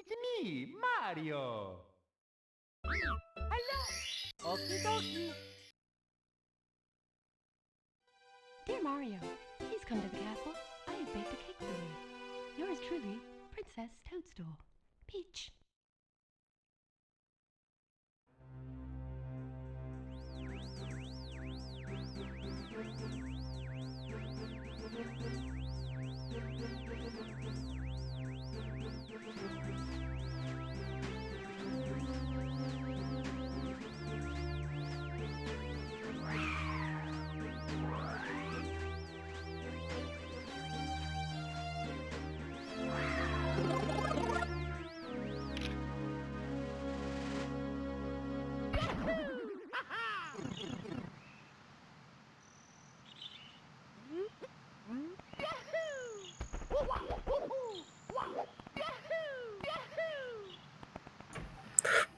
It's me, Mario. Hello. Okie dokie. Dear Mario, please come to the castle. I have baked a cake for you. Yours truly, Princess Toadstool. Peach.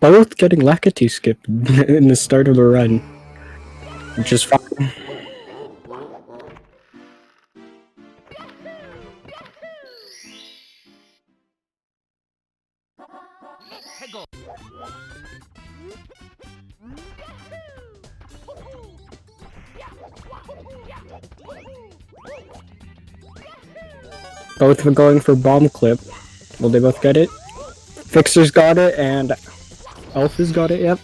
Both getting Lakitu skipped in the start of the run, which is fine. Both were going for bomb clip. Will they both get it? Fixer's got it, and Alpha's got it, yep.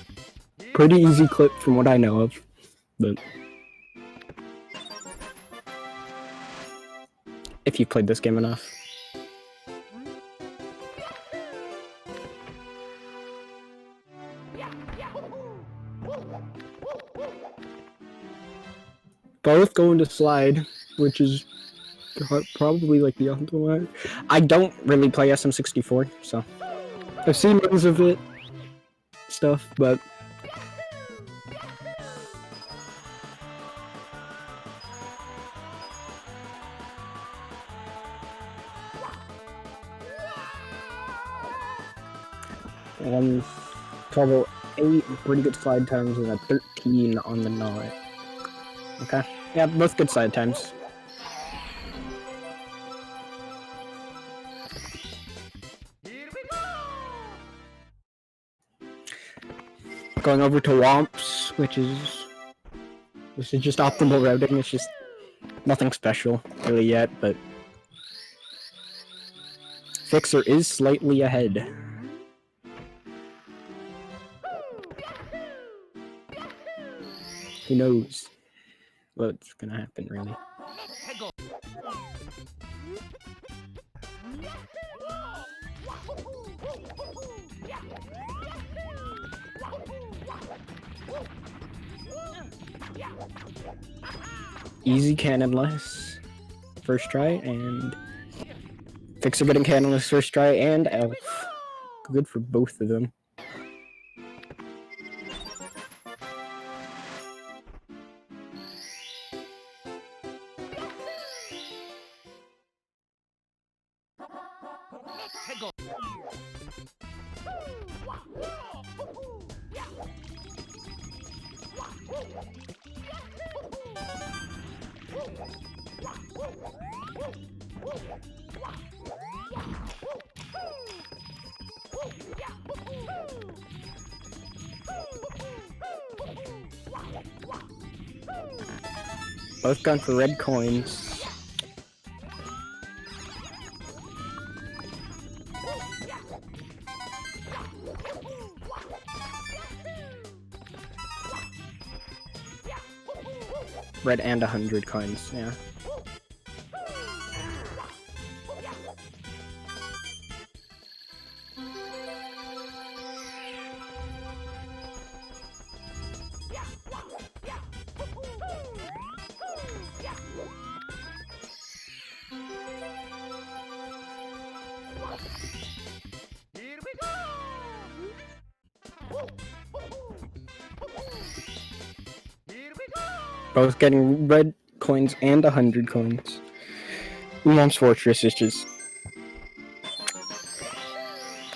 Pretty easy clip from what I know of, but if you played this game enough. Both going to slide, which is probably like the ultimate. I don't really play SM64, so I've seen runs of it, stuff, but total 8 pretty good slide times and a 13 on the knot. Okay, yeah, both good slide times. Going over to Womps, which is this is just optimal routing. It's just nothing special really yet, but Fixer is slightly ahead. Who knows what's gonna happen, really? Easy cannonless first try, and Fixer getting cannonless first try, and Elf. Good for both of them. Both gone for red coins. Red and 100 coins, yeah. Both getting red coins and 100 coins. Mom's Fortress is just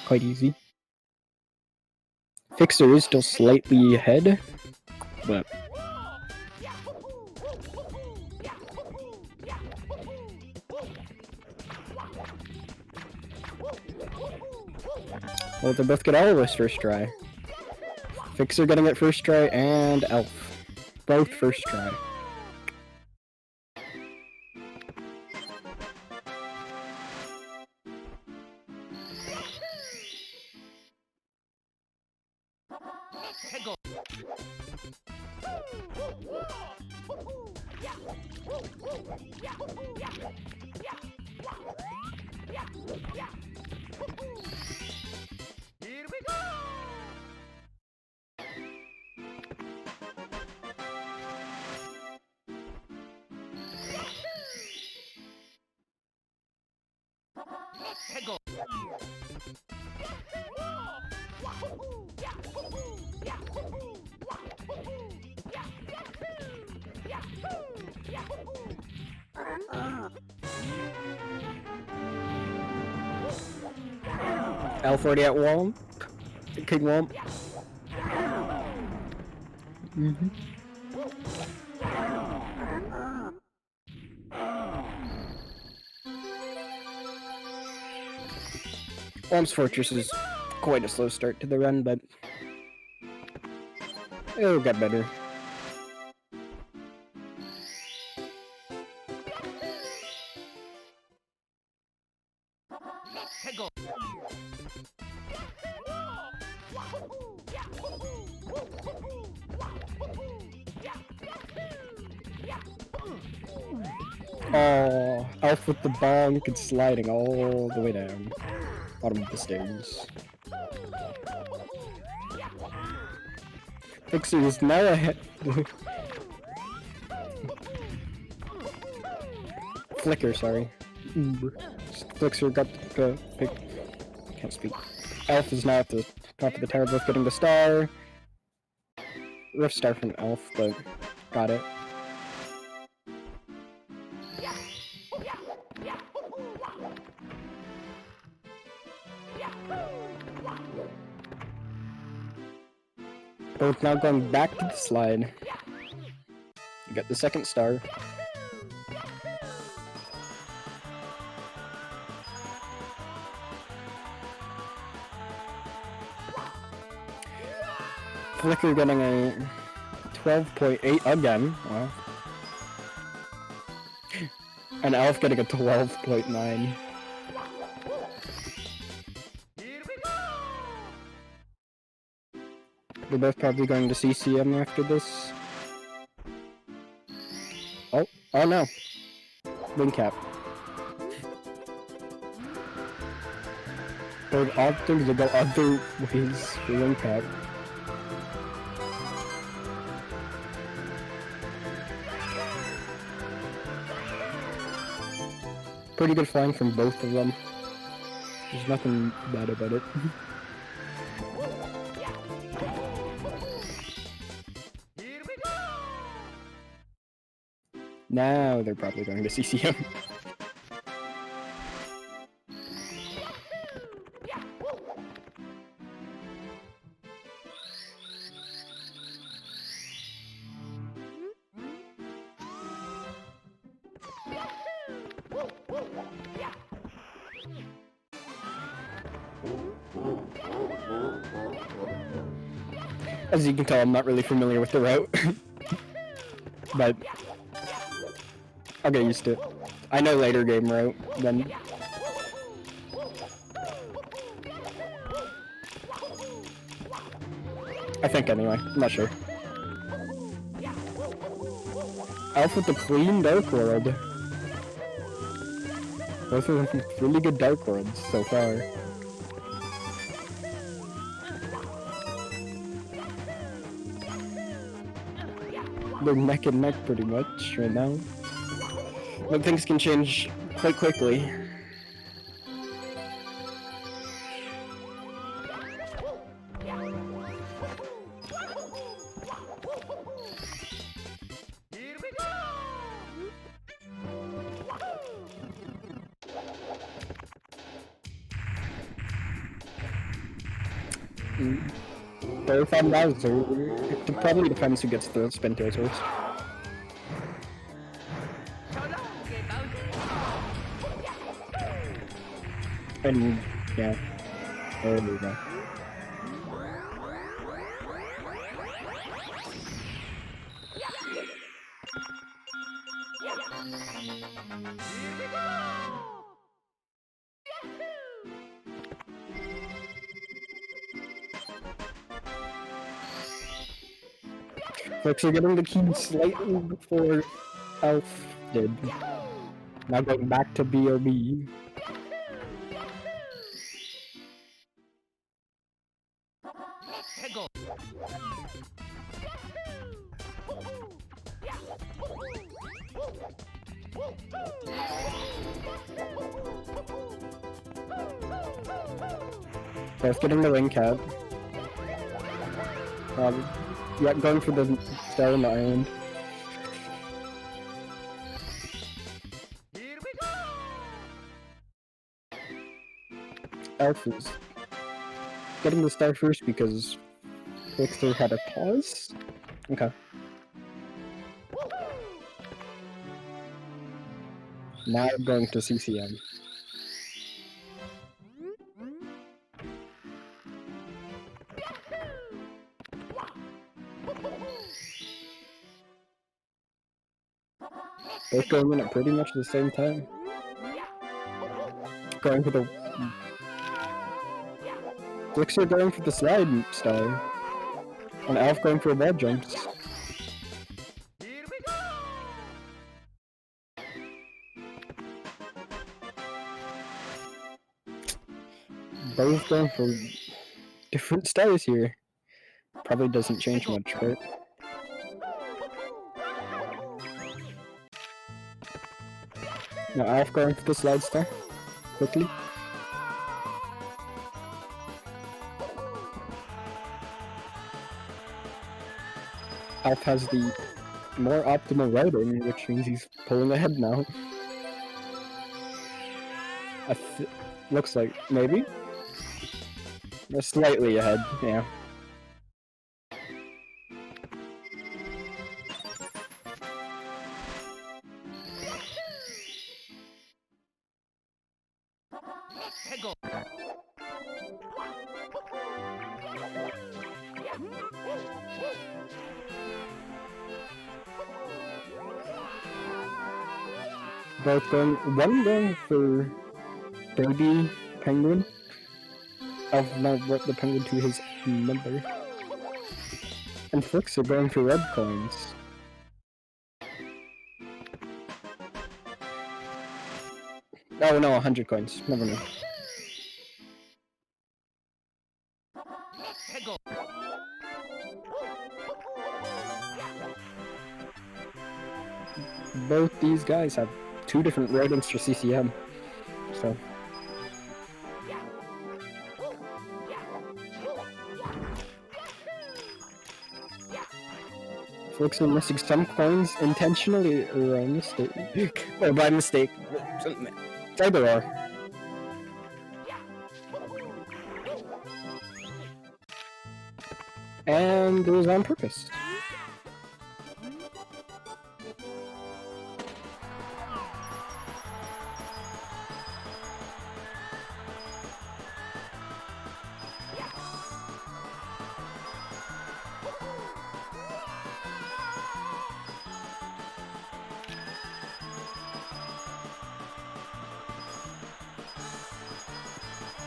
quite easy. Fixer is still slightly ahead, but Well, they both get all of us first try. Fixer getting it first try, and Elf. Both first try. Here we go! Go! Elf already at Womp. King Womp. Womp's Fortress is quite a slow start to the run, but it'll get better. Go! Oh, Elf with the bonk and sliding all the way down. Bottom of the stairs. Fixer is now ahead. Flicker, sorry. Fixer got the pick. Can't speak. Elf is now at the top of the tower, both getting the star. Rough star from Elf, but got it. Both now going back to the slide. You got the second star. Flicker getting a 12.8 again. Wow. And Elf getting a 12.9. They're both probably going to CCM after this. Oh no. Wing cap. They're opting to go other ways for wing cap. Pretty good flying from both of them. There's nothing bad about it. Now they're probably going to CCM. As you can tell, I'm not really familiar with the route. But I'll get used to it. I know later game route, then. I think anyway, I'm not sure. Elf with the clean Dark World. Both of them really good Dark Worlds so far. They're neck and neck pretty much right now. But things can change quite quickly. Both on Bowser. It probably depends who gets the spin tails first. And yeah, There we go. Folks are getting the key slightly before Elf did. Now going back to B.O.B. Hegel. Both getting the ring cap. Yeah, going for the star on the island. Here we go. Elf is getting the star first because Trickster had a pause. Okay. Now going to CCM. Both going in at pretty much the same time. Going for the... Trickster going for the slide star. And Elf going for wall jumps. Here we go. Both going for different stars here. Probably doesn't change much, right? Now Elf going for the slide star. Quickly. Elf has the more optimal routing, which means he's pulling ahead now. Looks like, maybe? They're slightly ahead, yeah. Hegel. Both going, one going for baby penguin. Elf now brought the penguin to his number. And Flicks are going for red coins. Oh no, 100 coins. Never mind. Hegel. Both these guys have two different ratings for CCM. So. Flicks are missing some coins intentionally or by mistake. Or by mistake. It's either or. And it was on purpose.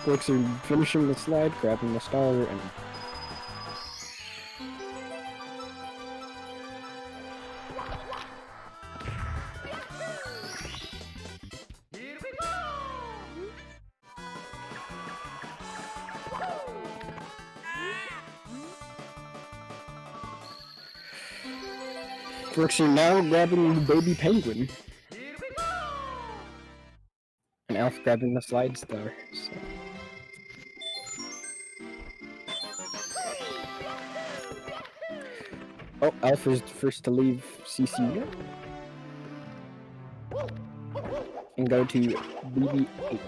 Flicks are finishing the slide, grabbing the star, and Here we go. Flicks are now grabbing the baby penguin, Here we go. and Elf grabbing the slide star. So. Oh, Elf is first to leave CC and go to BBH.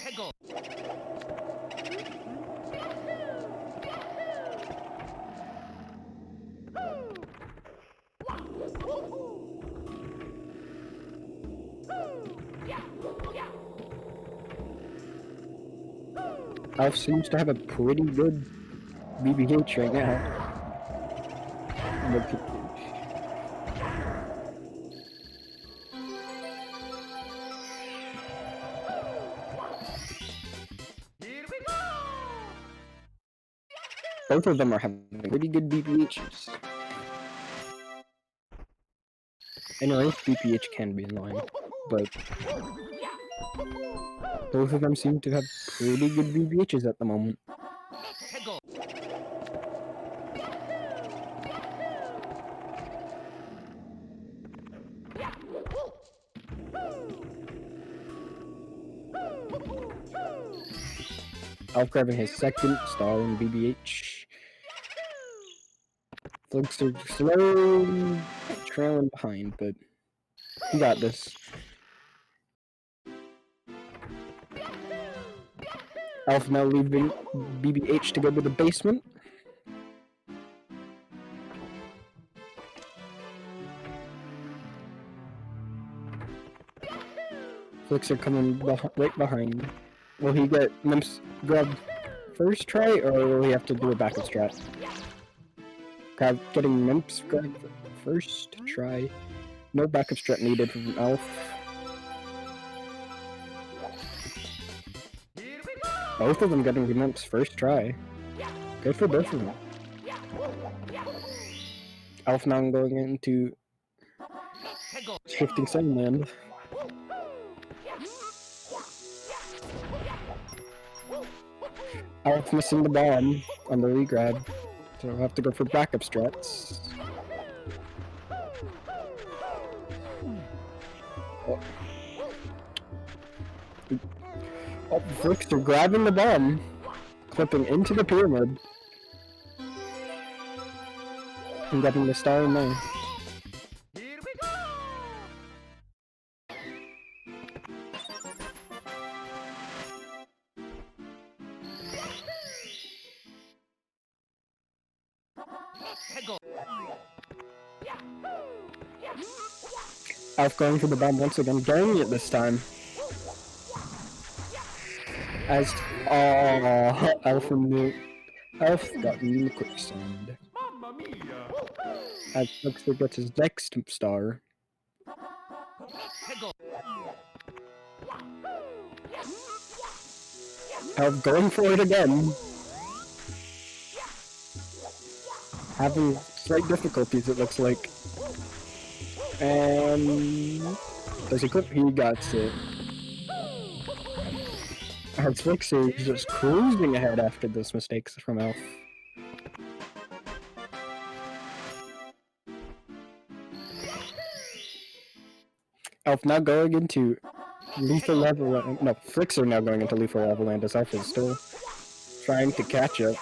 Hegel. Elf seems to have a pretty good BBH right now. But Here we go! both of them are having pretty good BBHs. Anyway, BPH can be annoying, but both of them seem to have pretty good BBHs at the moment. Hegel. Elf grabbing his second star in BBH. Fligs are slowly trailing behind, but he got this. Elf now leaving BBH to go to the basement. Flicks are coming right behind. Will he get Nymphs grab first try, or will he have to do a backup strat? Getting Nymphs grab first try. No backup strat needed from Elf. Here we go! Both of them getting the Nymphs first try. Good for both of them. Elf now going into Hegel. shifting Sunland. Elf missing the bomb on the regrab, so I'll have to go for backup strats. Oh, Flicks are grabbing the bomb, clipping into the pyramid, and getting the star in there. Here we go! Hegel. Elf going for the bomb once again, getting it this time. As Elf got in the quicksand. Mamma mia! As Flickster gets his next star. Hegel. Elf going for it again. Having slight difficulties, it looks like. And does he clip? He got it. Our Flickster is just cruising ahead after those mistakes from Elf. Elf now going into lethal level. No, Flicks are now going into lethal level land as Elf is still trying to catch up.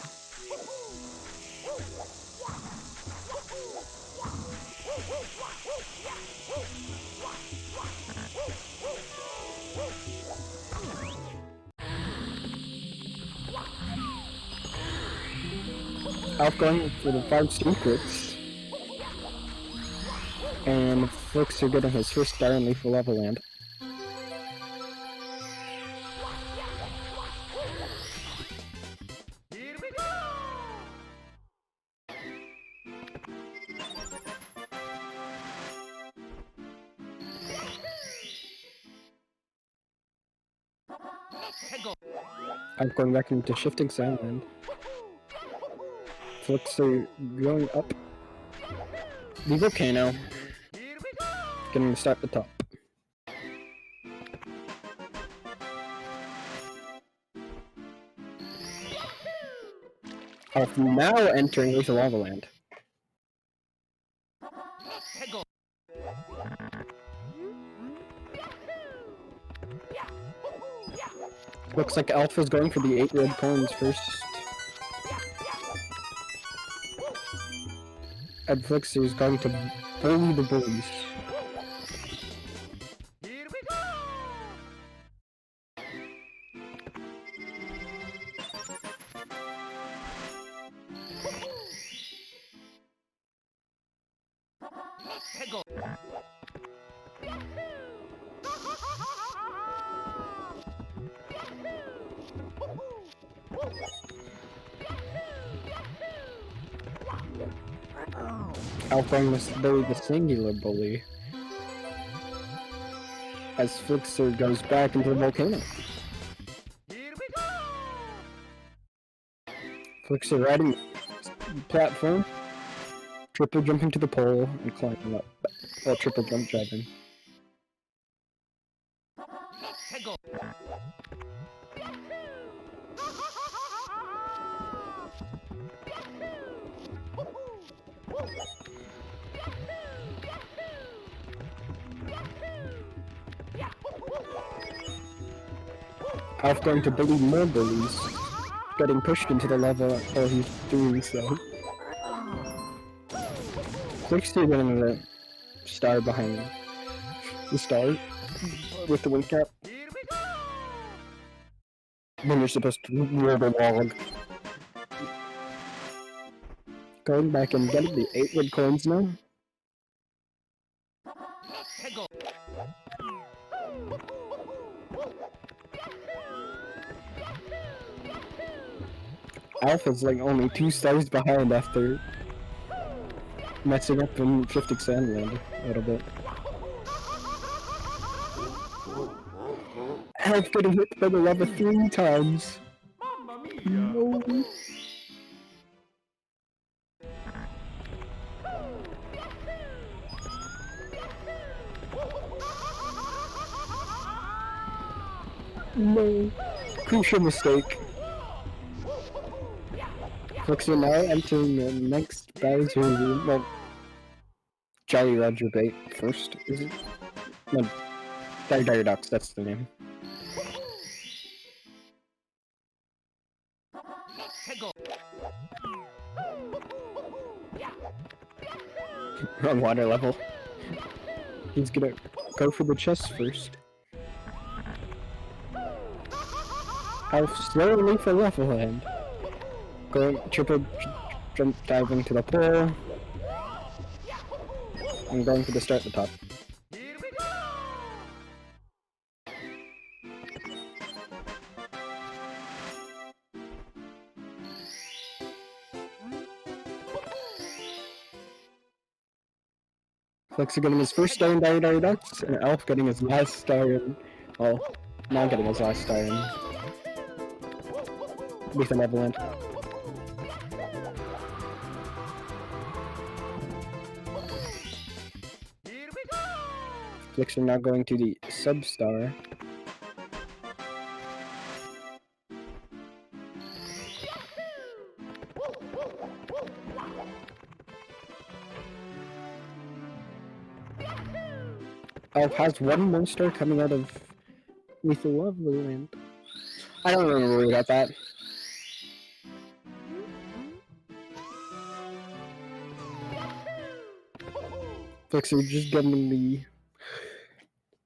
Elf going for the 5 secrets. And Flicks are getting his first star in lethal level land. Here we go! Hegel. I'm going back into shifting Sandland. Flicks are going up the volcano. Here we go! Getting to start the top. Elf now entering lethal lava land. Hegel. Looks like Elf is going for the 8 red coins first. And Flicks is going to bully the bullies. Here we go! Hegel. Alphorn must bury the singular bully as Flixer goes back into the volcano. Here we go! Flixer riding the platform, triple jumping to the pole and climbing up. Well, triple jump driving. Hey, go! Alf going to bully more bullies, getting pushed into the lava while he's doing so. Flixer getting the star behind him. The star with the wing cap. Here we go! Then you're supposed to roll the log. Going back and getting the 8 red coins now. Hey, go! Alpha's like only 2 stars behind after messing up and shifting Sandland a little bit. Alpha getting hit by the lava 3 times. Mamma mia! No. No. Crucial mistake. Flixer now entering the next Bowser room. Well, Jolly Roger Bait first, is it? No, Dire Ducks, that's the name. Hey, go! Wrong water level. He's gonna go for the chest first. Alf slowly for level end. Going triple jump diving to the pole. I'm going for the start at the top. Here we go! Flexer getting his first star in Dire Ducks, and Alf getting his last star in... well, not getting his last star in... with an Neverland. Here we go! Flixer now going to the sub-star. Alf has one more star coming out of Lethal Lovely Land. I don't really worry about that. Flixer just getting the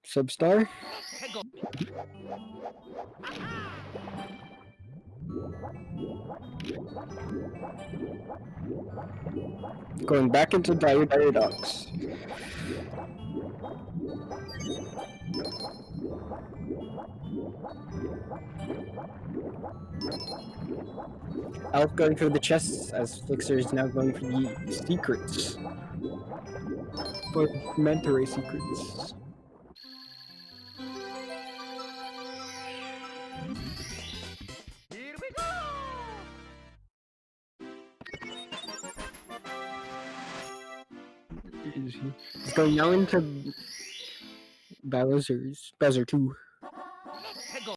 sub-star. Hey, go! Going back into Dire Ducks. Alf going for the chests as Flixer is now going for the secrets. For Mentor secrets. Here we go! He's going now into Bowser 2. Hey, go!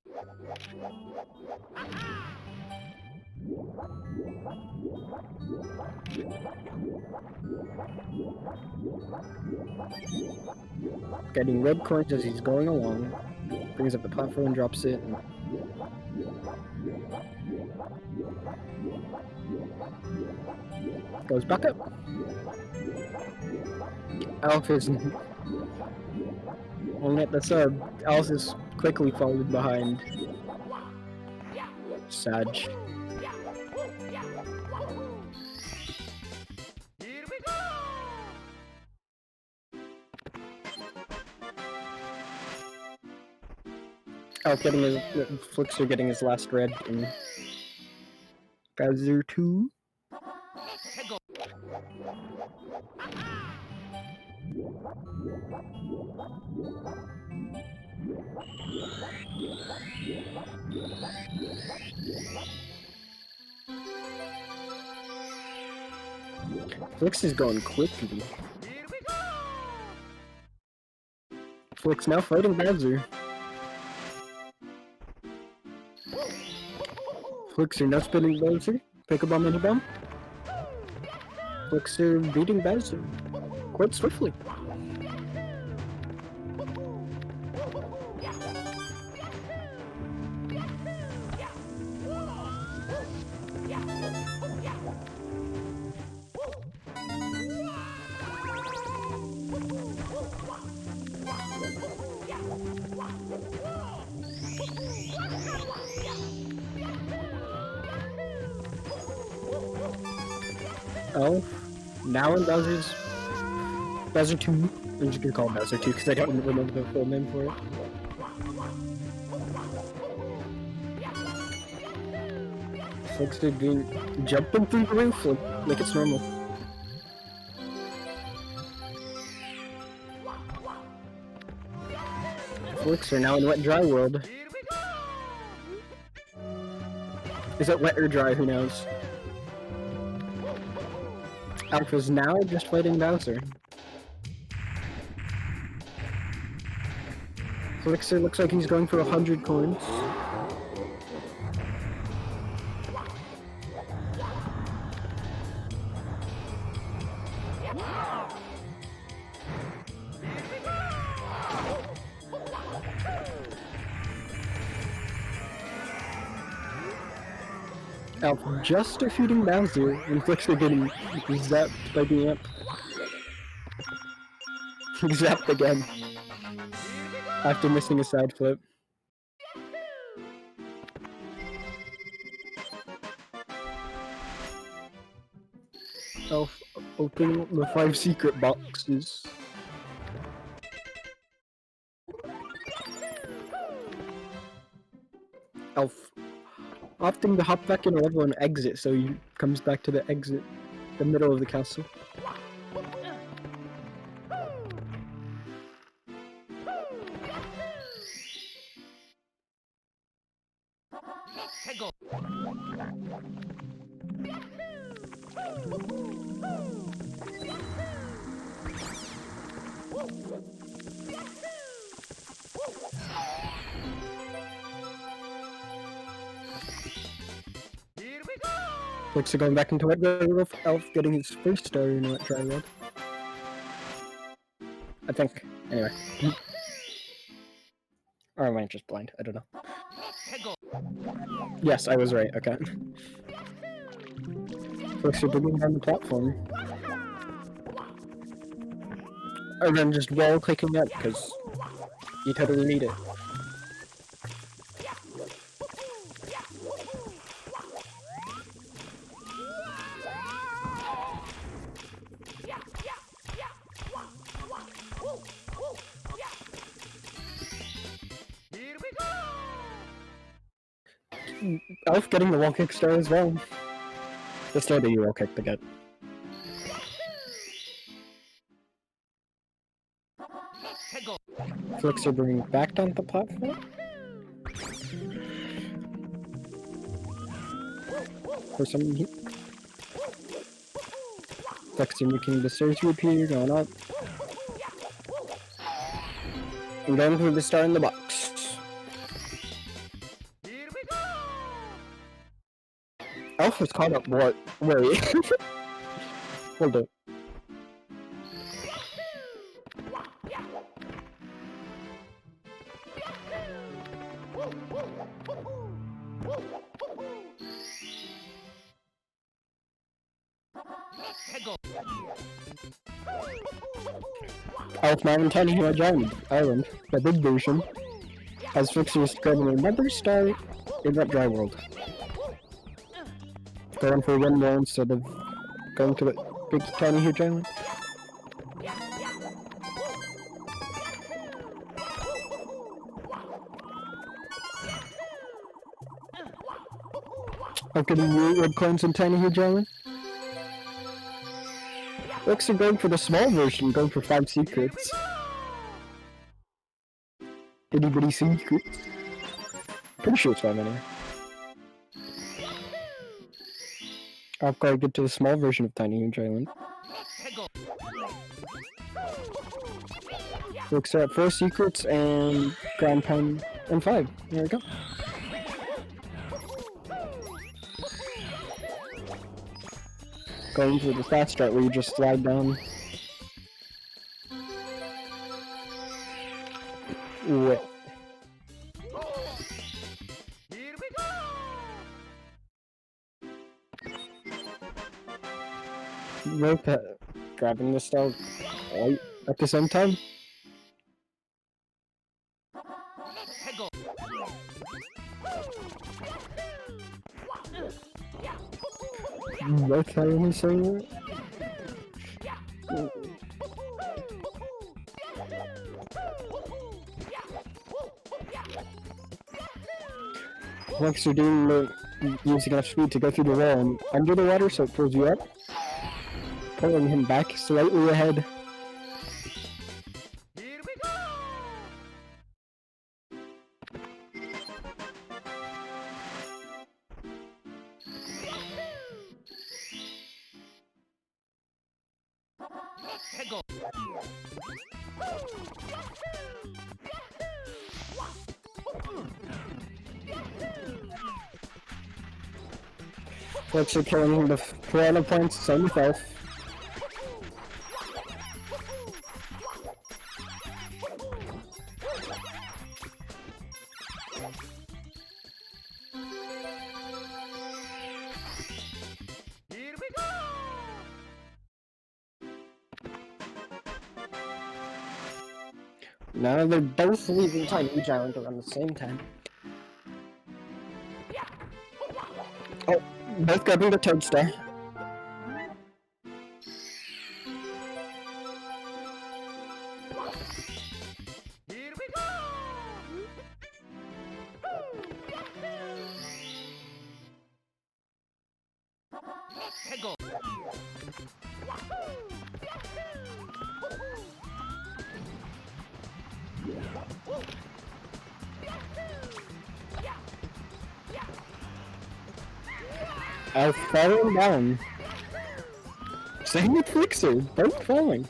Getting red coins as he's going along. Brings up the platform and drops it. And goes back up. Alf is only at the sub. Alf is quickly followed behind Sag. Here we go! Alf getting his Flixer getting his last red in Bowser 2. Hey, go! Flix is going quickly. Here we go! Flix now fighting Bowser. Flixer now spinning Bowser. Pick a bomb and a bomb. Flixer beating Bowser quite swiftly. Oh, now in Bowser's Bowser 2. I'm just gonna call it Bowser 2 because I don't remember the full name for it. Flixer doing jumping through the roof like it's normal. Flixer now in Wet Dry World. Here we go! Is it wet or dry? Who knows? Alpha's now just fighting Bowser. Flixer looks like he's going for 100 coins. Alpha just defeating Bowser and Flixer getting zapped by the amp. Zapped again. After missing a side flip. Elf opening the 5 secret boxes. Elf opting to hop back in a level and exit, so he comes back to the exit, the middle of the castle. Go! Here we go! Flixer going back into Wet Dry World. Elf getting his first star in Wet Dry World. I think. Anyway. Or am I just blind? I don't know. Go! Yes, I was right. Okay. Flixer digging down the platform. Or then just wall clicking up because you totally need it. Here we go! Elf getting the wall kick star as well. Let's start the Euro kick to get. Go! Flixer bringing back down the platform. For some reason. Flixer making the stairs reappear, going up. And going for the star in the box. Here we go! Elf was caught up. What? Wait. Hold up. Go! Elf now in Tiny Hero Island, the big version, has Flixer's grabbing another star in that dry world. Going for one more instead of going to the big Tiny Huge Island. I'm getting new red coins in Tiny Huge Island. Looks are going for the small version, going for 5 secrets. Anybody secrets? Pretty sure it's 5 anyway. I'll go get to the small version of Tiny Huge Island. Looks at 4 secrets and ground pound and 5. There we go. Going for the fast start where you just slide down. Wait. Here we go! Rope grabbing the stuff right at the same time. Hegel! Both are only saying that. Once you're doing using enough speed to go through the wall and under the water so it pulls you up, pulling him back slightly ahead. Here we go! Hegel! Folks are killing the piranha points, same with Elf. Here we go! Now they're both leaving Tiny Huge Island around the same time. Oh, both grabbing the Toadstar. Here we go! Hegel! I've fallen down. Same with Flixer, both falling.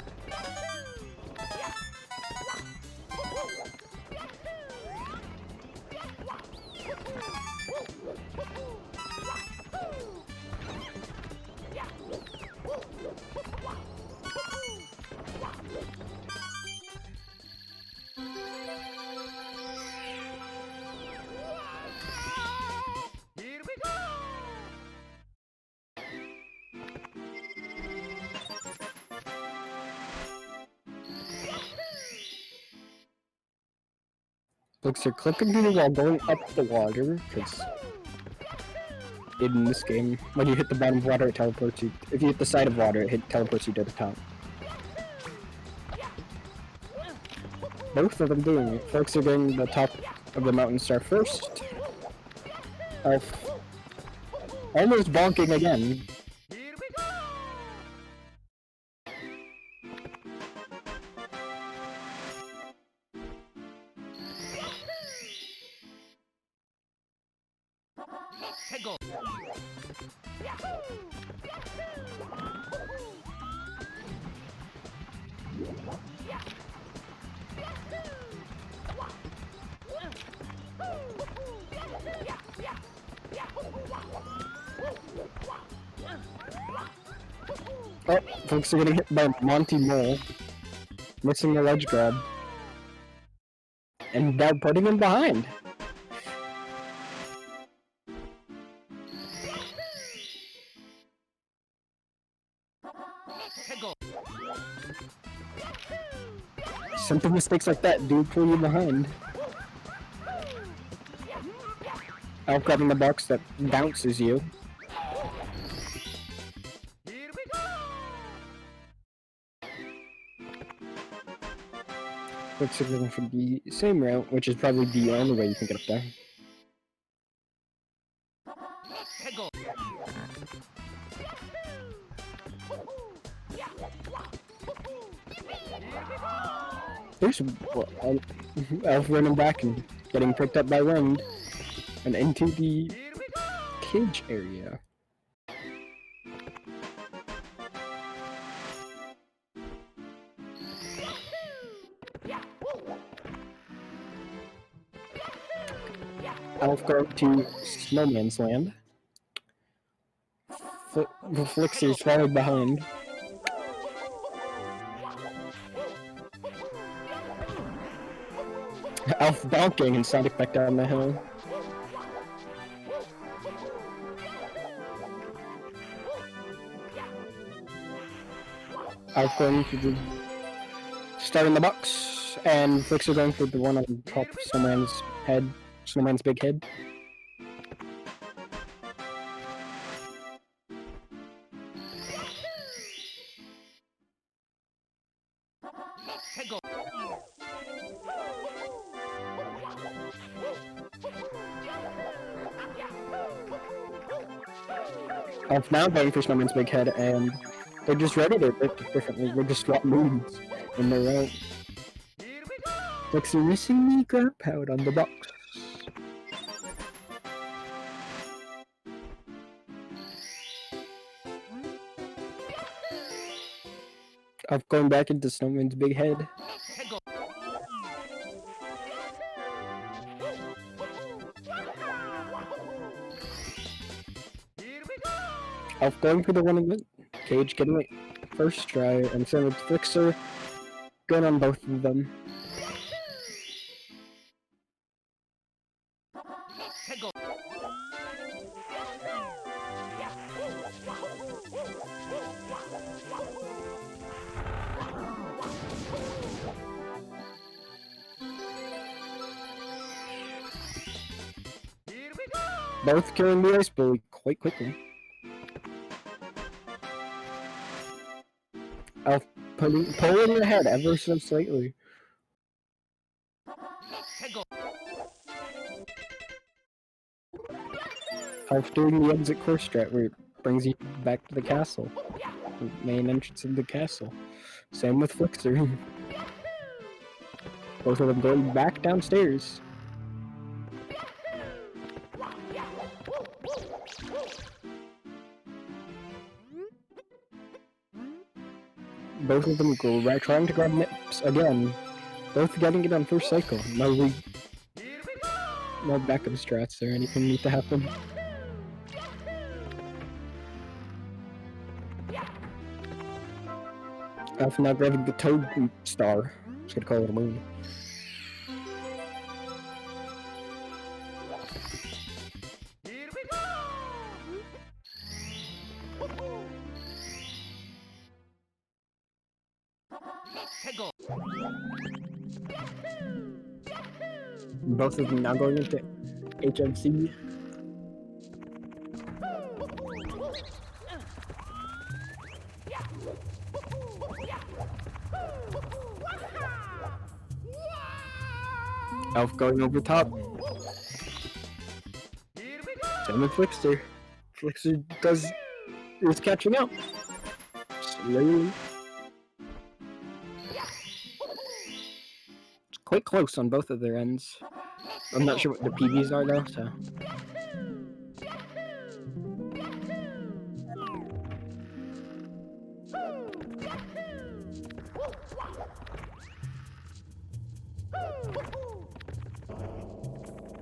Here we go! Looks are clipping through the wall, going up the water, because in this game, when you hit the bottom of water, it teleports you. If you hit the side of water, it teleports you to the top. Both of them doing it. Folks are getting the top of the mountain star first. Elf almost bonking again. Here we go! Hegel! Oh, folks are getting hit by Monty Mole. Missing the ledge grab. And now putting him behind. Hegel! Simple mistakes like that do pull you behind. Elf grabbing the box that bounces you. Here we go! Looks like we're going for the same route, which is probably the only way you can get up there. Hegel! There's Elf running back and getting picked up by wind and into the Here we go! cage area. Elf going to Snowman's Land. Flixer's falling behind. Elf bonking and Sonic back down the hill. Elf going for the start in the box, and Flixer going for the one on top of Snowman's big head. Let's go! Elf now going for Snowman's big head, and they're just ready to pick differently. They just swap moves in their route. Here we go! Flixer missing the grab pout on the box. Elf going back into Snowman's big head. Let's go! Here we go! Elf going for the one in the cage, getting it first try, and same with Flixer. Good on both of them. Let's go! Here we go! Both killing the ice bully quite quickly. Elf pulling ahead ever so slightly. Let's go! Elf doing the exit course strat where it brings you back to the castle. The main entrance of the castle. Same with Flixer. Both of them going back downstairs. Both of them go right, trying to grab Nips again. Both getting it on first cycle. No, Here we go! no backup strats or anything need to happen. Elf now grabbing the Toad Star. Just gonna call it a moon. Here we go! Let's go! Both of them now going into HMC. Elf going over top. Here we go! Same with Flixer. Flixer is catching up. Slowly. It's quite close on both of their ends. I'm not sure what the PBs are though, so.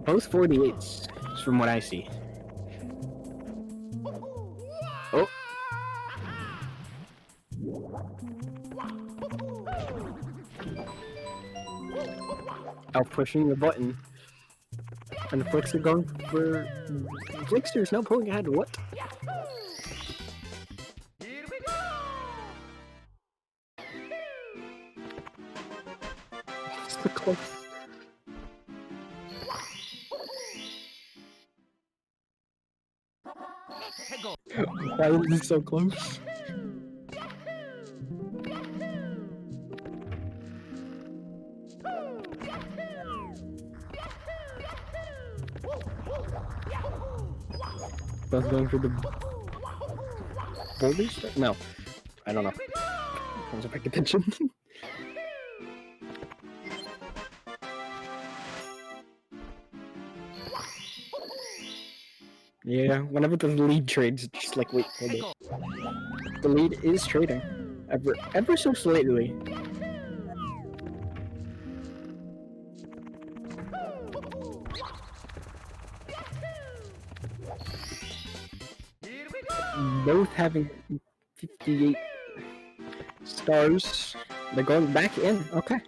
Both 48s, from what I see. Oh. Elf pushing the button. And Flixer going for... Flixer's now pulling ahead, what? Here we go! So close. Let's go! Why is this so close? Both going for the boulders? No, I don't know. I wasn't paying attention. Yeah, whenever the lead trades, it's just like, wait, hold it. The lead is trading. Ever so slightly. Both having 58 stars. They're going back in. Okay.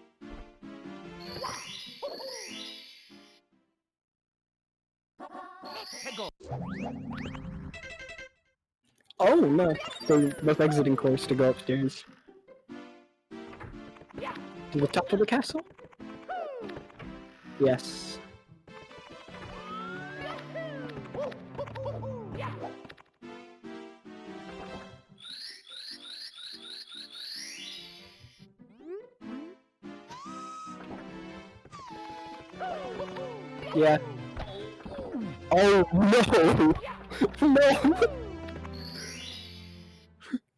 Oh no, they're both exiting course to go upstairs. To the top of the castle? Yes. Yeah. Oh no! No!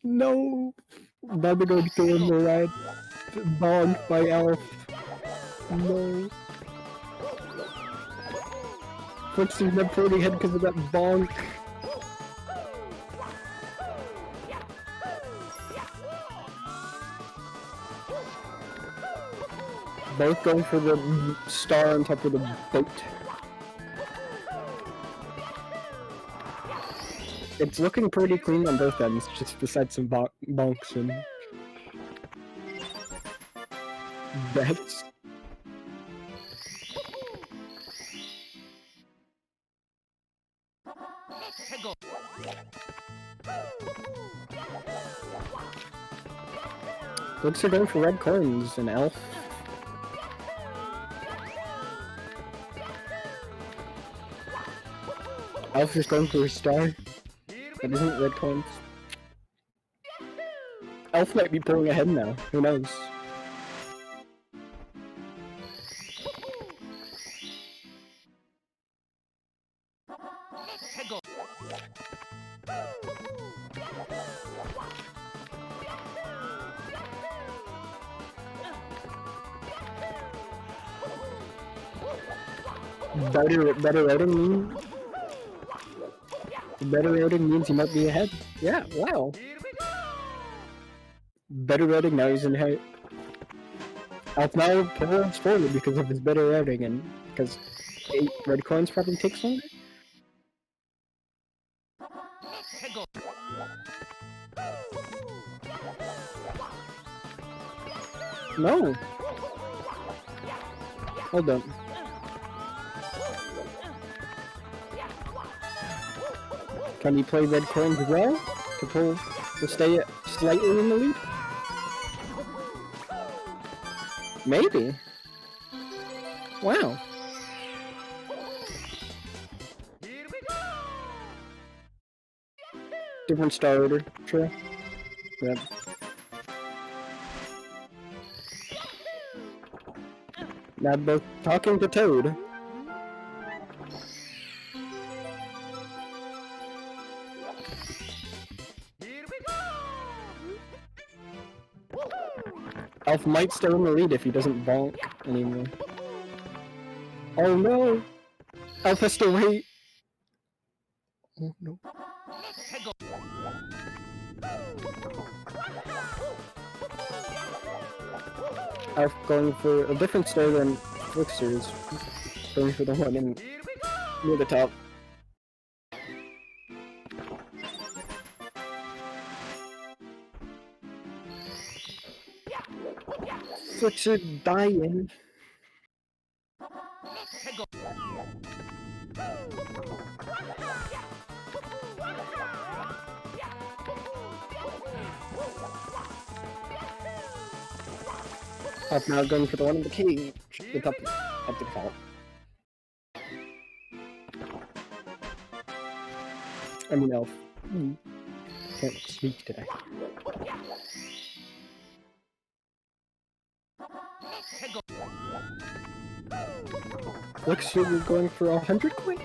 No! Now they're going to win the ride. Bogged by Elf. No. Footsy's not putting head because of that bonk. Both going for the star on top of the boat. It's looking pretty clean on both ends, just besides some bonks and bets. Looks like going for red coins, and Elf. Elf just going for a star. That isn't red coins. Elf might be pulling ahead now. Who knows? Better rating means? Better rating means he might be ahead. Yeah, wow. Better rating, now he's in height. Elf now pulls forward because of his better rating and because 8 red coins probably takes longer. No! Hold on. Can he play red coins well to stay slightly in the lead? Maybe. Wow. Different star order, true. Yep. Now both talking to Toad. Elf might stay in the lead if he doesn't bonk anymore. Oh no! Elf has to wait! Oh no. Elf going for a different star than Flixer's. Going for the one in near the top. Flixer dying. Elf now going for the one in the cage. The top of the top. I mean Elf. Can't speak today. Looks like we're going for 100 coin.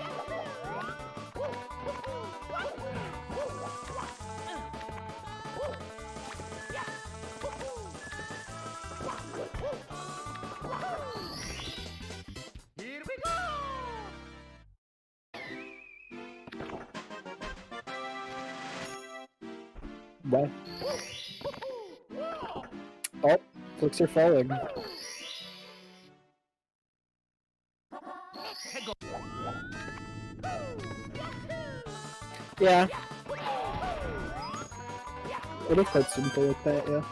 Wow. Oh, clicks are falling. Yeah. It is quite simple like that, yeah.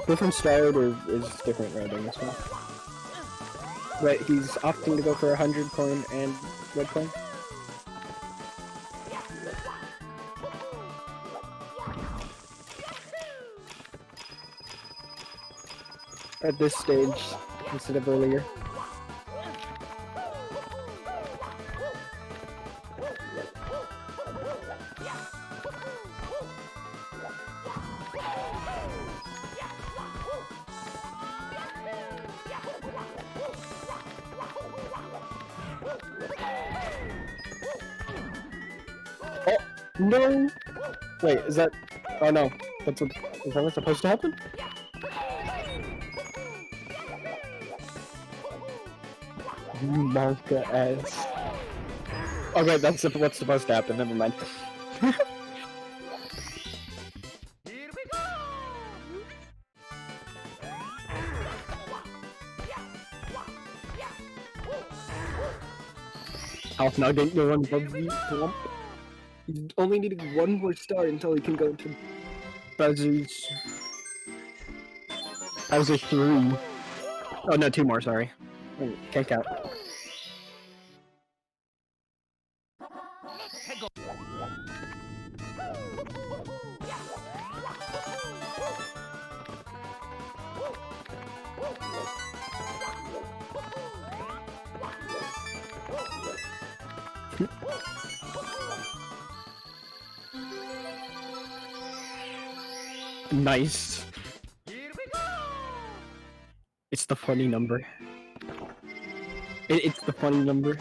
Different start or is different routing as well. But he's opting to go for 100 coin and red coin. At this stage, instead of earlier. Oh, no! Wait, is that... Oh no, that's what... Is that what's supposed to happen? Bianca S. Oh wait, that's what's supposed to happen, never mind. Here we go! Alf now didn't go on above the plump. He's only needing one more star until he can go to Bowser's... Bowser 3. Oh no, 2 more, sorry. Wait, can't count. Nice. Here we go! It's the funny number. It's the funny number.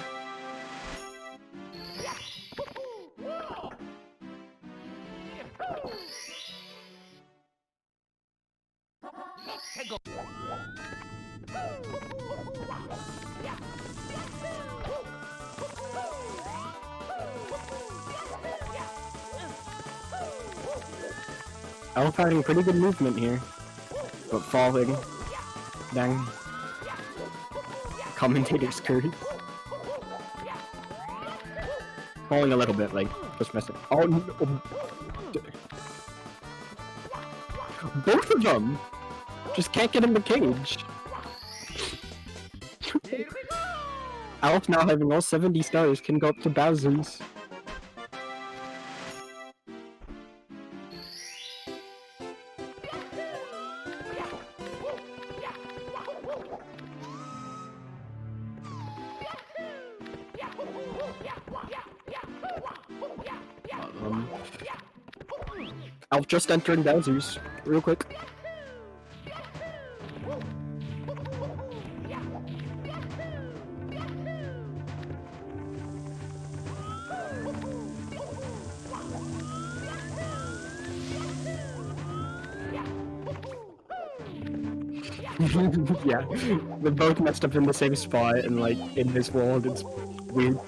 Elf having pretty good movement here, but falling. Dang. Commentator's curse. Falling a little bit, like, just messing. Oh, no. Both of them! Just can't get in the cage. Elf now having all 70 stars can go up to Bowser's. Elf just entering Bowser's, real quick. Yeah, they both messed up in the same spot and like in this world, it's weird.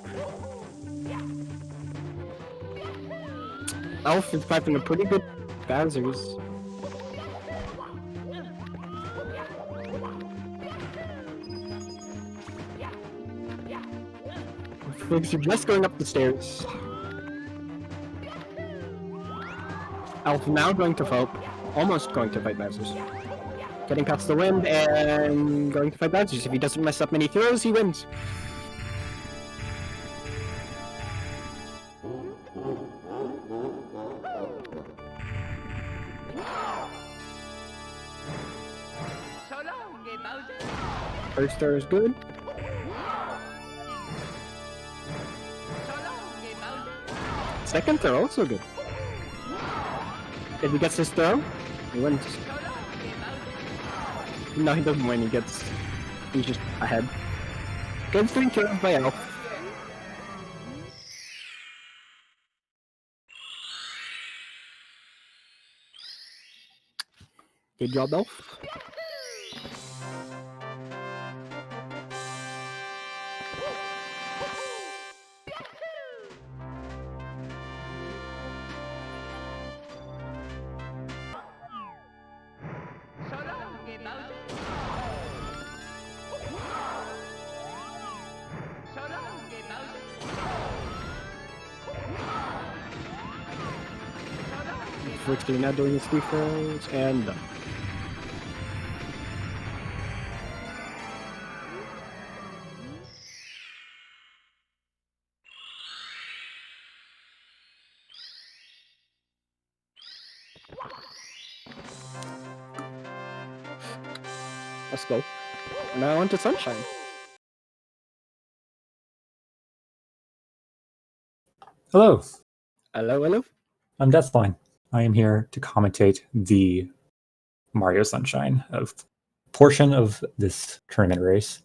Elf is piping a pretty good Bowser's. Folks are just going up the stairs. Elf now going to fight, almost going to fight Bowser's. Getting past the wind and going to fight Bowser's. If he doesn't mess up many throws, he wins. First star is good. Second throw also good. If he gets his throw, he wins. No, he doesn't win, he's just ahead. Good 3 kills by Elf. Good job, Elf. works doing that during the 3 throws, and done. Let's go. Now on to Sunshine. Hello, Hello, hello. I'm Deathline. I am here to commentate the Mario Sunshine of portion of this tournament race.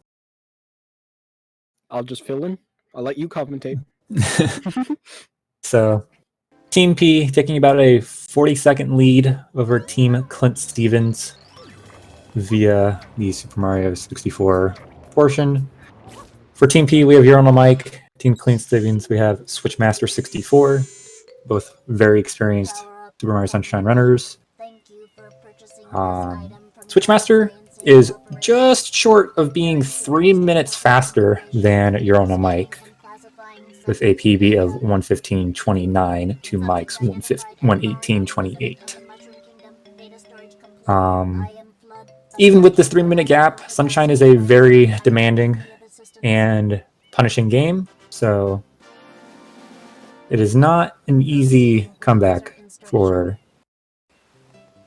I'll just fill in. I'll let you commentate. So, Team P taking about a 40-second lead over Team ClintStevens via the Super Mario 64 portion. For Team P, we have here on the mic. Team ClintStevens, we have Switchmaster 64, both very experienced Super Mario Sunshine runners. Switchmaster is just short of being 3 minutes faster than you're on a mic, with a PB of 1:15.29 to Mike's 1:18.28. Even with this 3-minute gap, Sunshine is a very demanding and punishing game, so it is not an easy comeback for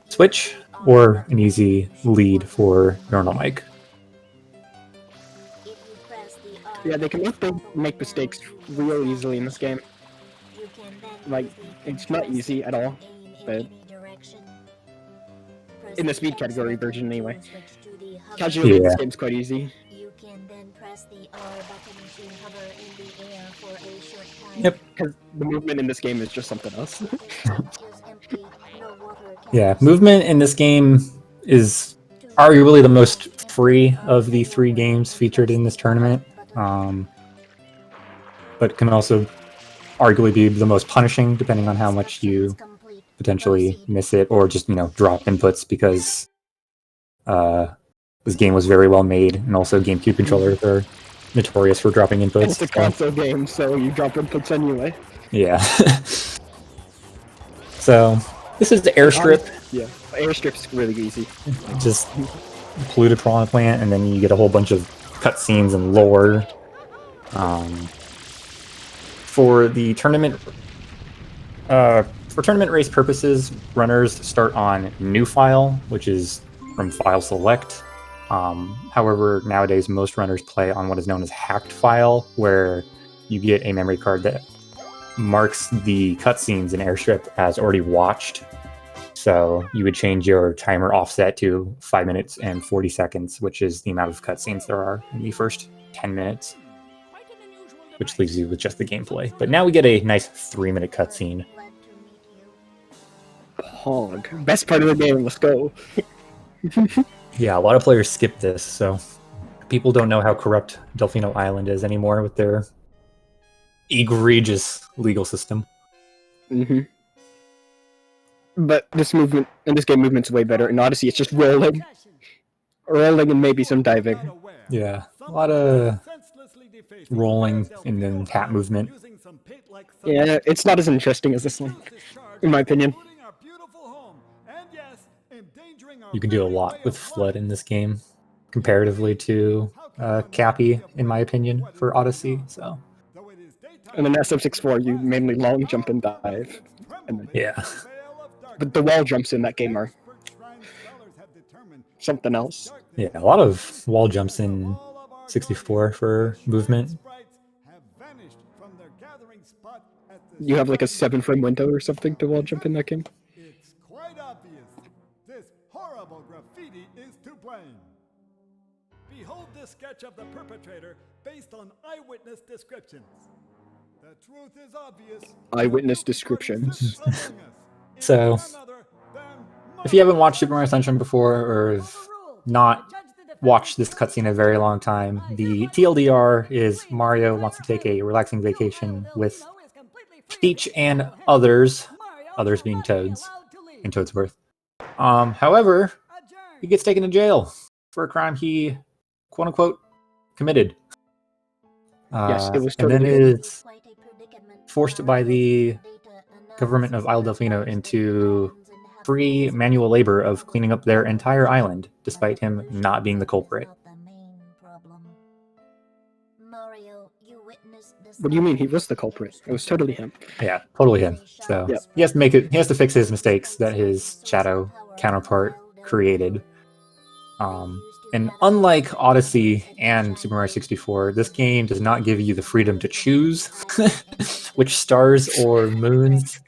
Switch or an easy lead for Normal Mike. Yeah, they can make mistakes real easily in this game. Like, it's not easy at all, but in the speed category version anyway. Casually, Yeah. this game's quite easy. Yep. Because the movement in this game is just something else. Yeah, movement in this game is arguably the most free of the 3 games featured in this tournament, but can also arguably be the most punishing depending on how much you potentially miss it or just, drop inputs, because this game was very well made, and also GameCube controllers are notorious for dropping inputs. It's a console game, so you drop inputs anyway. Yeah. So, this is the airstrip. Yeah, airstrip's really easy. Just polluted piranha plant, and then you get a whole bunch of cutscenes and lore. For the tournament, for tournament race purposes, runners start on new file, which is from file select. However, nowadays most runners play on what is known as hacked file, where you get a memory card that marks the cutscenes in airstrip as already watched. So you would change your timer offset to 5 minutes and 40 seconds, which is the amount of cutscenes there are in the first 10 minutes, which leaves you with just the gameplay. But now we get a nice 3-minute cutscene. Hog. Best part of the game, let's go. Yeah, a lot of players skip this, so people don't know how corrupt Delfino Island is anymore with their egregious legal system. Mm-hmm. But this game movement's way better. In Odyssey, it's just rolling. Rolling and maybe some diving. Yeah, a lot of rolling and then tap movement. Yeah, it's not as interesting as this one, in my opinion. You can do a lot with Flood in this game, comparatively to Cappy, in my opinion, for Odyssey. So. And then SM64, you mainly long jump and dive. And then, yeah. But the wall jumps in that game are something else. Yeah, a lot of wall jumps in 64 for movement. You have like a 7-frame window or something to wall jump in that game? It's quite obvious. This horrible graffiti is to blame. Behold this sketch of the perpetrator based on eyewitness descriptions. The truth is obvious. Eyewitness descriptions. So, if you haven't watched Super Mario Sunshine before, or have not watched this cutscene in a very long time, the TLDR is Mario wants to take a relaxing vacation with Peach and others being Toads and Toadsworth. However, he gets taken to jail for a crime he, quote-unquote, committed. Yes, it was and then totally is forced by the government of Isle Delfino into free manual labor of cleaning up their entire island, despite him not being the culprit. What do you mean? He was the culprit. It was totally him. Yeah, totally him. So Yep. he has to make it. He has to fix his mistakes that his shadow counterpart created. And unlike Odyssey and Super Mario 64, this game does not give you the freedom to choose which stars or moons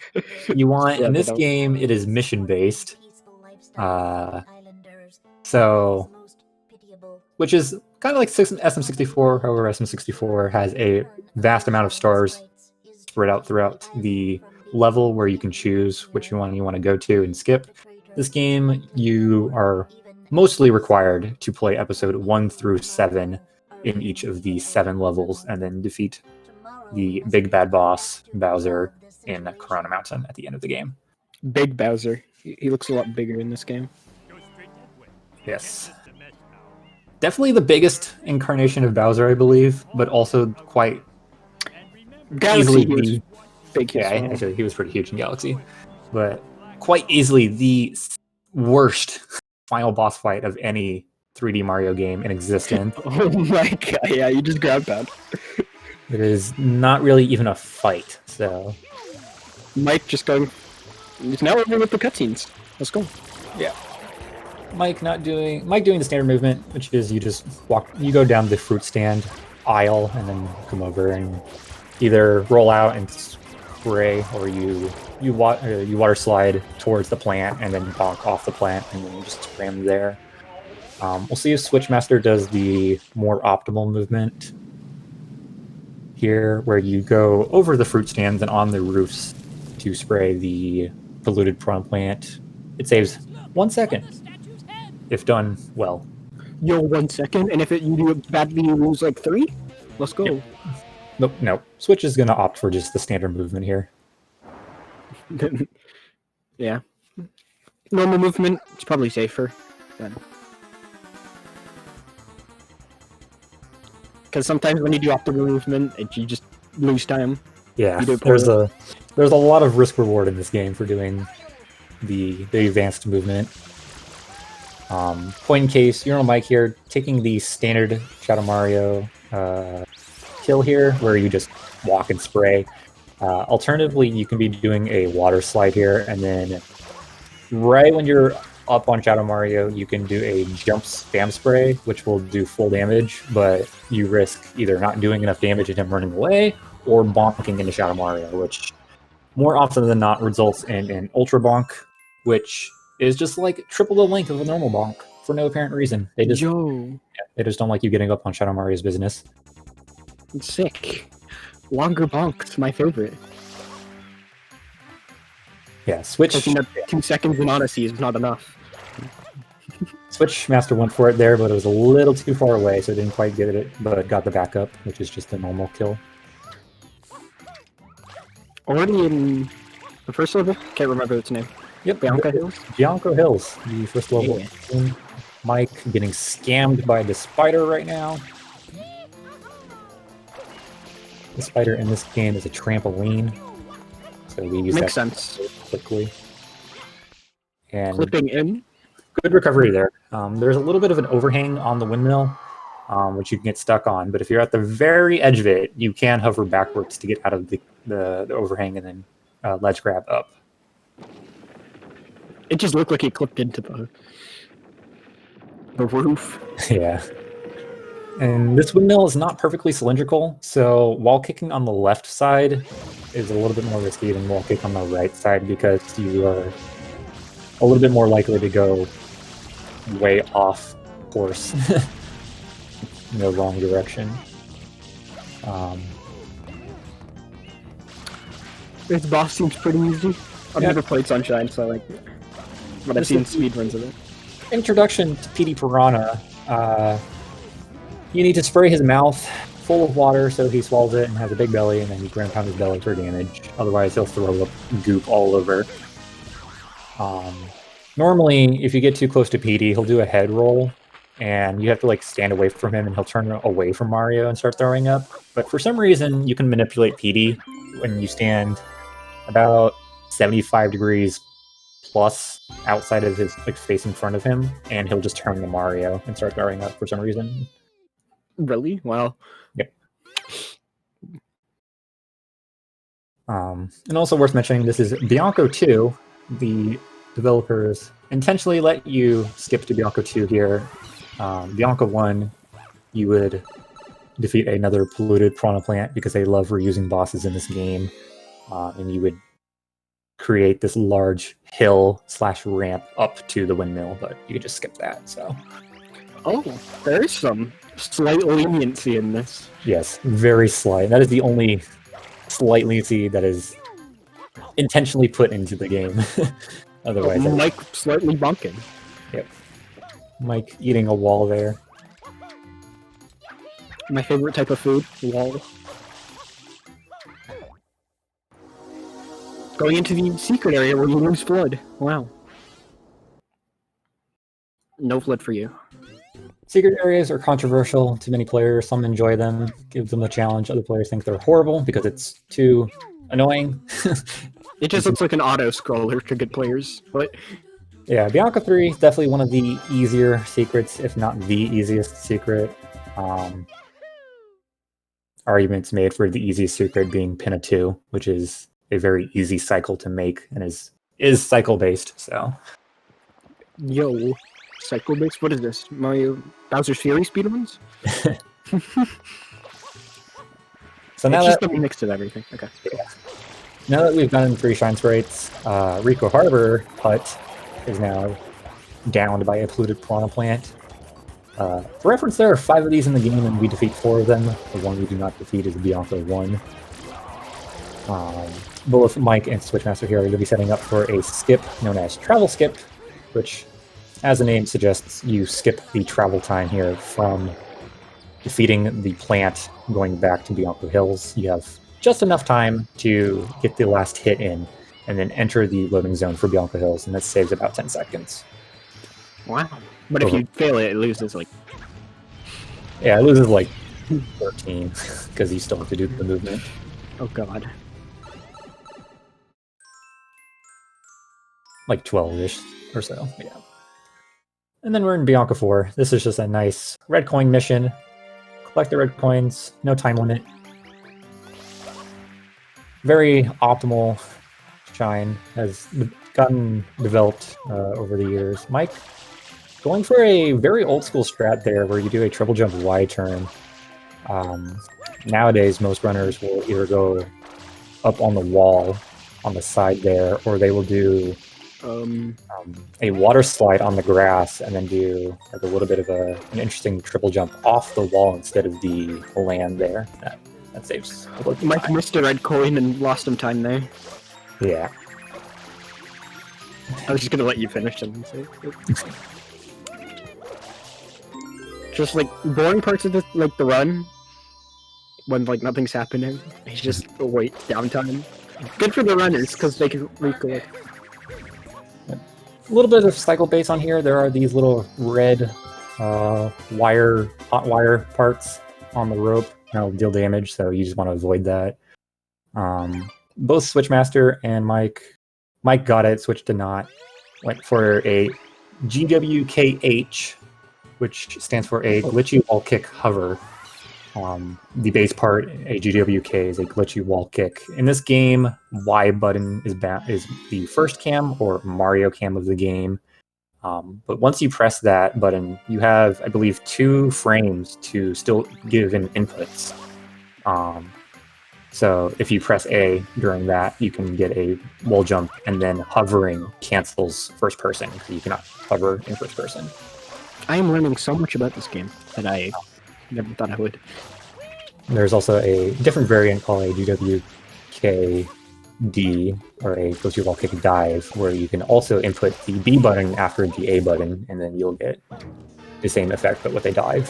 you want. Yeah, In they this don't. game, it is mission-based. So, which is kind of like SM64, however SM64 has a vast amount of stars spread out throughout the level where you can choose which one you want to go to and skip. This game, you are mostly required to play episode 1 through 7 in each of the 7 levels and then defeat the big bad boss, Bowser, in Corona Mountain at the end of the game. Big Bowser. He looks a lot bigger in this game. Yes. Definitely the biggest incarnation of Bowser, I believe, but also quite Galaxy, easily he was the... big. Yeah, actually, he was pretty huge in Galaxy. But quite easily the worst final boss fight of any 3D Mario game in existence. Oh my god, yeah, you just grabbed that. It is not really even a fight, so... Mike just going... He's now over with the cutscenes. Let's go. Yeah. Mike doing the standard movement, which is you just you go down the fruit stand aisle and then come over and either roll out and spray, or you water slide towards the plant and then bonk off the plant and then you just spray them there. We'll see if Switchmaster does the more optimal movement here, where you go over the fruit stands and on the roofs to spray the polluted prawn plant. It saves 1 second if done well. Yo, 1 second, and if you do it badly, you lose like 3? Let's go. Yep. Nope. Switch is going to opt for just the standard movement here. Yeah. Normal movement, it's probably safer then. Because sometimes when you do optimal movement, you just lose time. Yeah, You do there's poorly. a lot of risk reward in this game for doing the advanced movement. Point in case, you're on Mike here, taking the standard Shadow Mario kill here, where you just walk and spray. Alternatively, you can be doing a water slide here, and then right when you're up on Shadow Mario, you can do a jump spam spray, which will do full damage, but you risk either not doing enough damage and him running away, or bonking into Shadow Mario, which more often than not results in an Ultra Bonk, which is just like triple the length of a normal bonk for no apparent reason. They just don't like you getting up on Shadow Mario's business. Sick. Longer bonks, my favorite. Yeah, Switch. Taking up 2 seconds in Odyssey is not enough. Switch Master went for it there, but it was a little too far away, so didn't quite get it, but got the backup, which is just a normal kill. Already in the first level? Can't remember its name. Yep, Bianca Hills? Bianca Hills, the first level. Yeah. Mike getting scammed by the spider right now. The spider in this game is a trampoline, so we use Makes that sense. quickly. And Clipping in. good recovery there. There's a little bit of an overhang on the windmill, which you can get stuck on, but if you're at the very edge of it, you can hover backwards to get out of the overhang and then ledge grab up. It just looked like it clipped into the roof. Yeah. And this windmill is not perfectly cylindrical, so wall kicking on the left side is a little bit more risky than wall kick on the right side, because you are a little bit more likely to go way off course in the wrong direction. This boss seems pretty easy. I've Yeah. never played Sunshine, so I like it. But I've seen speedruns of it. Introduction to PD Piranha. You need to spray his mouth full of water so he swallows it and has a big belly, and then you ground pound his belly for damage. Otherwise, he'll throw up goop all over. Normally, if you get too close to PD, he'll do a head roll, and you have to like stand away from him, and he'll turn away from Mario and start throwing up. But for some reason, you can manipulate PD when you stand about 75 degrees plus outside of his like face in front of him, and he'll just turn to Mario and start guarding up for some reason. Really? Wow. Yep. And also worth mentioning, this is Bianca 2. The developers intentionally let you skip to Bianca 2 here. Bianca 1, you would defeat another polluted piranha plant because they love reusing bosses in this game. And you would create this large hill/ramp up to the windmill, but you could just skip that, so. Oh, there is some slight leniency in this. Yes, very slight. That is the only slight leniency that is intentionally put into the game. Otherwise, Mike slightly bunking. Yep. Mike eating a wall there. My favorite type of food, wall. Going into the secret area where you lose flood. Wow. No flood for you. Secret areas are controversial to many players. Some enjoy them, give them a challenge. Other players think they're horrible because it's too annoying. It just looks like an auto-scroller to good players, but... Yeah, Bianca 3 is definitely one of the easier secrets, if not the easiest secret. Arguments made for the easiest secret being Pinna 2, which is a very easy cycle to make and is cycle-based, so... Yo, cycle-based? What is this? Mario Bowser's Fury speedruns? So now it's just that, a mix of everything. Okay. Yeah. Now that we've gotten 3 Shine Sprites, Rico Harbor Hut is now downed by a polluted piranha plant. For reference, there are 5 of these in the game, and we defeat 4 of them. The one we do not defeat is Bianca 1. Both Mike and Switchmaster here are going to be setting up for a skip known as Travel Skip, which, as the name suggests, you skip the travel time here from defeating the plant going back to Bianca Hills. You have just enough time to get the last hit in, and then enter the loading zone for Bianca Hills, and that saves about 10 seconds. Wow. But if you fail it, it loses, like... Yeah, it loses, like, 13, because you still have to do the movement. Oh, God. Like 12-ish or so, yeah. And then we're in Bianca 4. This is just a nice red coin mission. Collect the red coins, no time limit. Very optimal shine, has gotten developed over the years. Mike, going for a very old school strat there where you do a triple jump Y turn. Nowadays, most runners will either go up on the wall on the side there, or they will do a water slide on the grass and then do like a little bit of an interesting triple jump off the wall instead of the land there. That saves a little bit. Mike missed a red coin and lost some time there. Yeah. I was just gonna let you finish them. Just like boring parts of the run when like nothing's happening. It's just wait downtime. Good for the runners because they can recollect. A little bit of cycle base on here. There are these little red hot wire parts on the rope. That'll deal damage, so you just want to avoid that. Both Switchmaster and Mike got it, Switch did not. Went for a GWKH, which stands for a glitchy wall kick hover. The base part, a GWK, is a glitchy wall kick. In this game, Y button is the first cam or Mario cam of the game. But once you press that button, you have, I believe, 2 frames to still give in inputs. So if you press A during that, you can get a wall jump, and then hovering cancels first person, so you cannot hover in first person. I am learning so much about this game that I never thought I would. There's also a different variant called a GWKD, or a glitchy wall kick dive, where you can also input the B button after the A button, and then you'll get the same effect, but with a dive.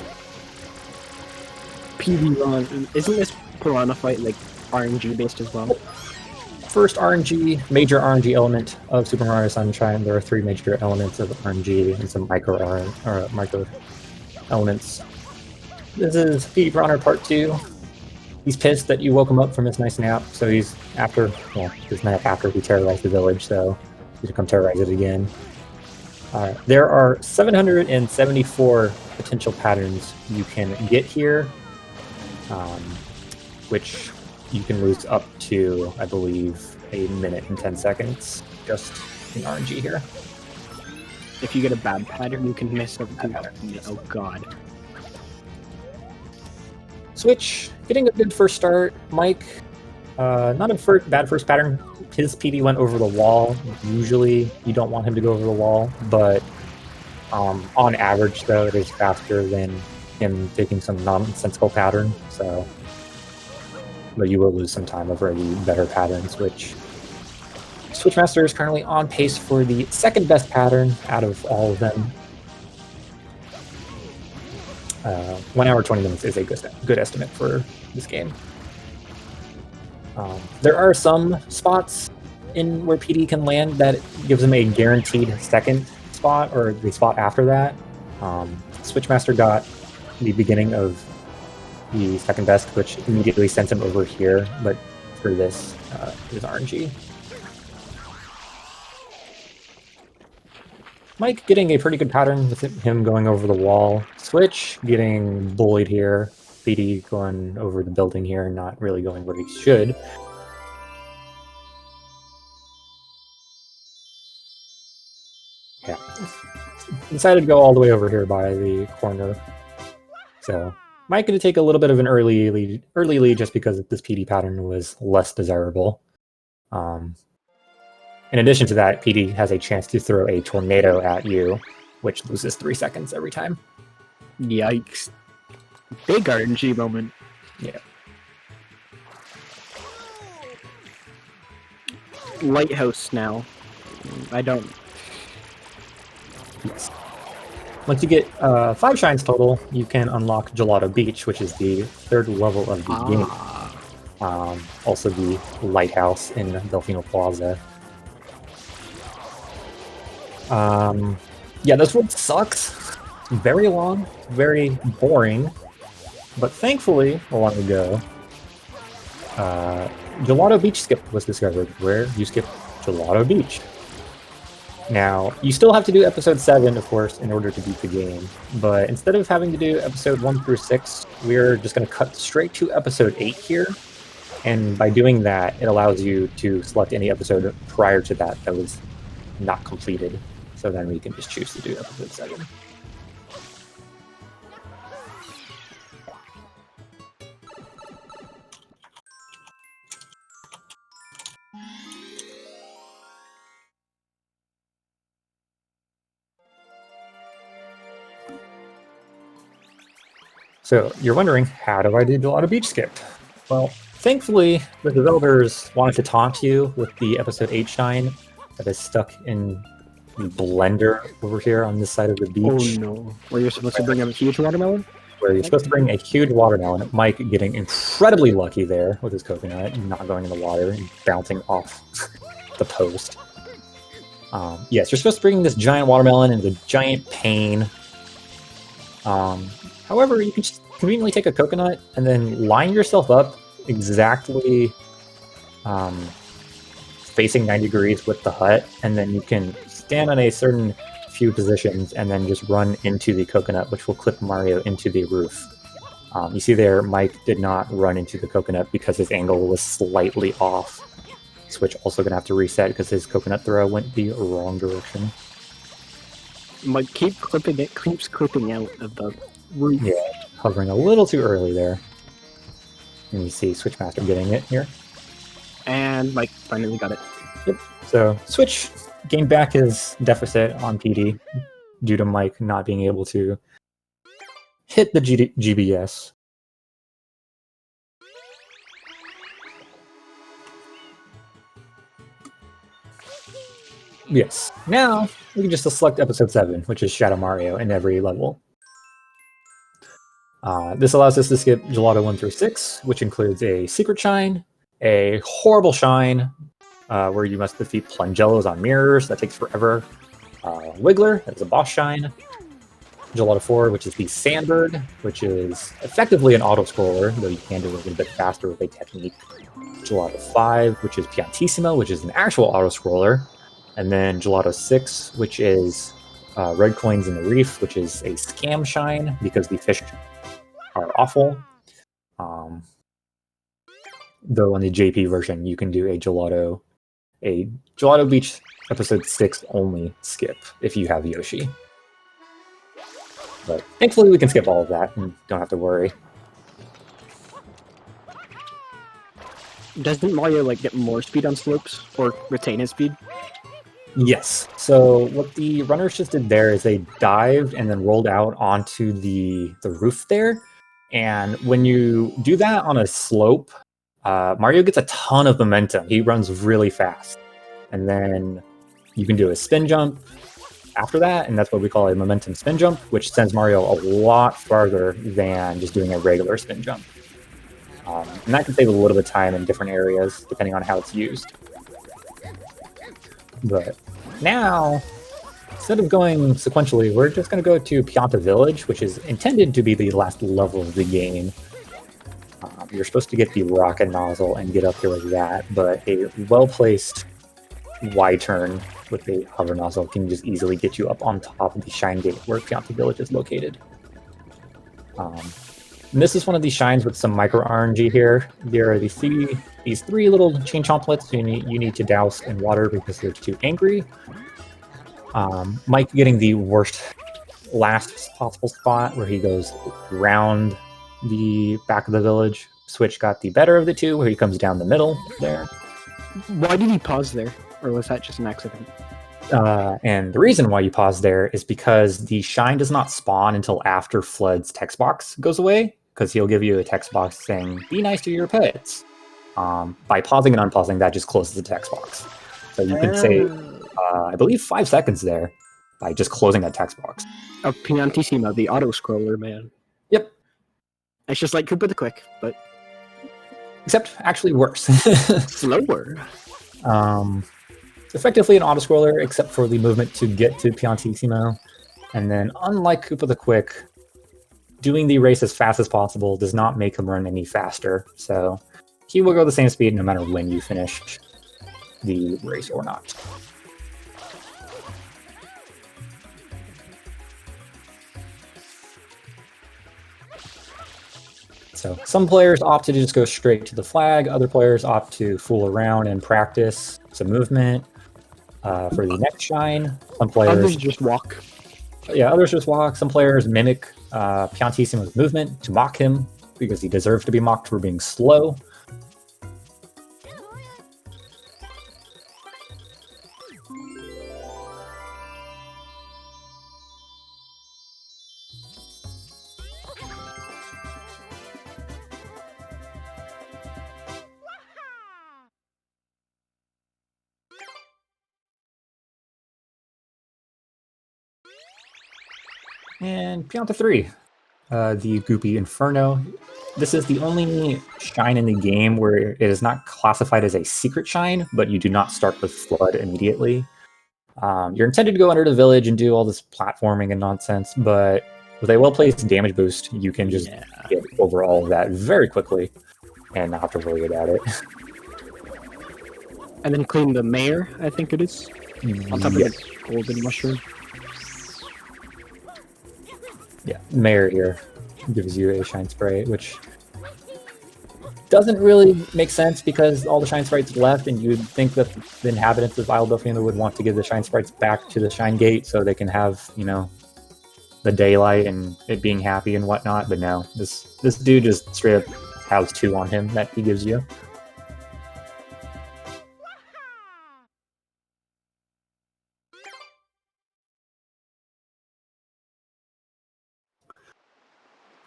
PB run, isn't this piranha fight like RNG based as well? First major RNG element of Super Mario Sunshine. There are 3 major elements of RNG and some micro elements. This is Speed Runner Part 2. He's pissed that you woke him up from his nice nap, so he's after, well, his nap after he terrorized the village, so to come terrorize it again. There are 774 potential patterns you can get here, which you can lose up to, I believe, 1 minute and 10 seconds just in RNG here. If you get a bad pattern, you can miss everything. Oh god. Switch, getting a good first start. Mike, not a bad first pattern. His PD went over the wall. Usually, you don't want him to go over the wall, but on average, though, it is faster than him taking some nonsensical pattern. So, but you will lose some time over the better patterns, which Switchmaster is currently on pace for the second best pattern out of all of them. 1 hour 20 minutes is a good estimate for this game. There are some spots in where PD can land that gives him a guaranteed second spot, or the spot after that. Switchmaster got the beginning of the second best, which immediately sends him over here, but for this, it is RNG. Mike getting a pretty good pattern with him going over the wall. Switch getting bullied here. PD going over the building here and not really going where he should. Yeah. Decided to go all the way over here by the corner. So Mike going to take a little bit of an early lead just because this PD pattern was less desirable. In addition to that, PD has a chance to throw a tornado at you, which loses 3 seconds every time. Yikes. Big RNG moment. Yeah. Lighthouse now. I don't... Yes. Once you get 5 shines total, you can unlock Gelato Beach, which is the 3rd level of the game. Also the lighthouse in Delfino Plaza. Yeah, this one sucks. Very long, very boring. But thankfully, a long ago, Gelato Beach skip was discovered, where you skip Gelato Beach. Now, you still have to do episode 7, of course, in order to beat the game. But instead of having to do episode 1 through 6, we're just going to cut straight to episode 8 here. And by doing that, it allows you to select any episode prior to that that was not completed. So then we can just choose to do episode 7. So you're wondering, how do I do Gelato Beach skip? Well, thankfully, the developers wanted to taunt you with the episode 8 shine that is stuck in the blender over here on this side of the beach. Oh no. Where you're supposed to bring up a huge watermelon? Where you're supposed to bring a huge watermelon. Mike getting incredibly lucky there with his coconut, not going in the water and bouncing off the post. Yes, you're supposed to bring this giant watermelon into the giant pane. However, you can just conveniently take a coconut and then line yourself up exactly facing 90 degrees with the hut, and then you can stand on a certain few positions and then just run into the coconut, which will clip Mario into the roof. You see there, Mike did not run into the coconut because his angle was slightly off. Switch also going to have to reset because his coconut throw went the wrong direction. Mike keeps clipping out of the roof. Yeah, hovering a little too early there. And you see Switchmaster getting it here. And Mike finally got it. Yep. So Switch gained back his deficit on PD due to Mike not being able to hit the GBS. Yes. Now we can just select episode 7, which is Shadow Mario in every level. This allows us to skip Gelato 1 through 6, which includes a secret shine, a horrible shine, where you must defeat Plungellos on mirrors, that takes forever. Wiggler, that's a boss shine. Gelato 4, which is the Sandbird, which is effectively an auto-scroller, though you can do it a little bit faster with a technique. Gelato 5, which is Piantissimo, which is an actual auto-scroller. And then Gelato 6, which is red coins in the reef, which is a scam shine because the fish are awful. Though on the JP version, you can do a Gelato Beach episode 6 only skip if you have Yoshi. But thankfully we can skip all of that and don't have to worry. Doesn't Mario like get more speed on slopes or retain his speed? Yes. So what the runners just did there is they dived and then rolled out onto the roof there. And when you do that on a slope, Mario gets a ton of momentum. He runs really fast. And then you can do a spin jump after that, and that's what we call a momentum spin jump, which sends Mario a lot farther than just doing a regular spin jump. And that can save a little bit of time in different areas, depending on how it's used. But now, instead of going sequentially, we're just going to go to Bianca Village, which is intended to be the last level of the game. You're supposed to get the rocket nozzle and get up here like that, but a well-placed Y-turn with a hover nozzle can just easily get you up on top of the shine gate where Bianca Village is located. And this is one of these shines with some micro RNG here. There are these three little chain chomplets you need to douse in water because they're too angry. Mike getting the worst last possible spot where he goes around the back of the village. Switch got the better of the two where he comes down the middle there. Why did he pause there? Or was that just an accident? And the reason why you pause there is because the shine does not spawn until after Flood's text box goes away, because he'll give you a text box saying, "Be nice to your pets." By pausing and unpausing, that just closes the text box. So you can save, I believe, 5 seconds there by just closing that text box. Oh, Piantissima, the auto-scroller, man. Yep. It's just like Koopa the Quick, but... Except actually worse. slower. Effectively an auto-scroller, except for the movement to get to Piantissimo. And then, unlike Koopa the Quick, doing the race as fast as possible does not make him run any faster. So he will go the same speed no matter when you finish the race or not. So some players opt to just go straight to the flag. Other players opt to fool around and practice some movement. For the next shine, some players... Others just walk. Yeah, others just walk. Some players mimic Piantissimo's movement to mock him, because he deserves to be mocked for being slow. And Bianca 3, the Goopy Inferno. This is the only shine in the game where it is not classified as a secret shine, but you do not start with Flood immediately. You're intended to go under the village and do all this platforming and nonsense, but with a well-placed damage boost, you can just get over all of that very quickly and not have to worry about it. And then clean the mayor, I think it is, on top of the golden mushroom. Yeah, Mayor here gives you a shine spray, which doesn't really make sense because all the shine sprites left, and you'd think that the inhabitants of Isle Delfino would want to give the shine sprites back to the shine gate so they can have, you know, the daylight and it being happy and whatnot. But no, this dude just straight up has 2 on him that he gives you.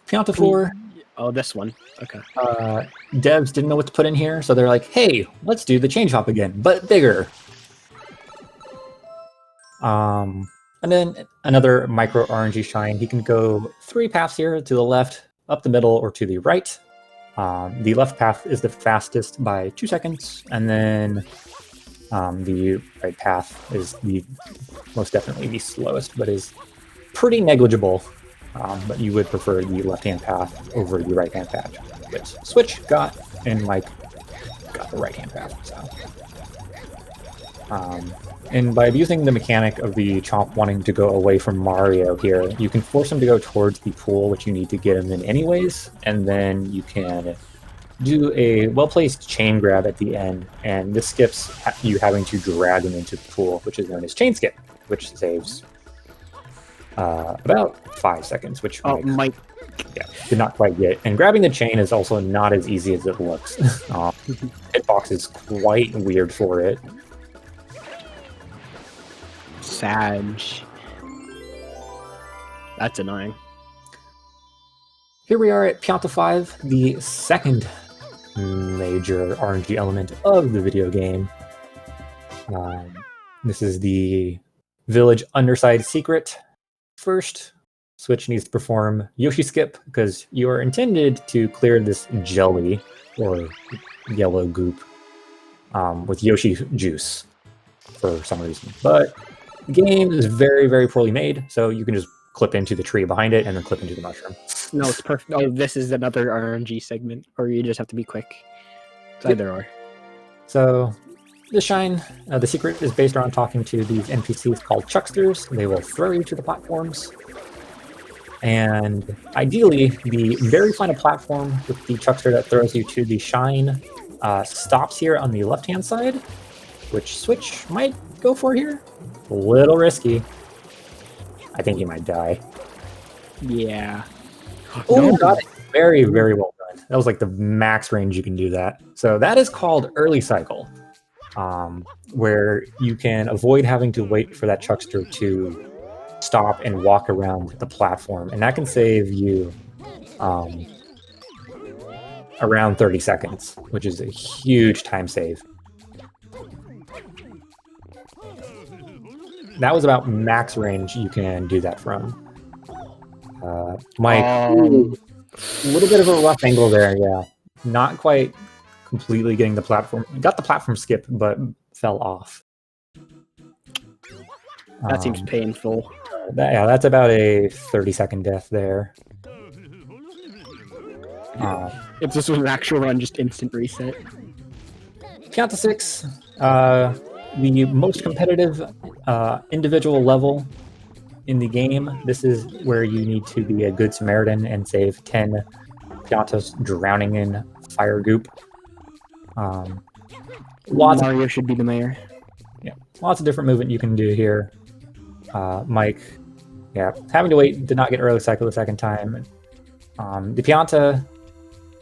Pianta 4. Oh, this one. Okay. Devs didn't know what to put in here, so they're like, hey, let's do the change hop again, but bigger. And then another micro RNG shine. He can go 3 paths here, to the left, up the middle, or to the right. The left path is the fastest by 2 seconds, and then the right path is most definitely the slowest, but is pretty negligible. But you would prefer the left-hand path over the right-hand path. But Switch got, and Mike got the right-hand path. So And by using the mechanic of the Chomp wanting to go away from Mario here, you can force him to go towards the pool, which you need to get him in anyways, and then you can do a well-placed chain grab at the end, and this skips you having to drag him into the pool, which is known as chain skip, which saves about 5 seconds, which Mike. Yeah, did not quite get. And grabbing the chain is also not as easy as it looks. Hitbox is quite weird for it. Sag. That's annoying. Here we are at Pianta 5, the second major RNG element of the video game. This is the village underside secret. First, Switch needs to perform Yoshi Skip because you are intended to clear this jelly or yellow goop with Yoshi juice for some reason. But the game is very, very poorly made, so you can just clip into the tree behind it and then clip into the mushroom. No, it's perfect. Oh, this is another RNG segment, or you just have to be quick. It's either or. So, the shine, the secret is based around talking to these NPCs called Chucksters. They will throw you to the platforms. And ideally, the very final platform with the Chuckster that throws you to the shine stops here on the left-hand side, which Switch might go for here. A little risky. I think you might die. Yeah. Oh, got it. Very, very well done. That was like the max range you can do that. So that is called early cycle, where you can avoid having to wait for that Chuckster to stop and walk around the platform, and that can save you around 30 seconds, which is a huge time save. That was about max range you can do that from. Mike, a little bit of a rough angle there, yeah. Not quite completely getting the platform. Got the platform skip, but fell off. That seems painful. That's about a 30-second death there. If this was an actual run, just instant reset. Pianta 6, the most competitive individual level in the game. This is where you need to be a good Samaritan and save 10 Piantas drowning in fire goop. Mario should be the mayor. Yeah, lots of different movement you can do here. Mike, yeah, having to wait, did not get early cycle the second time. The Pianta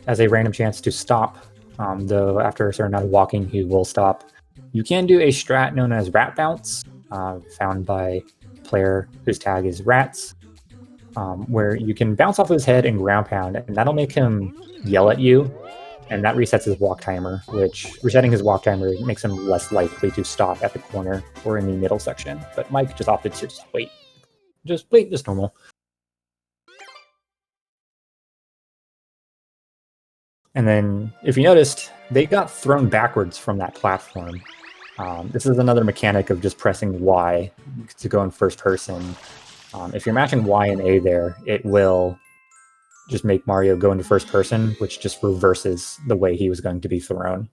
has a random chance to stop, though after a certain amount of walking, he will stop. You can do a strat known as Rat Bounce, found by a player whose tag is Rats, where you can bounce off his head and ground pound, and that'll make him yell at you, and that resets his walk timer, which resetting his walk timer makes him less likely to stop at the corner or in the middle section. But Mike just opted to just wait. Just wait, just normal. And then, if you noticed, they got thrown backwards from that platform. This is another mechanic of just pressing Y to go in first person. If you're matching Y and A there, it will just make Mario go into first person, which just reverses the way he was going to be thrown.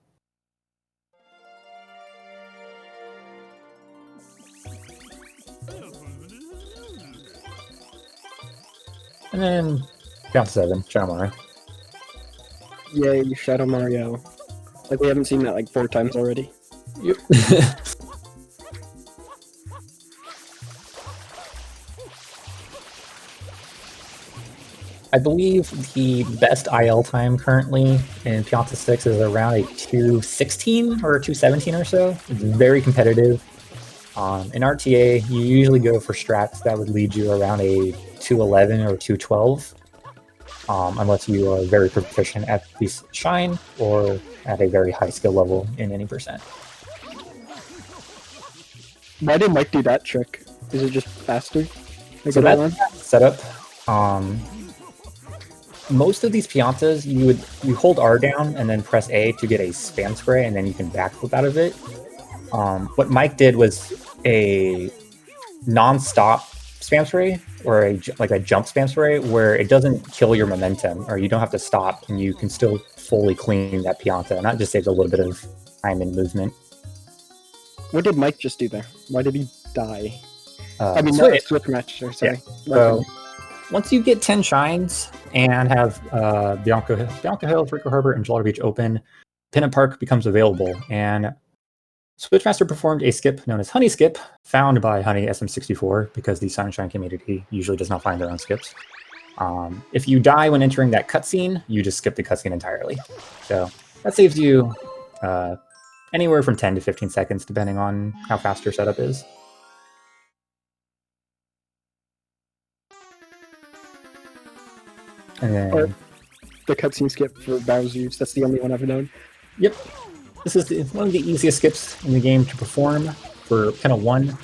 And then, down to 7, Shadow Mario. Yay, Shadow Mario. Like, we haven't seen that like 4 times already. Yep. I believe the best IL time currently in Pianta 6 is around a 2:16 or 2:17 or so. It's very competitive. In RTA, you usually go for strats that would lead you around a 2:11 or 2:12, unless you are very proficient at this shine or at a very high skill level in any percent. Why did Mike do that trick? Is it just faster? So that's setup. Most of these Piantas, you hold R down and then press A to get a spam spray, and then you can backflip out of it. What Mike did was a non-stop spam spray, or a jump spam spray, where it doesn't kill your momentum, or you don't have to stop, and you can still fully clean that Pianta, and that just saves a little bit of time and movement. What did Mike just do there? Why did he die? Switch. Switch master, sorry. Yeah. So once you get 10 shines and have Bianca Hills, Rico Herbert, and Gelato Beach open, Pennant Park becomes available, and Switchmaster performed a skip known as Honey Skip, found by Honey SM64, because the Sunshine community usually does not find their own skips. If you die when entering that cutscene, you just skip the cutscene entirely. So that saves you anywhere from 10 to 15 seconds, depending on how fast your setup is. And then the cutscene skip for Bowser's, that's the only one I've known. Yep. This is one of the easiest skips in the game to perform for Pinna 1.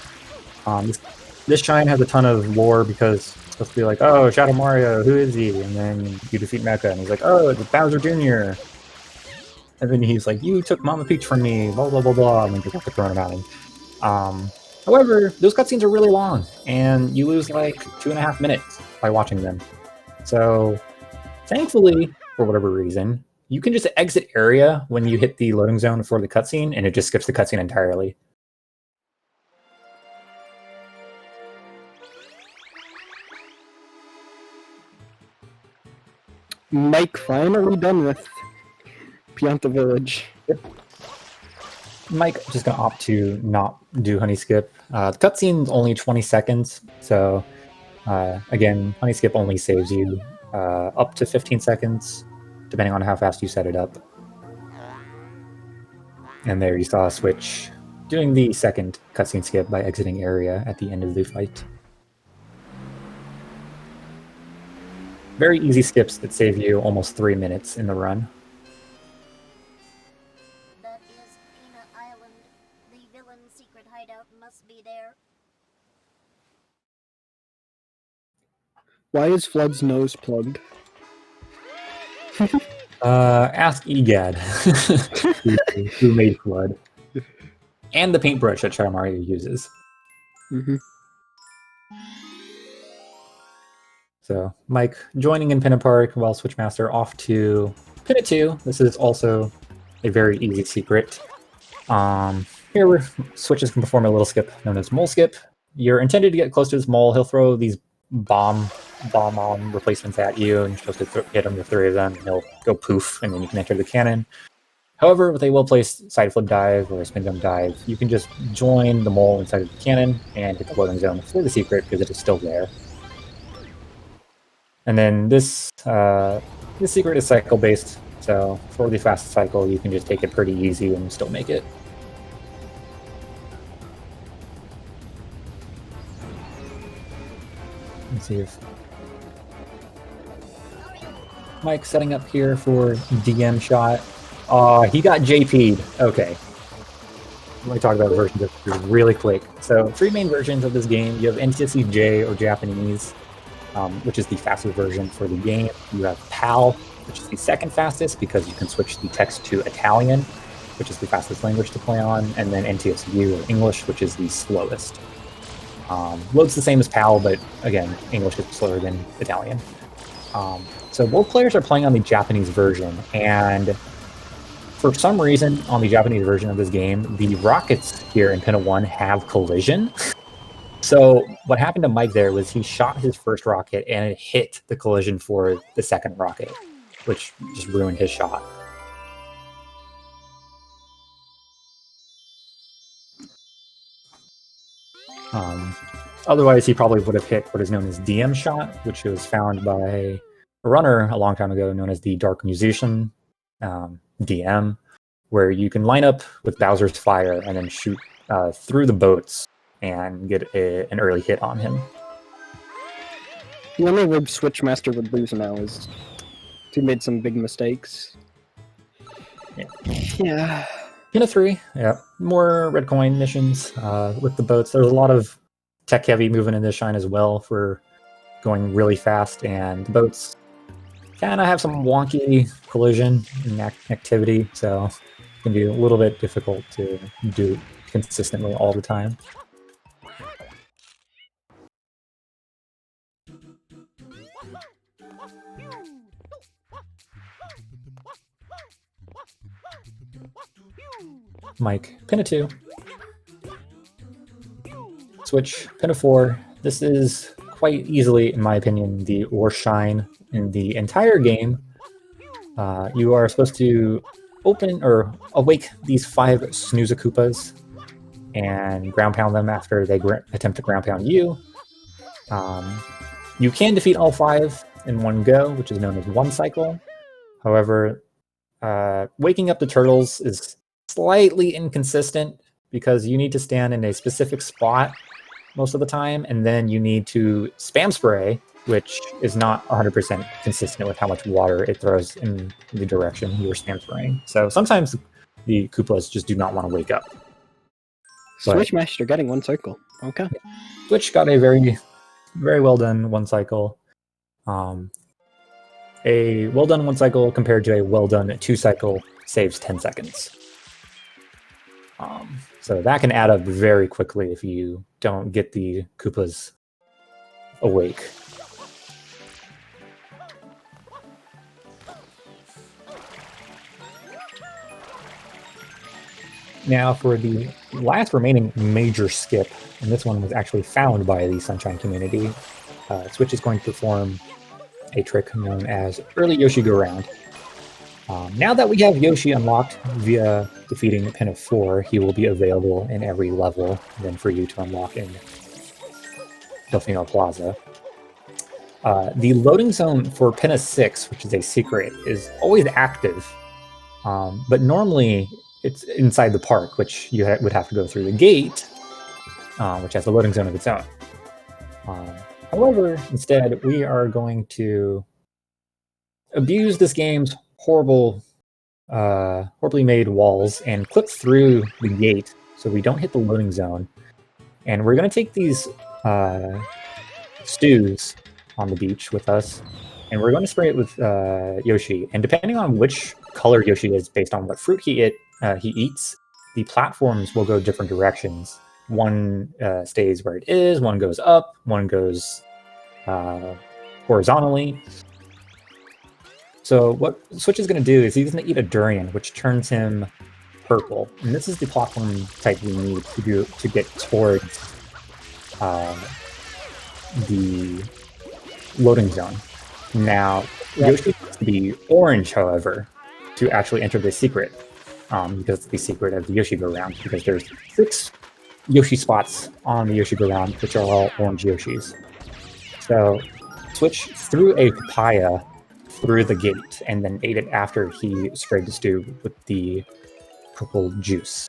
This shine has a ton of lore because it's supposed to be like, oh, Shadow Mario, who is he? And then you defeat Mecha, and he's like, oh, it's Bowser Jr. And then he's like, you took Mama Peach from me, blah, blah, blah, blah, and then you have to throw him at him. However, those cutscenes are really long, and you lose like 2.5 minutes by watching them. So, thankfully, for whatever reason, you can just exit area when you hit the loading zone for the cutscene, and it just skips the cutscene entirely. Mike finally done with Pianta Village. Yep. Mike just gonna opt to not do Honey Skip. The cutscene's only 20 seconds, so again, Honey Skip only saves you up to 15 seconds, depending on how fast you set it up. And there you saw Switch doing the second cutscene skip by exiting area at the end of the fight. Very easy skips that save you almost 3 minutes in the run. That is Peanut Island. The villain's secret hideout must be there. Why is Flood's nose plugged? Ask Egad, who made Flood. And the paintbrush that Shadow Mario uses. Mm-hmm. So, Mike joining in Pinna Park while Switchmaster off to Pinna 2. This is also a very easy secret. Here, where Switches can perform a little skip known as Mole Skip. You're intended to get close to this mole. He'll throw these bomb replacements at you, and you're supposed to hit him with 3 of them, and he'll go poof, and then you can enter the cannon. However, with a well-placed side flip dive or a spin jump dive, you can just join the mole inside of the cannon and hit the loading zone for the secret because it is still there. And then this secret is cycle-based, so for the fastest cycle, you can just take it pretty easy and still make it. Let's see if Mike's setting up here for DM shot. He got JP'd. Okay. Let me talk about versions of this really quick. So, 3 main versions of this game. You have NTSC J, or Japanese, which is the fastest version for the game. You have PAL, which is the second fastest because you can switch the text to Italian, which is the fastest language to play on, and then NTSU, or English, which is the slowest. Load's the same as PAL, but again, English is slower than Italian. So both players are playing on the Japanese version, and for some reason, on the Japanese version of this game, the rockets here in Pinna 1 have collision. So what happened to Mike there was he shot his first rocket and it hit the collision for the second rocket, which just ruined his shot. Otherwise, he probably would have hit what is known as DM shot, which was found by a runner a long time ago known as the Dark Musician, DM, where you can line up with Bowser's Fire and then shoot through the boats and get an early hit on him. The only way Switchmaster would lose now is he made some big mistakes. Yeah. Pinna 3, yeah. More red coin missions with the boats. There's a lot of tech-heavy movement in this shine as well for going really fast, and the boats kind of have some wonky collision and activity, so it can be a little bit difficult to do consistently all the time. Mike, Pinna 2. Switch, Pin of 4. This is quite easily, in my opinion, the worst shine in the entire game. You are supposed to open or awake these 5 Snooze-a-Koopas and ground pound them after they attempt to ground pound you. You can defeat all 5 in one go, which is known as one cycle. However, waking up the turtles is slightly inconsistent because you need to stand in a specific spot most of the time, and then you need to spam spray, which is not 100% consistent with how much water it throws in the direction you were spam spraying. So sometimes the Koopas just do not want to wake up. Switch Master getting one cycle. Okay. Switch got a very, very well done one cycle. A well done one cycle compared to a well done 2 cycle saves 10 seconds. So that can add up very quickly if you don't get the Koopas awake. Now for the last remaining major skip, and this one was actually found by the Sunshine community, Switch is going to perform a trick known as Early Yoshi Go Round. Now that we have Yoshi unlocked via defeating Pin of 4, he will be available in every level, then for you to unlock in Delfino Plaza. The loading zone for Pin of 6, which is a secret, is always active, but normally it's inside the park, which you would have to go through the gate, which has a loading zone of its own. However, instead, we are going to abuse this game's horribly made walls and clip through the gate so we don't hit the loading zone. And we're going to take these stews on the beach with us, and we're going to spray it with Yoshi. And depending on which color Yoshi is based on what fruit he eats, the platforms will go different directions. One stays where it is, one goes up, one goes horizontally. So what Switch is going to do is he's going to eat a durian, which turns him purple. And this is the platform type we need to get towards the loading zone. Now, Yoshi needs to be orange, however, to actually enter the secret. Because it's the secret of the Yoshi Go Round, because there's 6 Yoshi spots on the Yoshi Go Round, which are all orange Yoshis. So, Switch threw a papaya through the gate and then ate it after he sprayed the stew with the purple juice.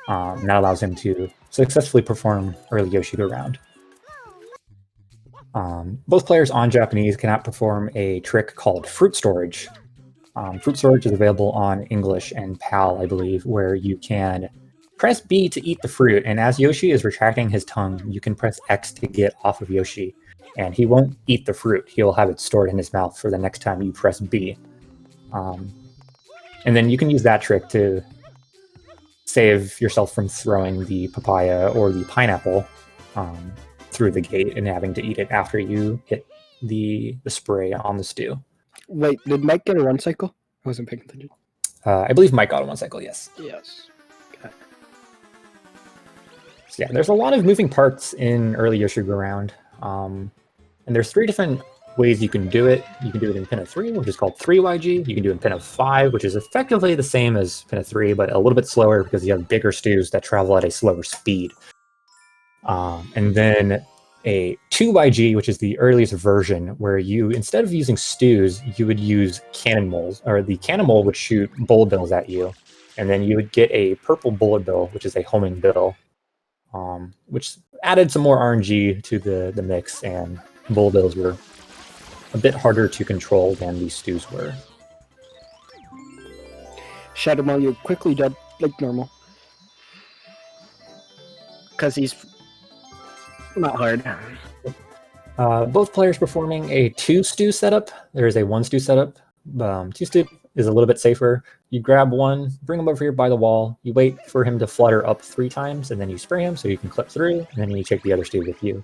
And that allows him to successfully perform Early Yoshi Go Round. Both players on Japanese cannot perform a trick called Fruit Storage. Fruit Storage is available on English and PAL, I believe, where you can press B to eat the fruit, and as Yoshi is retracting his tongue, you can press X to get off of Yoshi, and he won't eat the fruit. He'll have it stored in his mouth for the next time you press B. And then you can use that trick to save yourself from throwing the papaya or the pineapple through the gate and having to eat it after you hit the spray on the stew. Wait, did Mike get a one cycle? I wasn't paying attention. I believe Mike got a one cycle, yes. Yes. Okay. So yeah, there's a lot of moving parts in Early Yoshi Go Round. And there's 3 different ways you can do it. You can do it in Pin of 3, which is called 3YG. You can do it in Pin of 5, which is effectively the same as Pin of 3, but a little bit slower because you have bigger stews that travel at a slower speed. And then a 2YG, which is the earliest version, where you, instead of using stews, you would use cannonballs, or the cannonball would shoot bullet bills at you, and then you would get a purple bullet bill, which is a homing bill, which added some more RNG to the mix, and bullet bills were a bit harder to control than these stews were. Shadow Mario quickly dead like normal. Because he's not hard. Both players performing a 2 stew setup. There is a 1 stew setup. 2 stew is a little bit safer. You grab one, bring him over here by the wall, you wait for him to flutter up 3 times, and then you spray him so you can clip through, and then you take the other stew with you.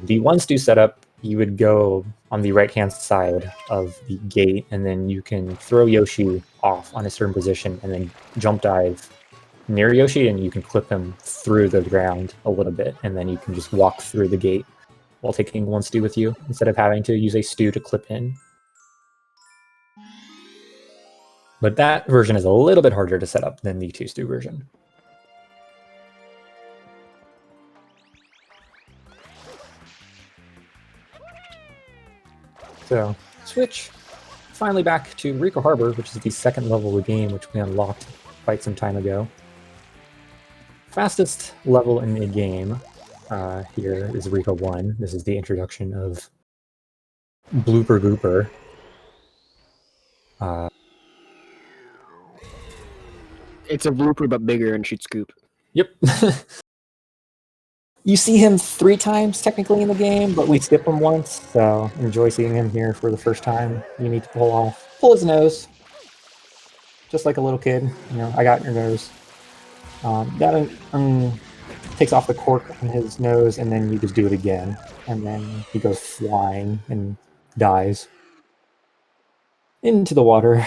The 1 stew setup, you would go on the right-hand side of the gate, and then you can throw Yoshi off on a certain position, and then jump dive near Yoshi, and you can clip him through the ground a little bit, and then you can just walk through the gate while taking one stew with you, instead of having to use a stew to clip in. But that version is a little bit harder to set up than the 2 stew version. So, switch finally back to Rico Harbor, which is the 2nd level of the game, which we unlocked quite some time ago. Fastest level in the game here is Rico 1. This is the introduction of Blooper Gooper. It's a blooper, but bigger and shoots scoop. Yep. You see him 3 times technically in the game, but we skip him once, so enjoy seeing him here for the first time. You need to pull his nose, just like a little kid. You know, I got your nose. That takes off the cork on his nose, and then you just do it again, and then he goes flying and dies into the water.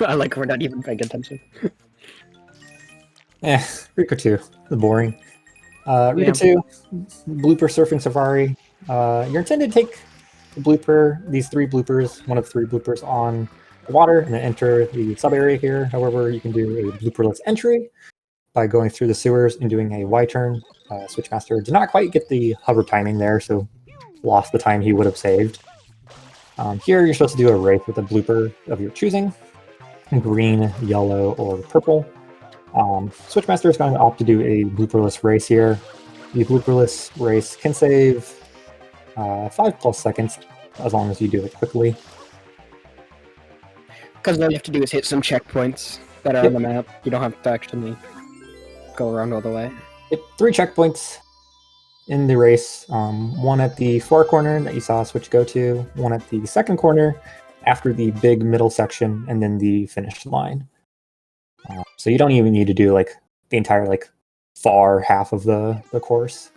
I like we're not even paying attention. Rico 2, the boring. Rico 2, blooper surfing safari. You're intended to take the blooper, these 3 bloopers, one of 3 bloopers on the water, and then enter the sub area here. However, you can do a blooperless entry by going through the sewers and doing a Y-turn. Switchmaster did not quite get the hover timing there, so lost the time he would have saved. Here, you're supposed to do a race with a blooper of your choosing. Green, yellow, or purple. Switchmaster is going to opt to do a blooperless race here. The blooperless race can save 5+ seconds as long as you do it quickly. Because all you have to do is hit some checkpoints that are on the map. You don't have to actually go around all the way. 3 checkpoints in the race. One at the far corner that you saw Switch go to, one at the second corner after the big middle section, and then the finish line. So you don't even need to do like the entire like far half of the course.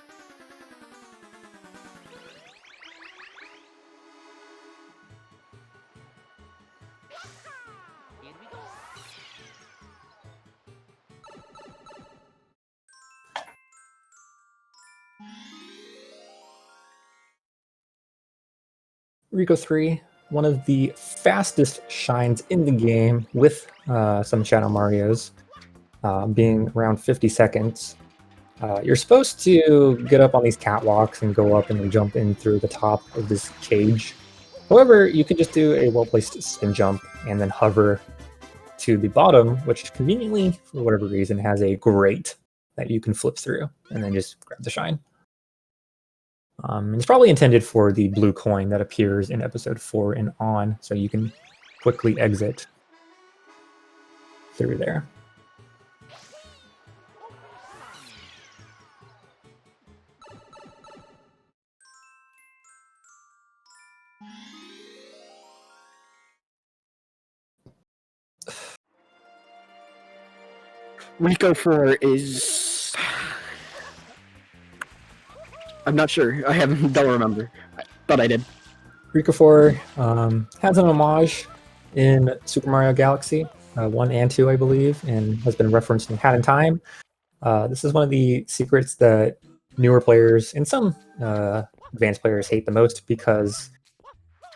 Rico 3, one of the fastest shines in the game with some Shadow Marios, being around 50 seconds. You're supposed to get up on these catwalks and go up and then jump in through the top of this cage. However, you could just do a well-placed spin jump and then hover to the bottom, which conveniently, for whatever reason, has a grate that you can flip through and then just grab the shine. It's probably intended for the blue coin that appears in episode 4 and on, so you can quickly exit through there. Rico 4 is... I'm not sure. Don't remember. I thought I did. Rico 4 has an homage in Super Mario Galaxy 1 and 2, I believe, and has been referenced in Hat in Time. This is one of the secrets that newer players and some advanced players hate the most because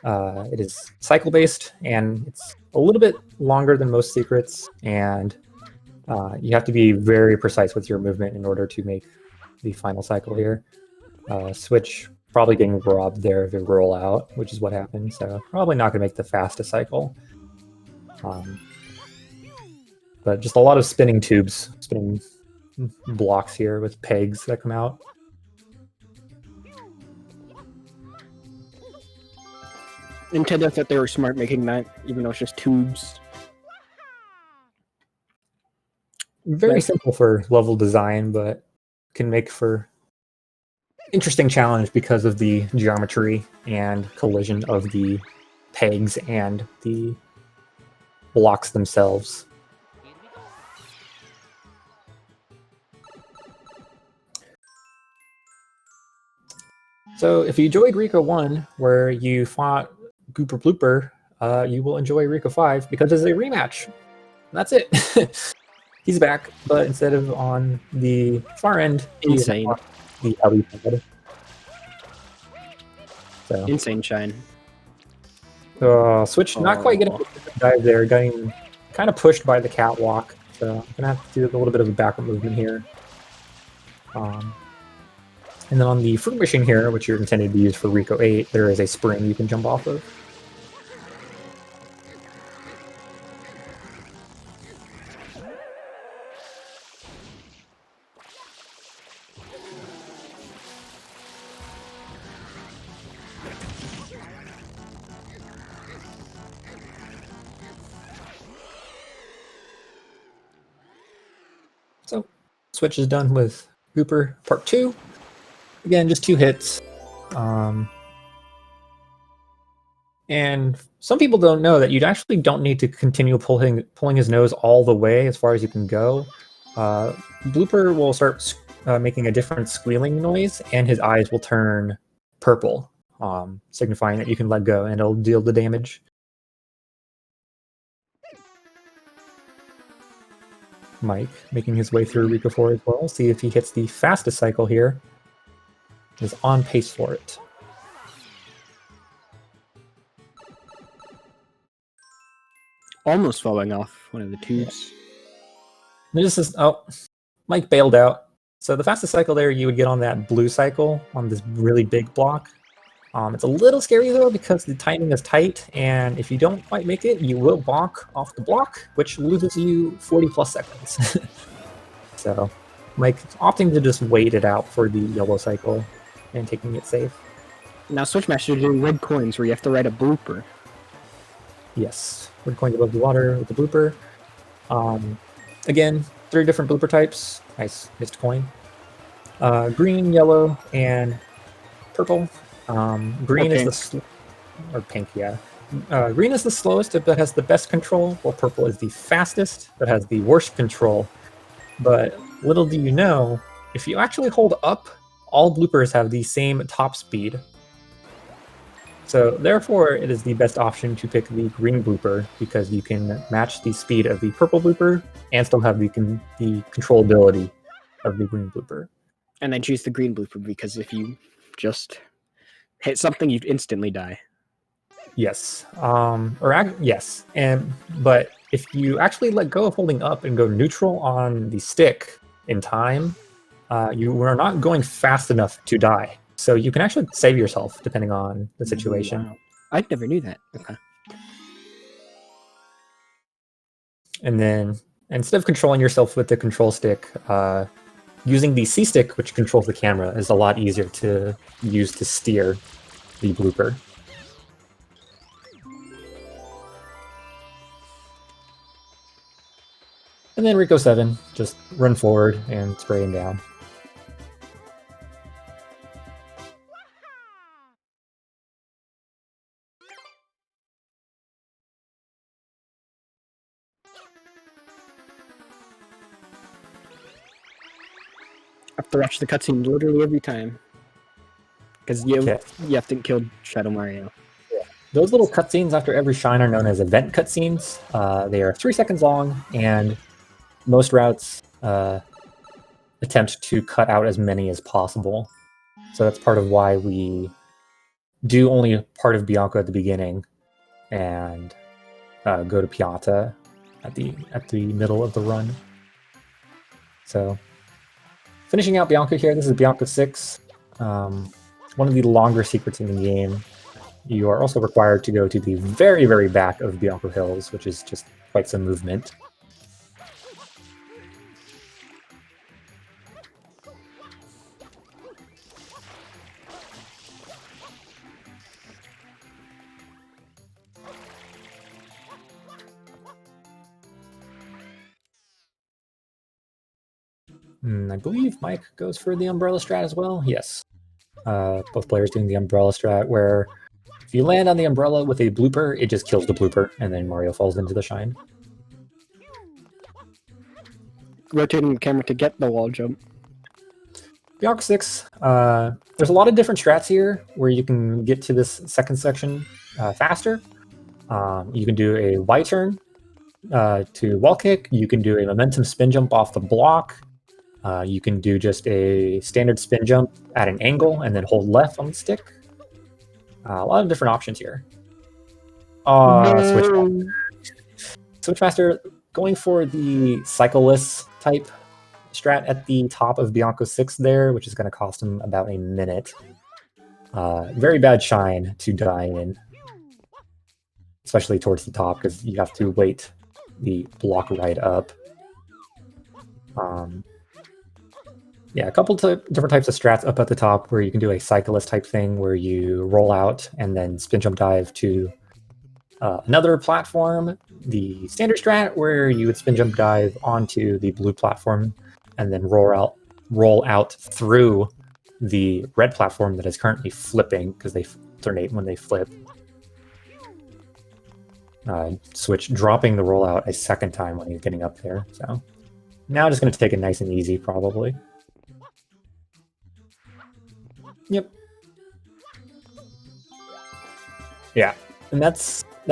it is cycle-based and it's a little bit longer than most secrets, and you have to be very precise with your movement in order to make the final cycle here. Switch probably getting robbed there if it roll out, which is what happened. So probably not going to make the fastest cycle. But just a lot of spinning tubes, spinning blocks here with pegs that come out. Nintendo thought they were smart making that, even though it's just tubes. Very simple for level design, but can make for interesting challenge because of the geometry and collision of the pegs and the blocks themselves. So if you enjoyed Rico 1, where you fought Gooper Blooper, you will enjoy Rico 5 because it's a rematch. That's it. He's back, but instead of on the far end, he's Insane. on the alley side. So, Insane shine. Switch not quite getting the dive there, getting kind of pushed by the catwalk. So I'm gonna have to do a little bit of a backward movement here. And then on the fruit machine here, which you're intended to use for Rico 8, there is a spring you can jump off of. So, Switch is done with Gooper Part 2. Again, just 2 hits. And some people don't know that you actually don't need to continue pulling his nose all the way as far as you can go. Blooper will start making a different squealing noise, and his eyes will turn purple, signifying that you can let go, and it'll deal the damage. Mike making his way through Rico 4 as well. See if he hits the fastest cycle here. Is on pace for it. Almost falling off one of the tubes. Yeah. This is, Mike bailed out. So the fastest cycle there, you would get on that blue cycle on this really big block. It's a little scary though because the timing is tight, and if you don't quite make it, you will bonk off the block, which loses you 40 plus seconds. So Mike opting to just wait it out for the yellow cycle and taking it safe. Now Switchmaster is doing red coins where you have to write a blooper. Yes, red coins above the water with the blooper. Again, 3 different blooper types. Nice missed coin. Green, yellow, and purple. Green is the or pink, yeah. Green is the slowest but has the best control, while purple is the fastest but has the worst control. But little do you know, if you actually hold up, all bloopers have the same top speed. So therefore, it is the best option to pick the green blooper because you can match the speed of the purple blooper and still have the controllability of the green blooper. And then choose the green blooper because if you just hit something, you'd instantly die. Yes. Yes. But if you actually let go of holding up and go neutral on the stick in time, you are not going fast enough to die. So you can actually save yourself depending on the situation. Wow. I never knew that. Okay. And then instead of controlling yourself with the control stick, using the C stick, which controls the camera, is a lot easier to use to steer the blooper. And then Rico 7, just run forward and spray him down. I have to watch the cutscene literally every time. Because you have to kill Shadow Mario. Yeah. Those little cutscenes after every shine are known as event cutscenes. They are 3 seconds long, and most routes attempt to cut out as many as possible. So that's part of why we do only part of Bianca at the beginning and go to Pianta at the middle of the run. So finishing out Bianca here, this is Bianca 6. one of the longer secrets in the game, you are also required to go to the very, very back of Bianca Hills, which is just quite some movement. I believe Mike goes for the umbrella strat as well. Yes. Both players doing the umbrella strat, where if you land on the umbrella with a blooper, it just kills the blooper, and then Mario falls into the shine. Rotating the camera to get the wall jump. Bianca 6, there's a lot of different strats here where you can get to this second section faster. You can do a Y turn to wall kick. You can do a momentum spin jump off the block. You can do just a standard spin jump at an angle and then hold left on the stick. A lot of different options here. Switchmaster going for the cyclist type strat at the top of Bianca 6 there, which is going to cost him about a minute. Very bad shine to die in, especially towards the top, because you have to wait the block ride up. Yeah, a couple different types of strats up at the top where you can do a cyclist type thing where you roll out and then spin jump dive to another platform. The standard strat where you would spin jump dive onto the blue platform and then roll out through the red platform that is currently flipping because they alternate when they flip. Switch dropping the rollout a second time when he's getting up there. So now just going to take it nice and easy, probably. Yep. Yeah, and that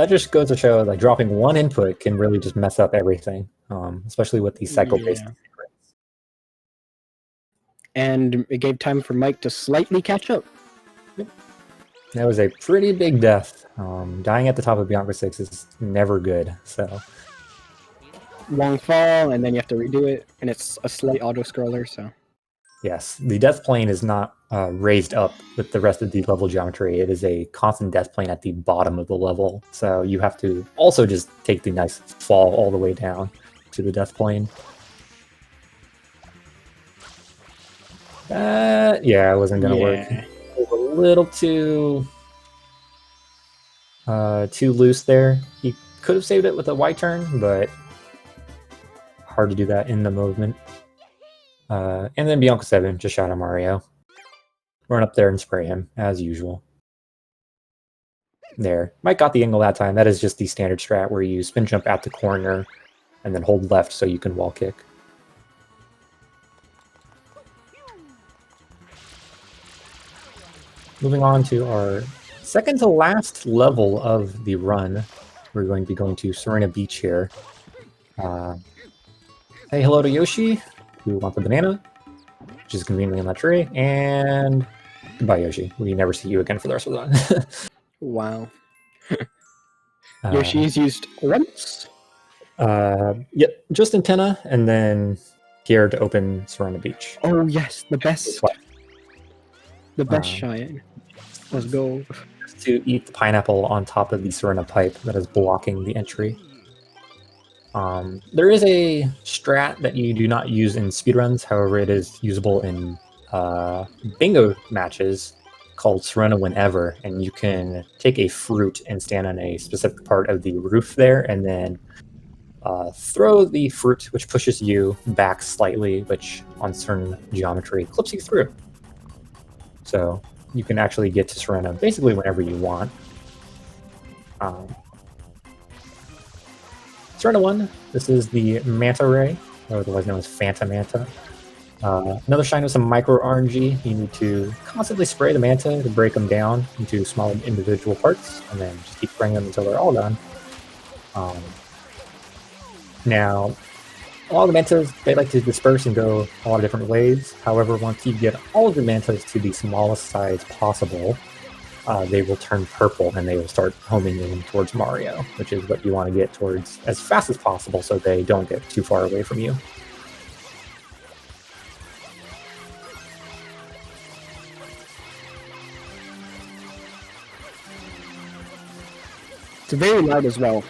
just goes to show like dropping one input can really just mess up everything, especially with these cycle-based secrets. And it gave time for Mike to slightly catch up. Yep. That was a pretty big death. Dying at the top of Bianca 6 is never good, so. Long fall, and then you have to redo it, and it's a slight auto-scroller, so. Yes, the death plane is not raised up with the rest of the level geometry. It is a constant death plane at the bottom of the level, so you have to also just take the nice fall all the way down to the death plane. Yeah, it wasn't gonna work. It was a little too loose there. He could have saved it with a Y turn, but hard to do that in the movement. And then Bianca 7 just shot at Mario. Run up there and spray him, as usual. There. Mike got the angle that time. That is just the standard strat where you spin jump at the corner and then hold left so you can wall kick. Moving on to our second to last level of the run. We're going to be going to Serena Beach here. Say hello to Yoshi, who wants a banana, which is conveniently on that tree, and goodbye, Yoshi. We never see you again for the rest of the run. Wow. Yoshi's used once? Yep, just antenna, and then here to open Serena Beach. Oh yes, the best. The best shine. Let's go. To eat the pineapple on top of the Serena pipe that is blocking the entry. There is a strat that you do not use in speedruns, however it is usable in bingo matches called Serena Whenever, and you can take a fruit and stand on a specific part of the roof there and then throw the fruit, which pushes you back slightly, which on certain geometry clips you through. So you can actually get to Serena basically whenever you want. Serena 1, this is the Manta Ray, or otherwise known as Phantom Manta. Another shine with some micro RNG. You need to constantly spray the Manta to break them down into small individual parts, and then just keep spraying them until they're all done. Now, a lot of the Mantas, they like to disperse and go a lot of different ways. However, once you get all of the Mantas to the smallest size possible, they will turn purple and they will start homing in towards Mario, which is what you want to get towards as fast as possible so they don't get too far away from you. It's very loud as well.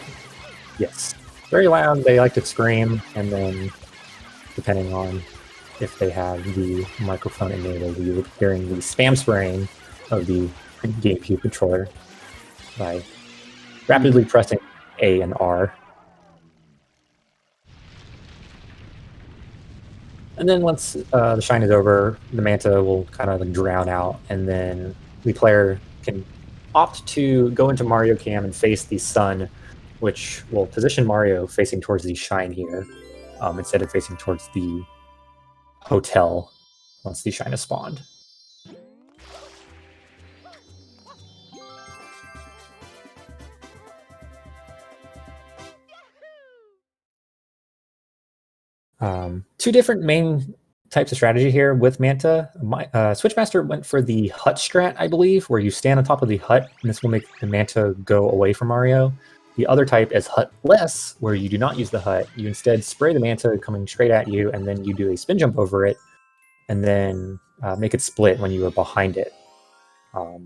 Yes. Very loud. They like to scream, and then depending on if they have the microphone enabled, you will be hearing the spam spraying of the GameCube controller by rapidly pressing A and R. And then once the shine is over, the Manta will kind of drown out, and then the player can opt to go into Mario Cam and face the sun, which will position Mario facing towards the shine here, instead of facing towards the hotel once the shine is spawned. Two different main types of strategy here with Manta. Switchmaster went for the hut strat, I believe, where you stand on top of the hut, and this will make the Manta go away from Mario. The other type is hutless, where you do not use the hut. You instead spray the Manta coming straight at you, and then you do a spin jump over it, and then make it split when you are behind it. A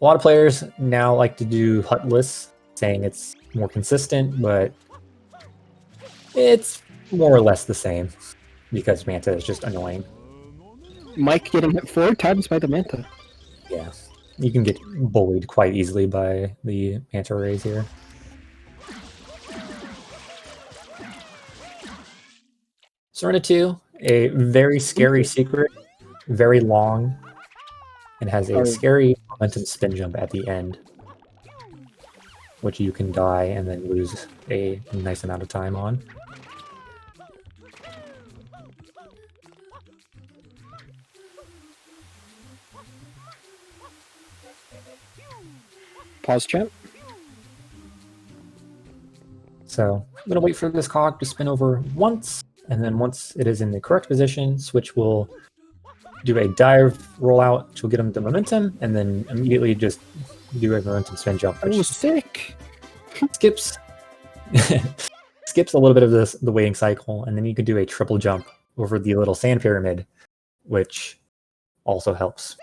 lot of players now like to do hutless, saying it's more consistent, but it's more or less the same because Manta is just annoying. Mike getting hit 4 times by the Manta. Yeah, you can get bullied quite easily by the Manta rays here. Serena 2, a very scary secret, very long, and has a scary momentum spin jump at the end, which you can die and then lose a nice amount of time on. Pause chat. So I'm going to wait for this cog to spin over once, and then once it is in the correct position, Switch will do a dive rollout, which will get him the momentum, and then immediately just do a momentum spin jump, which sick. skips skips a little bit of the waiting cycle, and then you could do a triple jump over the little sand pyramid, which also helps.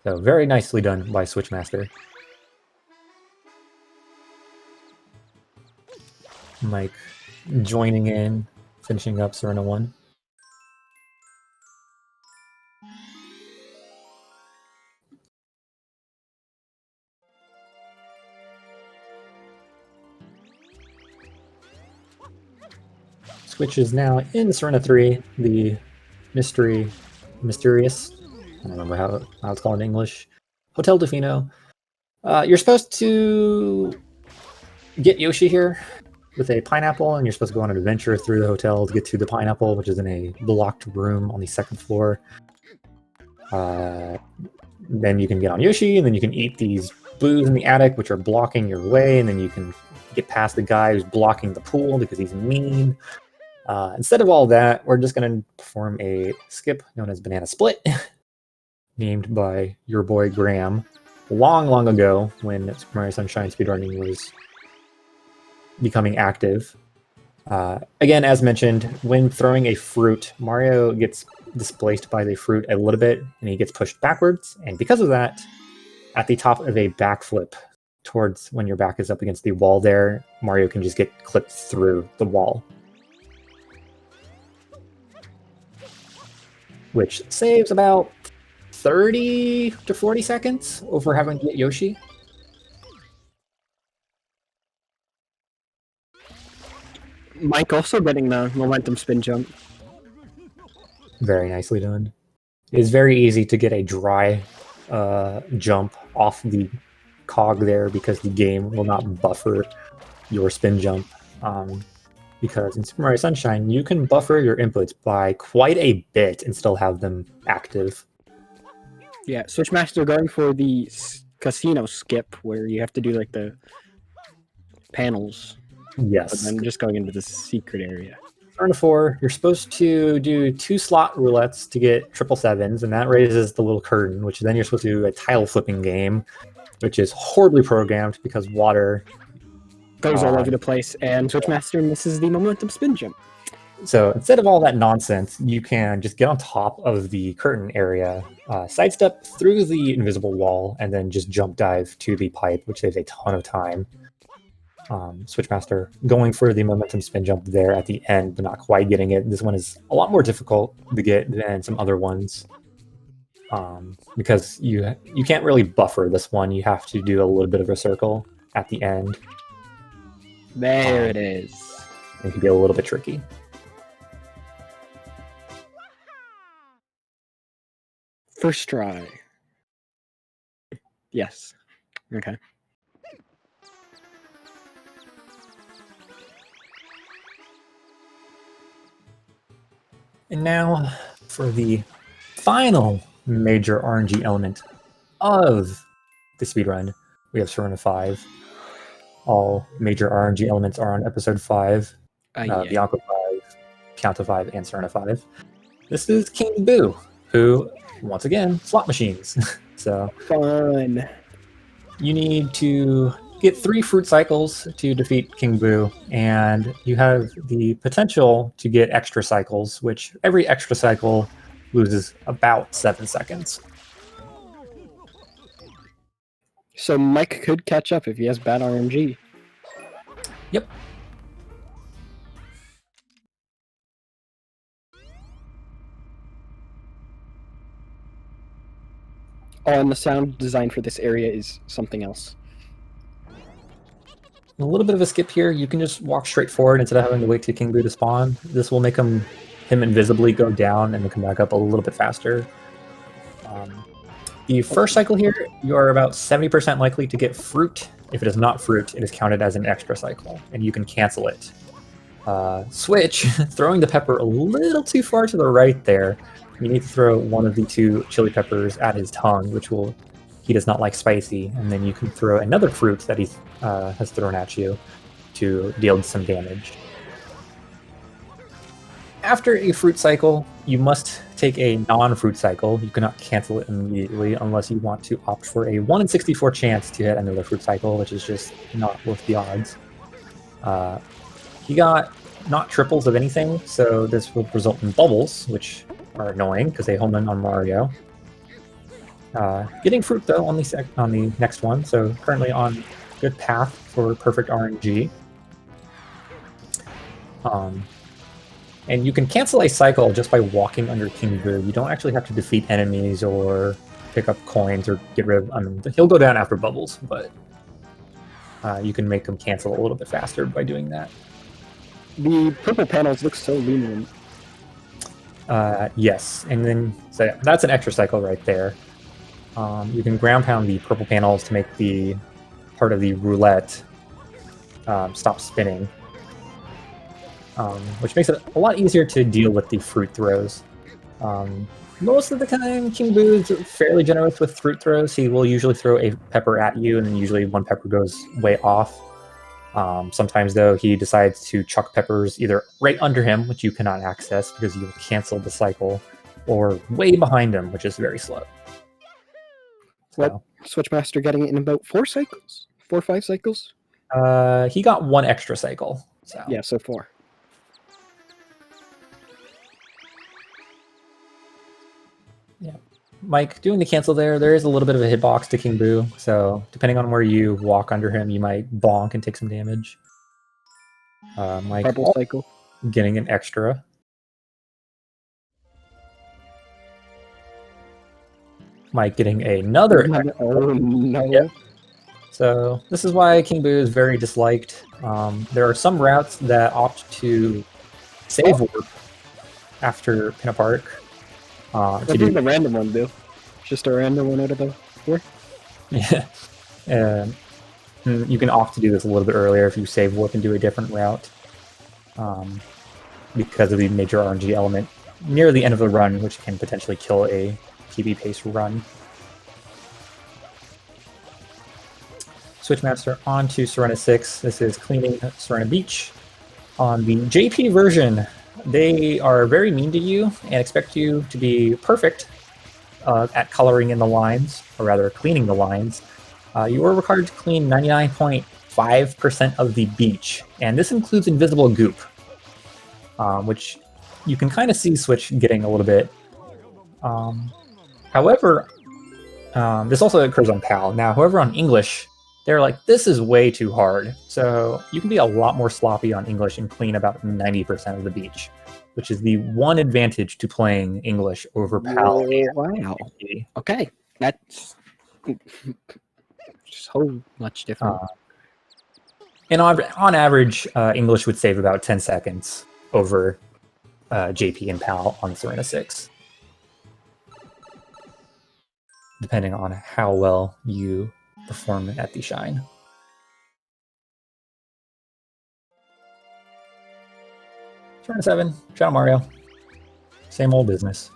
So very nicely done by Switchmaster. Mike joining in, finishing up Serena 1. Switch is now in Serena 3, the mysterious, I don't remember how it's called in English, Hotel Defino. You're supposed to get Yoshi here with a pineapple, and you're supposed to go on an adventure through the hotel to get to the pineapple, which is in a blocked room on the 2nd floor. Then you can get on Yoshi, and then you can eat these blues in the attic, which are blocking your way, and then you can get past the guy who's blocking the pool because he's mean. Instead of all that, we're just going to perform a skip known as Banana Split, named by your boy Graham, long ago when Super Mario Sunshine speedrunning was becoming active. Again, as mentioned, when throwing a fruit, Mario gets displaced by the fruit a little bit, and he gets pushed backwards. And because of that, at the top of a backflip towards when your back is up against the wall there, Mario can just get clipped through the wall, which saves about 30 to 40 seconds over having to get Yoshi. Mike also getting the momentum spin jump. Very nicely done. It is very easy to get a dry jump off the cog there because the game will not buffer your spin jump. Because in Super Mario Sunshine, you can buffer your inputs by quite a bit and still have them active. Yeah, Switchmaster going for the casino skip where you have to do like the panels. Yes. But then just going into the secret area. Turn 4, you're supposed to do 2 slot roulettes to get 777s, and that raises the little curtain, which then you're supposed to do a tile flipping game, which is horribly programmed because water goes all over the place, and Switchmaster misses the momentum spin jump. So instead of all that nonsense, you can just get on top of the curtain area sidestep through the invisible wall, and then just jump dive to the pipe, which saves a ton of time. Switchmaster going for the momentum spin jump there at the end, but not quite getting it. This one is a lot more difficult to get than some other ones, because you can't really buffer this one. You have to do a little bit of a circle at the end. There it is. It can be a little bit tricky. First try. Yes. Okay. And now for the final major RNG element of the speedrun, we have Serena 5. All major RNG elements are on episode 5. Yeah. Bianca 5, Pianta 5, and Serena 5. This is King Boo, who, once again, slot machines. So Fun. you need to get 3 fruit cycles to defeat King Boo, and you have the potential to get extra cycles, which every extra cycle loses about 7 seconds. So Mike could catch up if he has bad RNG. Yep. Oh, and the sound design for this area is something else. A little bit of a skip here. You can just walk straight forward instead of having to wait to King Boo to spawn. This will make him invisibly go down and then come back up a little bit faster. The first cycle here, you are about 70% likely to get fruit. If it is not fruit, it is counted as an extra cycle, and you can cancel it. Switch, throwing the pepper a little too far to the right there. You need to throw one of the 2 chili peppers at his tongue, which he does not like spicy, and then you can throw another fruit that he has thrown at you to deal some damage. After a fruit cycle, you must take a non-fruit cycle. You cannot cancel it immediately unless you want to opt for a 1 in 64 chance to hit another fruit cycle, which is just not worth the odds. He got not triples of anything, so this will result in bubbles, which are annoying because they home in on Mario. Getting fruit though on the next one, so currently on good path for perfect RNG. And you can cancel a cycle just by walking under King Boo. You don't actually have to defeat enemies or pick up coins or get rid of. He'll go down after bubbles, but you can make him cancel a little bit faster by doing that. The purple panels look so luminant. Yes, and then so that's an extra cycle right there. You can ground pound the purple panels to make the part of the roulette stop spinning, which makes it a lot easier to deal with the fruit throws. Most of the time, King Boo is fairly generous with fruit throws. He will usually throw a pepper at you, and then usually one pepper goes way off. Sometimes, though, he decides to chuck peppers either right under him, which you cannot access because you will cancel the cycle, or way behind him, which is very slow. What? Switchmaster getting it in about 4 cycles? 4 or 5 cycles? He got 1 extra cycle. So. Yeah, so 4. Yeah. Mike, doing the cancel there is a little bit of a hitbox to King Boo, so depending on where you walk under him, you might bonk and take some damage. Mike Double cycle. Getting an extra. Mike getting another extra. Oh no. Yep. So this is why King Boo is very disliked. There are some routes that opt to save warp after Pin Park. What did the random one do? Just a random one out of the 4? Yeah. You can opt to do this a little bit earlier if you save warp and do a different route. Because of the major RNG element near the end of the run, which can potentially kill a PB pace run. Switchmaster on to Serena 6. This is cleaning Serena Beach. On the JP version, they are very mean to you and expect you to be perfect at coloring in the lines, or rather cleaning the lines. You are required to clean 99.5% of the beach, and this includes invisible goop, which you can kind of see Switch getting a little bit However, this also occurs on PAL. Now, however, on English, they're like, this is way too hard. So you can be a lot more sloppy on English and clean about 90% of the beach, which is the one advantage to playing English over PAL. Wow. Okay, that's so much different. And on average, English would save about 10 seconds over JP and PAL on Serena 6. Depending on how well you perform at the Shine. Turn 7, Shadow Mario. Same old business.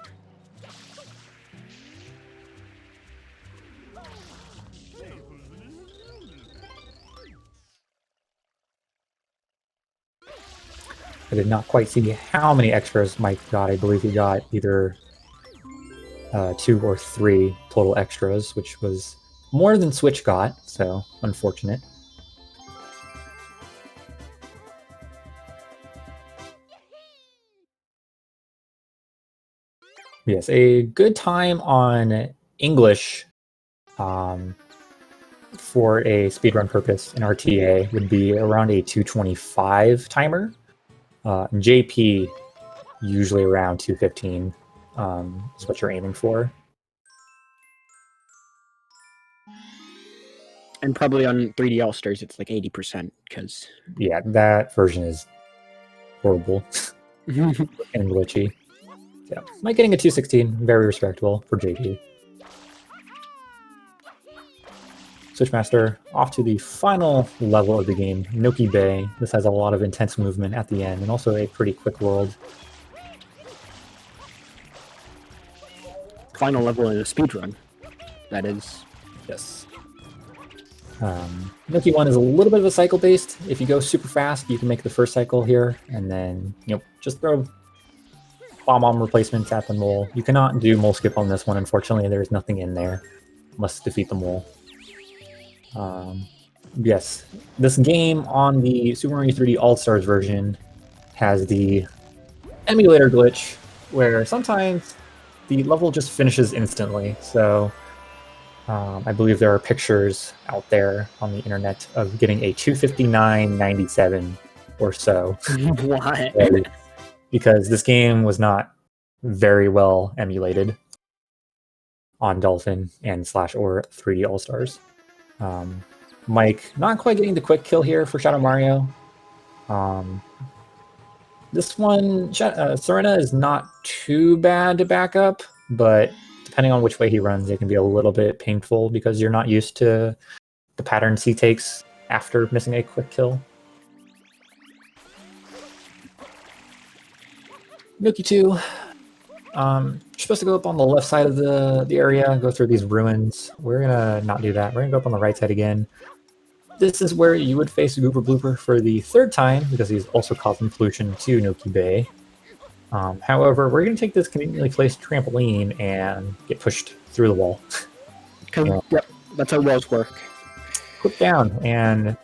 I did not quite see how many extras Mike got. I believe he got either 2 or 3 total extras, which was more than Switch got, so unfortunate. Yes, a good time on English for a speedrun purpose in RTA would be around a 225 timer. JP, usually around 215 is what you're aiming for. And probably on 3D All-Stars, it's like 80%, because... Yeah, that version is horrible and glitchy. Yeah, Mike getting a 216, very respectable for JP. Switchmaster off to the final level of the game, Noki Bay. This has a lot of intense movement at the end, and also a pretty quick world. Final level in a speedrun. That is. Yes. Noki 1 is a little bit of a cycle based. If you go super fast, you can make the first cycle here, and then just throw bomb replacements at the mole. You cannot do mole skip on this one, unfortunately. There's nothing in there. Must defeat the mole. Yes, this game on the Super Mario 3D All-Stars version has the emulator glitch, where sometimes the level just finishes instantly. So I believe there are pictures out there on the internet of getting a 259.97 or so. Why? Because this game was not very well emulated on Dolphin and /or 3D All-Stars. Mike not quite getting the quick kill here for Shadow Mario. This one, Serena is not too bad to back up, but depending on which way he runs, it can be a little bit painful because you're not used to the patterns he takes after missing a quick kill. Noki 2. You're supposed to go up on the left side of the area, go through these ruins. We're gonna not do that. We're gonna go up on the right side again. This is where you would face Gooper Blooper for the 3rd time, because he's also causing pollution to Noki Bay. However, we're gonna take this conveniently placed trampoline and get pushed through the wall. Yep, that's how walls work. Put down, and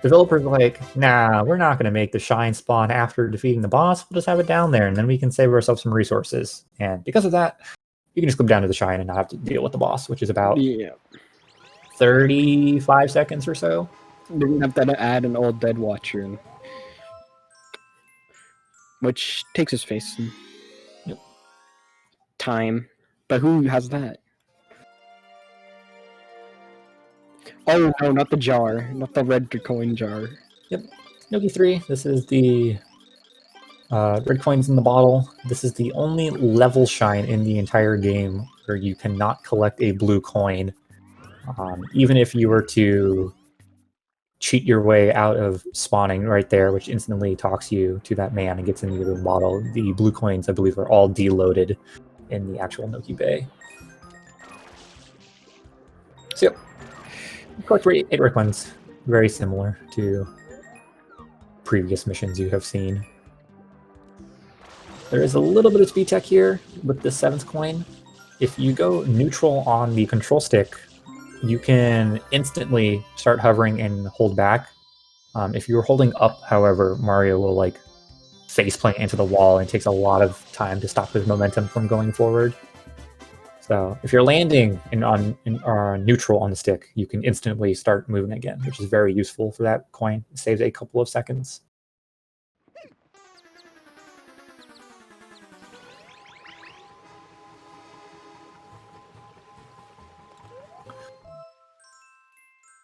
developers are like, nah, we're not going to make the shine spawn after defeating the boss. We'll just have it down there, and then we can save ourselves some resources. And because of that, you can just go down to the shine and not have to deal with the boss, which is about 35 seconds or so. Didn't have to add an old dead watcher, which takes his face and time. But who has that? Oh no, not the jar, not the red coin jar. Yep, Noki 3. This is the red coins in the bottle. This is the only level shine in the entire game where you cannot collect a blue coin. Even if you were to cheat your way out of spawning right there, which instantly talks you to that man and gets into the bottle, the blue coins, I believe, are all deloaded in the actual Noki Bay. So, yep. Collect 8 red coins. Very similar to previous missions you have seen. There is a little bit of speed tech here with the 7th coin. If you go neutral on the control stick, you can instantly start hovering and hold back. If you're holding up, however, Mario will faceplant into the wall, and it takes a lot of time to stop his momentum from going forward. So if you're landing on neutral on the stick, you can instantly start moving again, which is very useful for that coin. It saves a couple of seconds.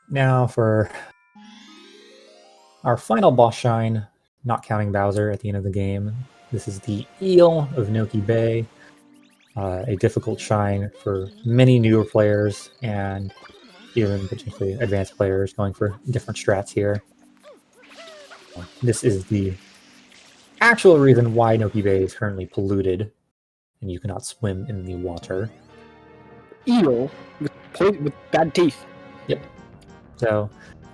Now for our final boss shine, not counting Bowser at the end of the game. This is the Eel of Noki Bay. A difficult shine for many newer players and even potentially advanced players going for different strats here. This is the actual reason why Noki Bay is currently polluted and you cannot swim in the water. Eel with bad teeth. Yep. So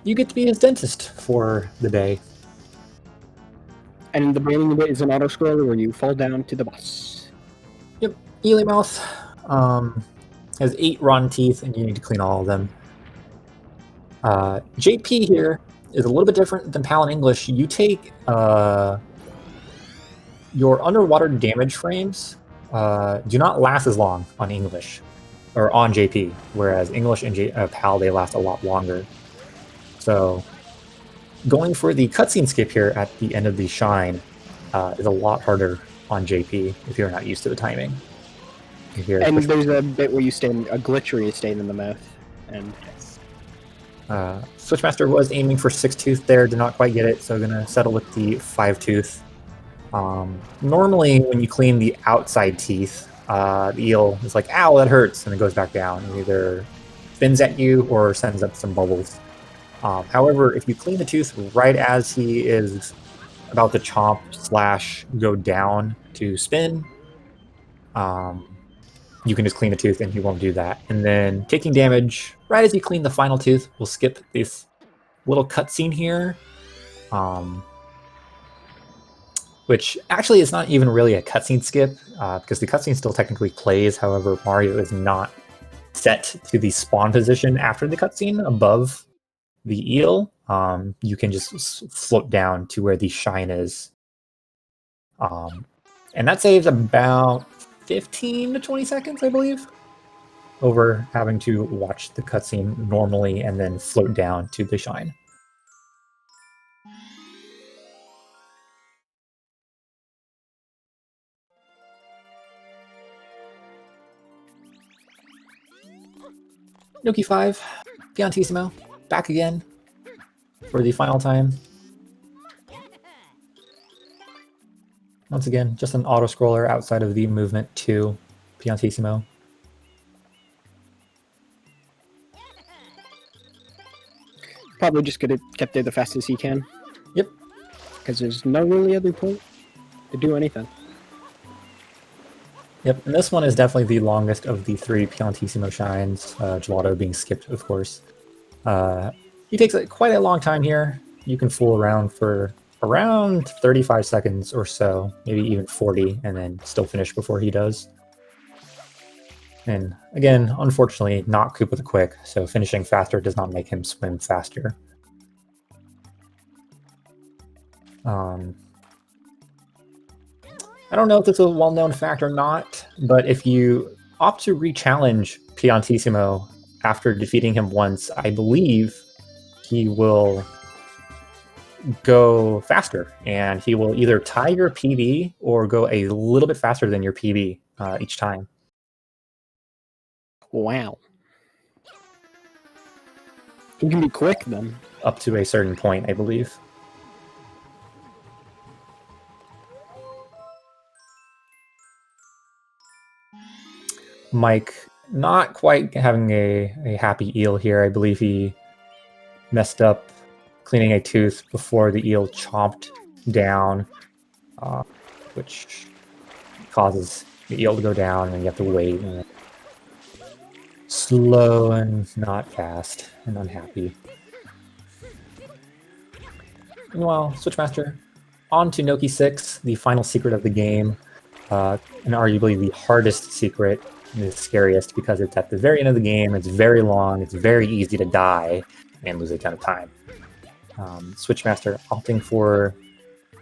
you get to be his dentist for the day. And the beginning of it is an auto-scroller where you fall down to the boss. Yep. Eelymouth has 8 rotten teeth, and you need to clean all of them. JP here is a little bit different than PAL in English. You take your underwater damage frames do not last as long on English, or on JP, whereas English and PAL, they last a lot longer. So going for the cutscene skip here at the end of the shine is a lot harder on JP if you're not used to the timing. And there's a bit where you stay in a glitch where you stay in the mouth. And Switchmaster was aiming for 6 tooth there, did not quite get it, so gonna settle with the 5 tooth. Normally when you clean the outside teeth, the eel is like, ow, that hurts, and it goes back down and either spins at you or sends up some bubbles. However, if you clean the tooth right as he is about to chomp / go down to spin, you can just clean the tooth and he won't do that. And then taking damage right as you clean the final tooth, we'll skip this little cutscene here. Which actually is not even really a cutscene skip, because the cutscene still technically plays. However, Mario is not set to the spawn position after the cutscene above the eel. You can just float down to where the shine is. And that saves about 15 to 20 seconds, I believe, over having to watch the cutscene normally and then float down to the shine. Noki 5, Piantissimo, back again for the final time. Once again, just an auto-scroller outside of the movement to Piantissimo. probably just get it kept there the fastest he can. Yep. Because there's no really other point to do anything. Yep, and this one is definitely the longest of the 3 Piantissimo shines, Gelato being skipped, of course. He takes quite a long time here. You can fool around for around 35 seconds or so, maybe even 40, and then still finish before he does. And again, unfortunately, not Koopa the Quick, so finishing faster does not make him swim faster. I don't know if it's a well-known fact or not, but if you opt to re-challenge Piantissimo after defeating him once, I believe he will go faster, and he will either tie your PB or go a little bit faster than your PB each time. Wow. He can be quick then. Up to a certain point, I believe. Mike, not quite having a happy eel here. I believe he messed up cleaning a tooth before the eel chomped down, which causes the eel to go down, and you have to wait. And slow and not fast, and unhappy. Meanwhile, Switchmaster, on to Noki 6, the final secret of the game, and arguably the hardest secret, and the scariest, because it's at the very end of the game, it's very long, it's very easy to die, and lose a ton of time. Switchmaster opting for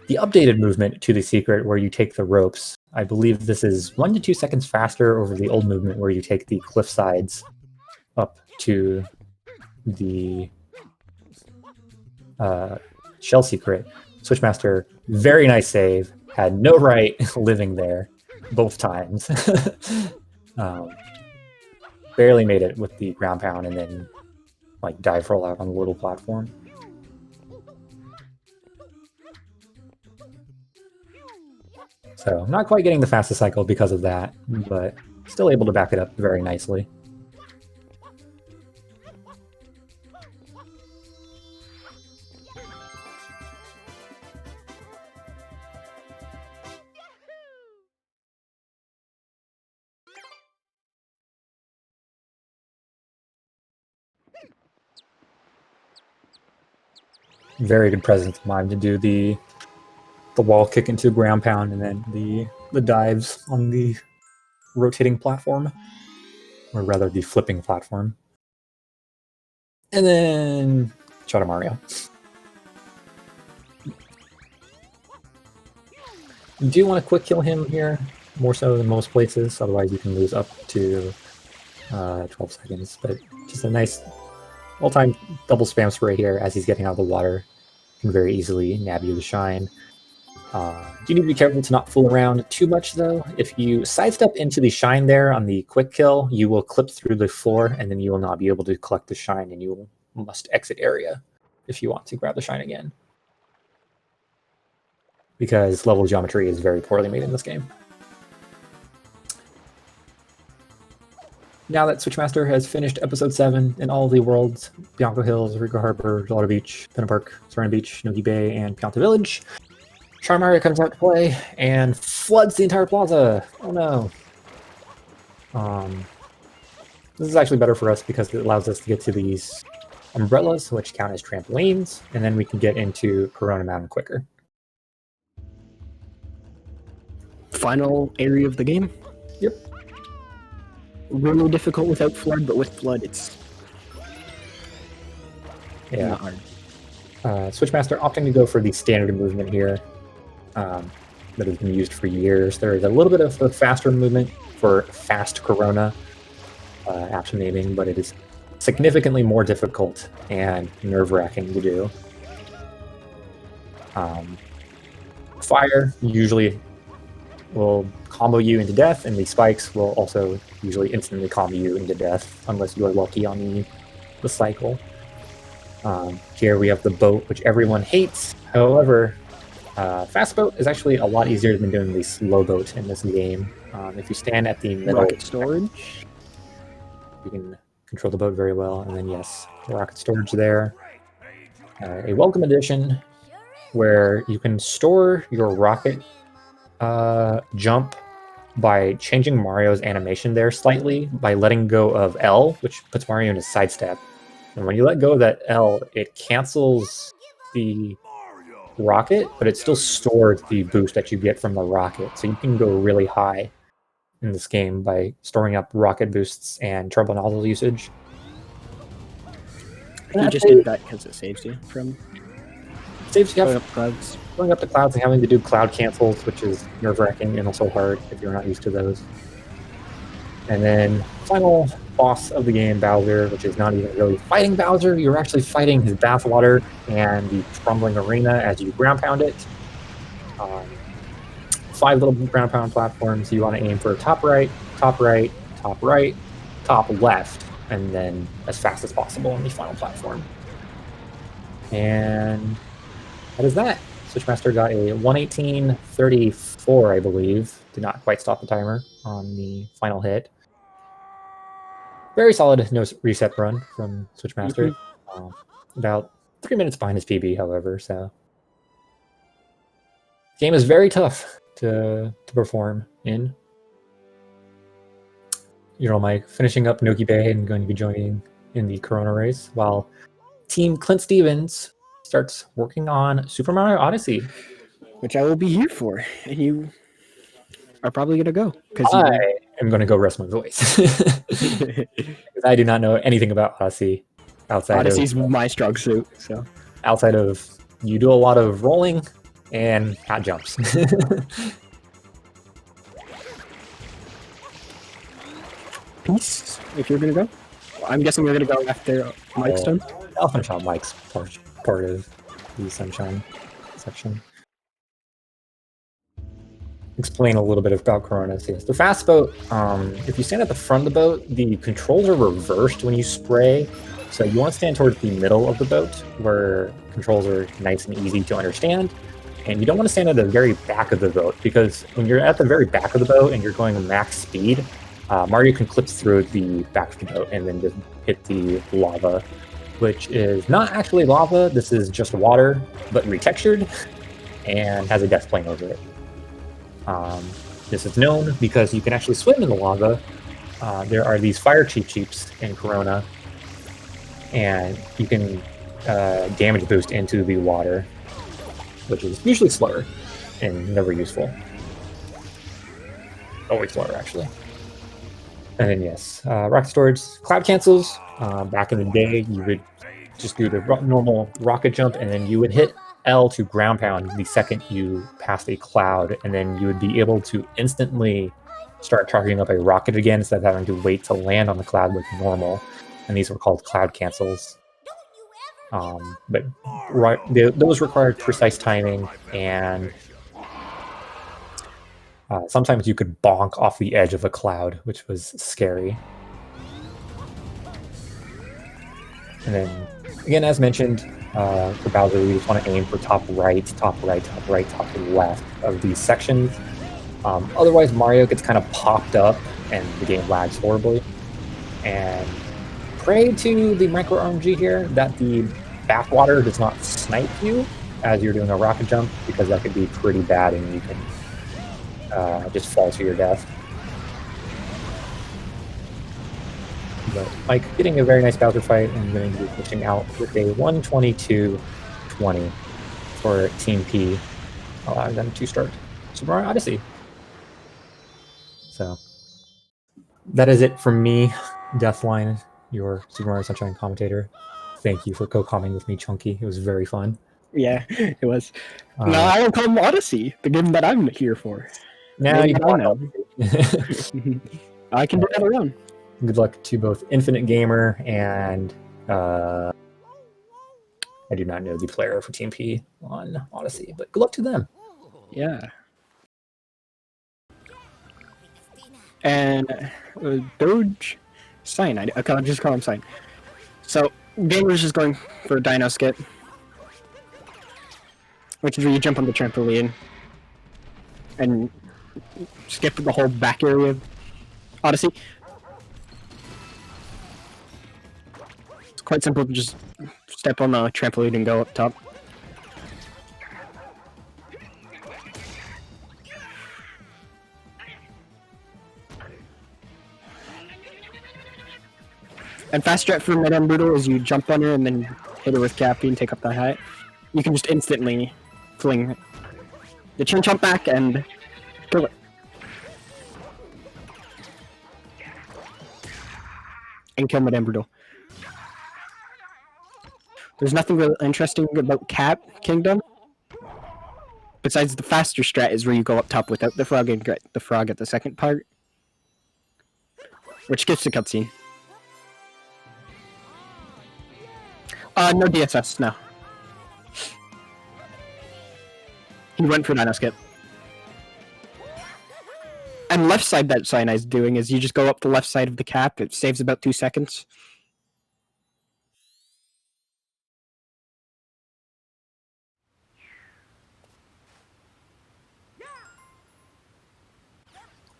the updated movement to the secret, where you take the ropes I believe this is 1 to 2 seconds faster over the old movement where you take the cliff sides up to the shell secret. Switchmaster, very nice save. Had no right living there both times. Barely made it with the ground pound and then like dive roll out on the little platform. So not quite getting the fastest cycle because of that, but still able to back it up very nicely. Very good presence of mind to do the wall kick into ground pound and then the dives on the rotating platform, or rather the flipping platform. And then shot at Mario. You do want to quick kill him here, more so than most places, otherwise you can lose up to 12 seconds. But just a nice all-time double spam spray here as he's getting out of the water. Can very easily nab you the shine. You need to be careful to not fool around too much, though. If you sidestep into the shine there on the quick kill, you will clip through the floor, and then you will not be able to collect the shine, and you must exit area if you want to grab the shine again. Because level geometry is very poorly made in this game. Now that Switchmaster has finished Episode 7 in all of the worlds, Bianca Hills, Rico Harbor, Gelato Beach, Pinna Park, Serena Beach, Noki Bay, and Pianta Village, Charmario comes out to play and floods the entire plaza. Oh no. This is actually better for us because it allows us to get to these umbrellas, which count as trampolines, and then we can get into Corona Mountain quicker. Final area of the game. Yep. Really difficult without flood, but with flood, it's not hard. Switchmaster opting to go for the standard movement here that has been used for years. There is a little bit of a faster movement for fast Corona after naming, but it is significantly more difficult and nerve-wracking to do. Fire usually will combo you into death, and the spikes will also usually instantly combo you into death, unless you are lucky on the cycle. Here we have the boat, which everyone hates. However, fast boat is actually a lot easier than doing the slow boat in this game. If you stand at the middle... Rocket storage. You can control the boat very well, and then yes, rocket storage there. A welcome addition where you can store your rocket jump by changing Mario's animation there slightly by letting go of L, which puts Mario in a sidestep. And when you let go of that L, it cancels the rocket, but it still stores the boost that you get from the rocket. So you can go really high in this game by storing up rocket boosts and turbo nozzle usage. You just did that because it saves you from going up clouds. Going up the clouds and having to do cloud cancels, which is nerve-wracking and also hard if you're not used to those. And then final boss of the game, Bowser, which is not even really fighting Bowser. You're actually fighting his bathwater and the crumbling arena as you ground pound it. 5 little ground pound platforms. You want to aim for top right, top right, top right, top left, and then as fast as possible on the final platform. And that is that. Switchmaster got a 118.34, I believe. Did not quite stop the timer on the final hit. Very solid no reset run from Switchmaster. About 3 minutes behind his PB, however, so. The game is very tough to perform in. You know, Mike, finishing up Noki Bay and going to be joining in the Corona race, while Team ClintStevens starts working on Super Mario Odyssey. Which I will be here for, and you are probably going to go. I am going to go rest my voice. Because I do not know anything about Odyssey. Odyssey's my strong suit, so. Outside of, you do a lot of rolling and hot jumps. Peace, if you're gonna go. I'm guessing we're gonna go after Mike's done. I'll finish out Mike's part of the Sunshine section. Explain a little bit about Coronas. Yes, the fast boat, if you stand at the front of the boat, the controls are reversed when you spray. So you want to stand towards the middle of the boat where controls are nice and easy to understand. And you don't want to stand at the very back of the boat because when you're at the very back of the boat and you're going max speed, Mario can clip through the back of the boat and then just hit the lava, which is not actually lava. This is just water, but retextured and has a death plane over it. This is known because you can actually swim in the lava. There are these fire cheeps in Corona, and you can damage boost into the water, which is usually slower and never useful. Always slower, actually. And then yes, rocket storage, cloud cancels. Back in the day, you would just do the normal rocket jump, and then you would hit L to ground pound the second you passed a cloud, and then you would be able to instantly start charging up a rocket again instead of having to wait to land on the cloud like normal. And these were called cloud cancels. But those required precise timing, and sometimes you could bonk off the edge of a cloud, which was scary. And then, again, as mentioned, for Bowser, we just want to aim for top right, top right, top right, top left of these sections. Otherwise, Mario gets kind of popped up and the game lags horribly. And pray to the micro RNG here that the backwater does not snipe you as you're doing a rocket jump, because that could be pretty bad and you can just fall to your death. But Mike getting a very nice Bowser fight and going to be pushing out with a 122-20 for Team P, allowing them to start Super Mario Odyssey. So that is it from me, Deathline, your Super Mario Sunshine commentator. Thank you for co-commenting with me, Chunky. It was very fun. Yeah, it was. No, I will call Odyssey, the game that I'm here for. Now you I know. I can do that alone. Good luck to both Infinite Gamer and I do not know the player for Team P on Odyssey, but good luck to them. Yeah. And Doge Cyanide. Okay, I'll just call him Cyanide. So, Gamer's just going for a Dino Skip, which is where you jump on the trampoline and skip the whole back area of Odyssey. It's quite simple to just step on the trampoline and go up top. And fast strat for Madame Brutal is you jump on her and then hit her with Cappy and take up the hat. You can just instantly fling the chin jump back and kill it. And kill Madame Brutal. There's nothing really interesting about Cap Kingdom. Besides the faster strat is where you go up top without the frog and get the frog at the second part. Which skips the cutscene. No DSS, no. He went for Dino Skip. And left side that Cyanide's doing is you just go up the left side of the cap, it saves about 2 seconds.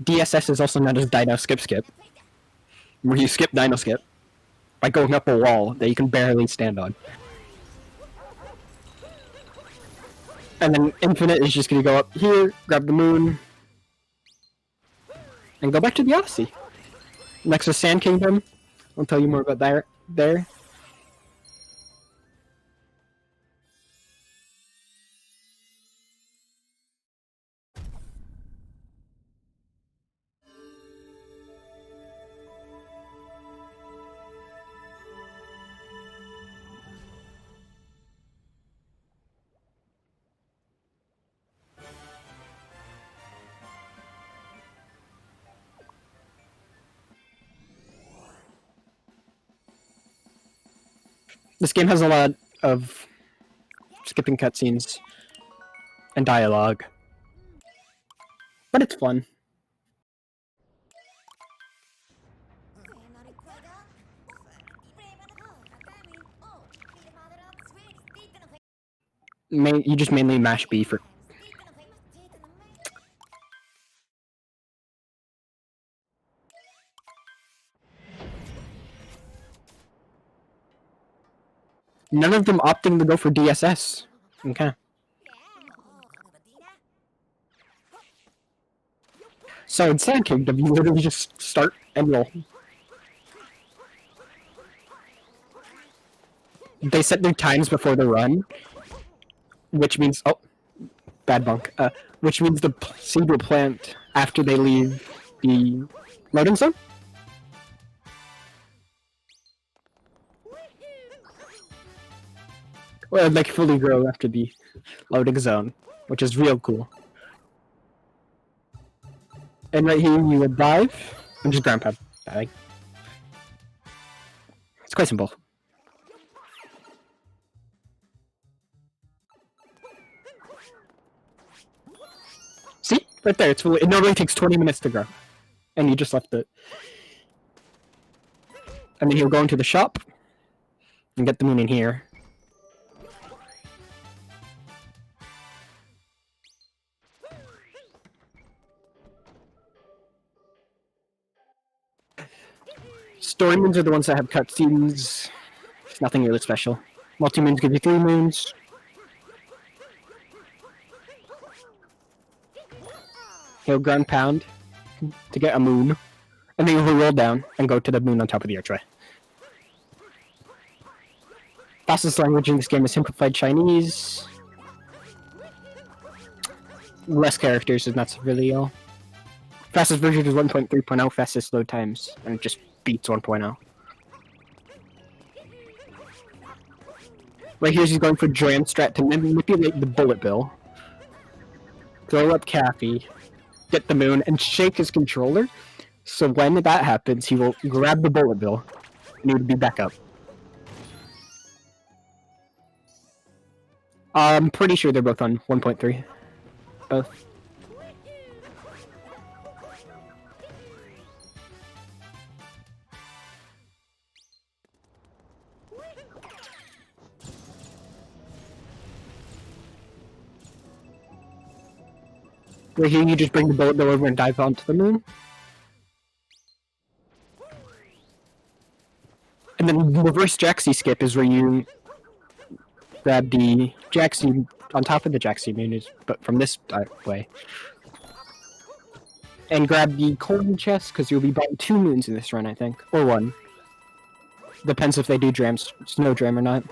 DSS is also known as Dino Skip Skip, where you skip Dino Skip by going up a wall that you can barely stand on. And then Infinite is just going to go up here, grab the moon, and go back to the Odyssey. Next is Sand Kingdom. I'll tell you more about that there. This game has a lot of skipping cutscenes and dialogue, but it's fun. You just mainly mash B for. None of them opting to go for DSS. Okay. So in Sand Kingdom, you literally just start and roll. They set their times before the run, which means bad bunk. Which means the seed will plant after they leave the loading zone. Well, like fully grow after the loading zone, which is real cool. And right here, you would dive and just ground pound. It's quite simple. See? Right there. It normally takes 20 minutes to grow. And you just left it. And then he'll go into the shop and get the moon in here. Story moons are the ones that have cutscenes. Nothing really special. Multi-moons give you 3 moons. He'll ground pound to get a moon. And then he'll roll down and go to the moon on top of the archway. Fastest language in this game is simplified Chinese. Less characters, and that's really all. Fastest version is 1.3.0, fastest load times, and it just beats 1.0. Right here, she's going for Jam Strat to manipulate the bullet bill, throw up Cappy, get the moon, and shake his controller. So when that happens, he will grab the bullet bill, and he would be back up. I'm pretty sure they're both on 1.3. Both. Right here, you just bring the bullet bill over and dive onto the moon. And then reverse Jaxie skip is where you grab the Jaxie on top of the Jaxie moon, but from this way. And grab the coin chest, because you'll be buying 2 moons in this run, I think. Or 1. Depends if they do snow dram or not.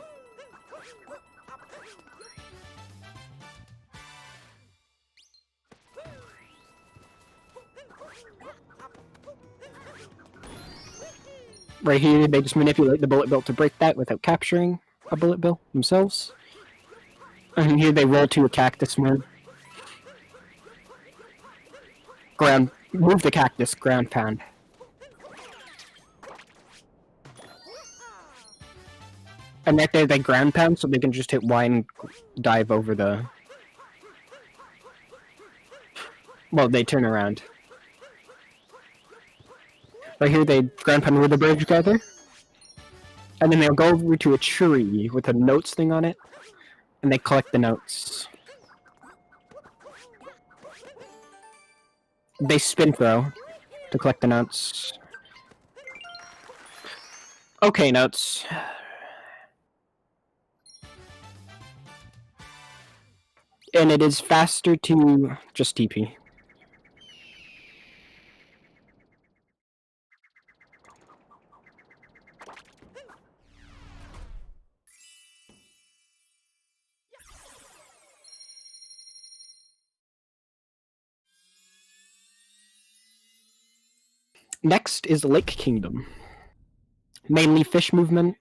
Right here, they just manipulate the bullet bill to break that without capturing a bullet bill themselves. And here they roll to a cactus moon. Move the cactus, ground pound. And right there, they ground pound, so they can just hit Y and dive over the... Well, they turn around. Right here, they ground pound with the bridge gather. And then they'll go over to a tree with a notes thing on it. And they collect the notes. They spin throw to collect the notes. Okay, notes. And it is faster to just TP. Next is Lake Kingdom. Mainly fish movement.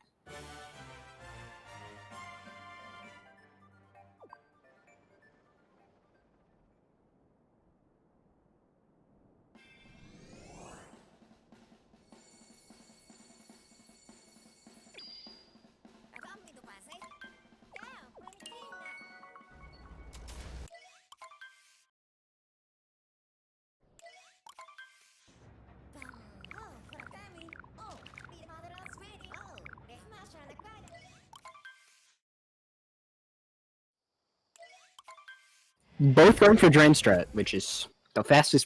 Both going for Drain Strat, which is the fastest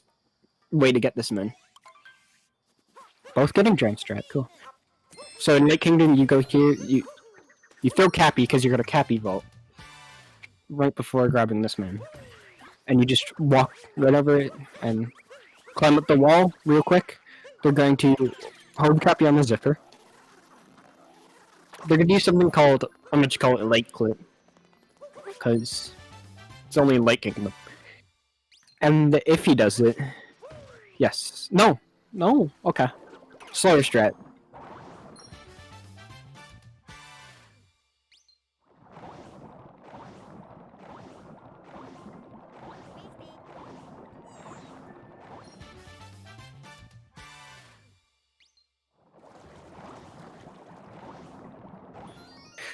way to get this moon. Both getting Drain Strat, cool. So in Lake Kingdom, you go here, you throw Cappy because you're gonna Cappy Vault right before grabbing this moon, and you just walk right over it and climb up the wall real quick. They're going to hold Cappy on the zipper. They're gonna do something called, I'm gonna just call it Lake Clip, because it's only Lake Kingdom. And if he does it, yes, no, okay, slower strat.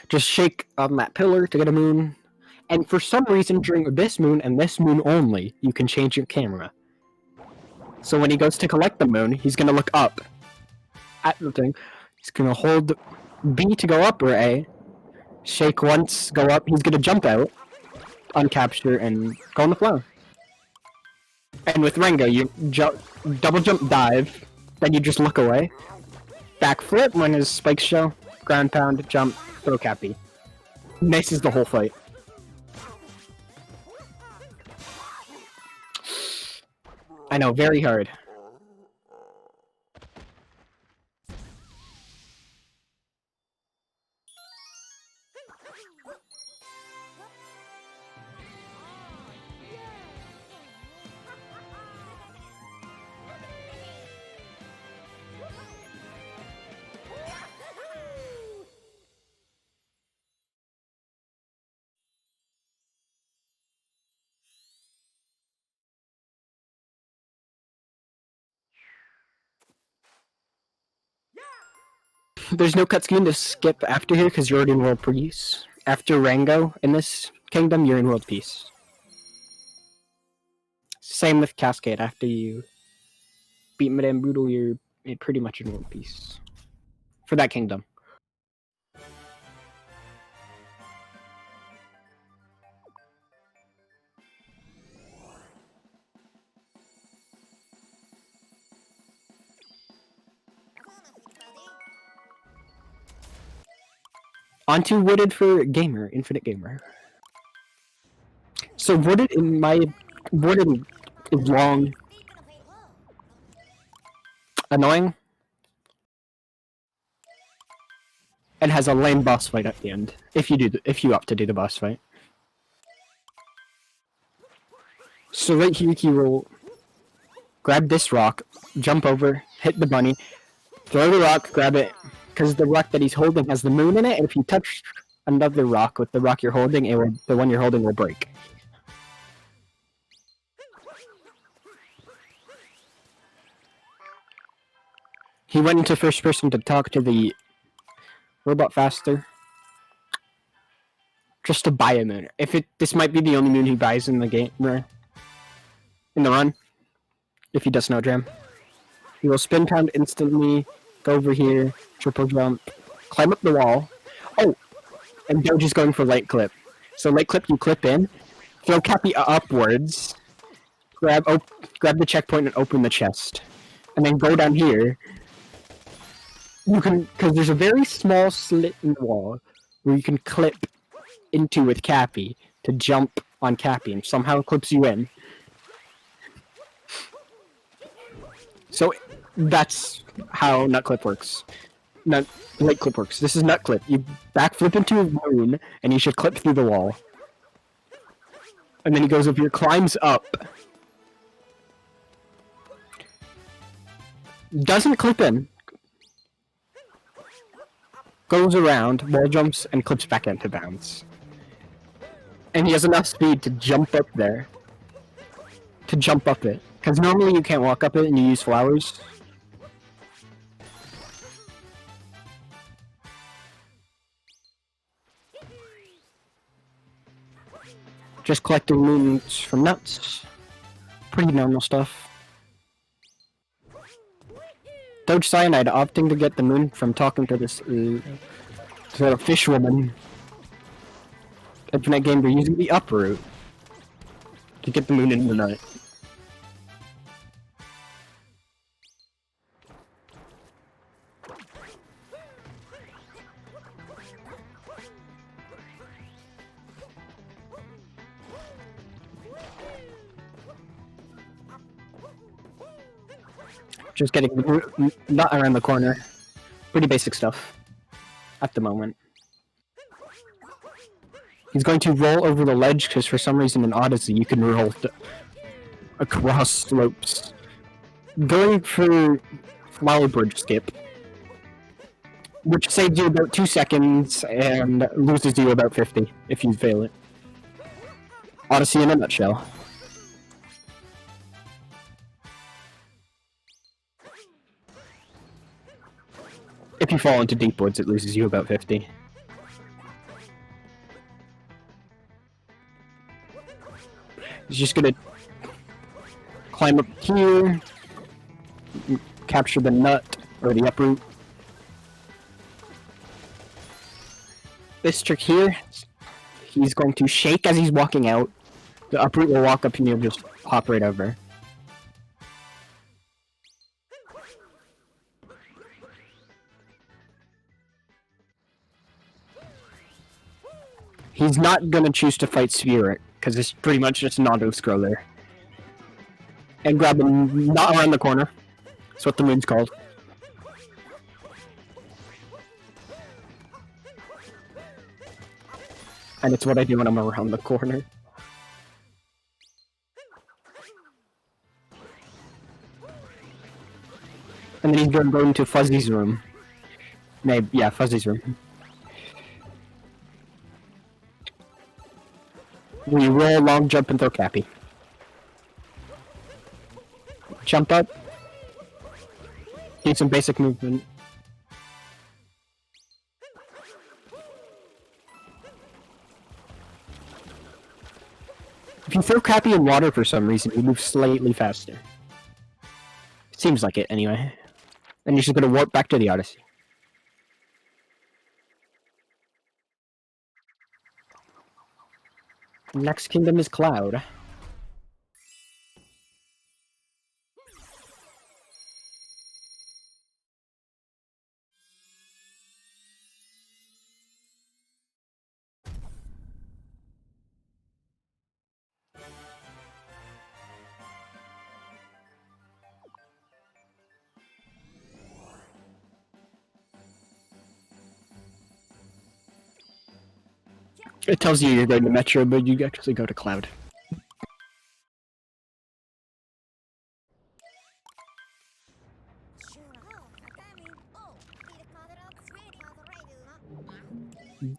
Just shake on that pillar to get a moon. And for some reason, during this moon and this moon only, you can change your camera. So when he goes to collect the moon, he's going to look up at the thing. He's going to hold B to go up or A. Shake once, go up. He's going to jump out, uncapture, and go on the floor. And with Rengo, you double jump dive, then you just look away. Backflip when his spikes show. Ground pound, jump, throw Cappy. Nice is the whole fight. I know, very hard. There's no cutscene to skip after here because you're already in World Peace. After Rango in this kingdom, you're in World Peace. Same with Cascade. After you beat Madame Brutal, you're pretty much in World Peace. For that kingdom. Onto Wooded for Gamer, Infinite Gamer. So Wooded is long, annoying, and has a lame boss fight at the end. If you opt to do the boss fight. So right here you will grab this rock, jump over, hit the bunny, throw the rock, grab it. Because the rock that he's holding has the moon in it, and if you touch another rock with the rock you're holding, the one you're holding will break. He went into first person to talk to the robot faster. Just to buy a moon. This might be the only moon he buys in the game, in the run. If he does no jam. He will spin pound instantly, go over here, triple jump, climb up the wall. Oh, and Doge is going for light clip. So light clip, you clip in, throw Cappy upwards, grab the checkpoint and open the chest, and then go down here. You can, because there's a very small slit in the wall where you can clip into with Cappy to jump on Cappy, and somehow it clips you in. So that's how nut clip works. Light clip works. This is nut clip. You backflip into a moon, and you should clip through the wall. And then he goes over here, climbs up. Doesn't clip in. Goes around, wall jumps, and clips back into bounds. And he has enough speed to jump up there. To jump up it. Because normally you can't walk up it and you use flowers. Just collecting moons from nuts. Pretty normal stuff. Doge Cyanide opting to get the moon from talking to this sort of fish woman. Infinite Gamer using the up route. to get the moon in the night. Just getting the nut around the corner. Pretty basic stuff at the moment. He's going to roll over the ledge because for some reason in Odyssey you can roll across slopes. Going for flower bridge skip, which saves you about 2 seconds and loses you about 50 if you fail it. Odyssey in a nutshell. If you fall into deep woods, it loses you about 50. He's just gonna climb up here, capture the nut, or the uproot. This trick here, he's going to shake as he's walking out. The uproot will walk up and you'll just hop right over. He's not gonna choose to fight Spirit, because it's pretty much just an auto-scroller. And grab him not around the corner. That's what the moon's called. And it's what I do when I'm around the corner. And then he's gonna go into Fuzzy's room. Maybe, yeah, Fuzzy's room. We roll, long jump, and throw Cappy. Jump up. Do some basic movement. If you throw Cappy in water for some reason, you move slightly faster. Seems like it, anyway. Then you're just gonna warp back to the Odyssey. Next kingdom is Cloud. It tells you you're going to Metro, but you actually go to Cloud.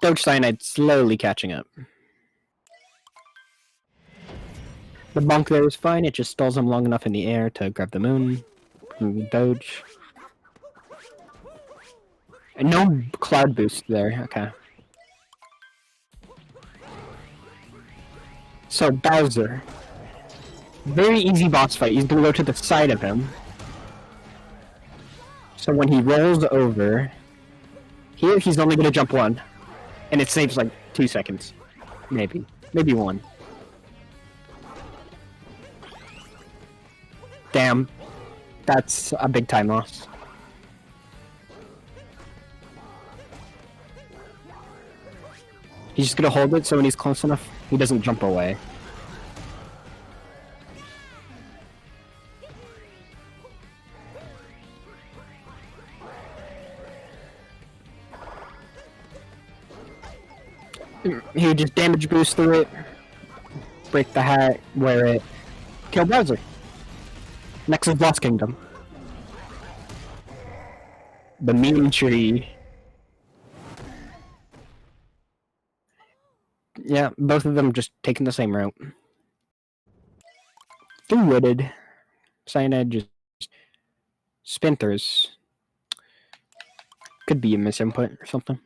Doge Cyanide slowly catching up. The bonk there is fine, it just stalls him long enough in the air to grab the moon. Doge. And no Cloud boost there, okay. So, Bowser. Very easy boss fight. He's gonna go to the side of him. So when he rolls over, here he's only gonna jump one. And it saves like 2 seconds. Maybe. Maybe 1. Damn. That's a big time loss. He's just gonna hold it so when he's close enough, he doesn't jump away. He just damage boost through it, break the hat, wear it, kill Bowser. Next is Lost Kingdom. The meme tree. Yeah, both of them just taking the same route. Through Wooded. Cyanide just Spinthers. Could be a misinput or something.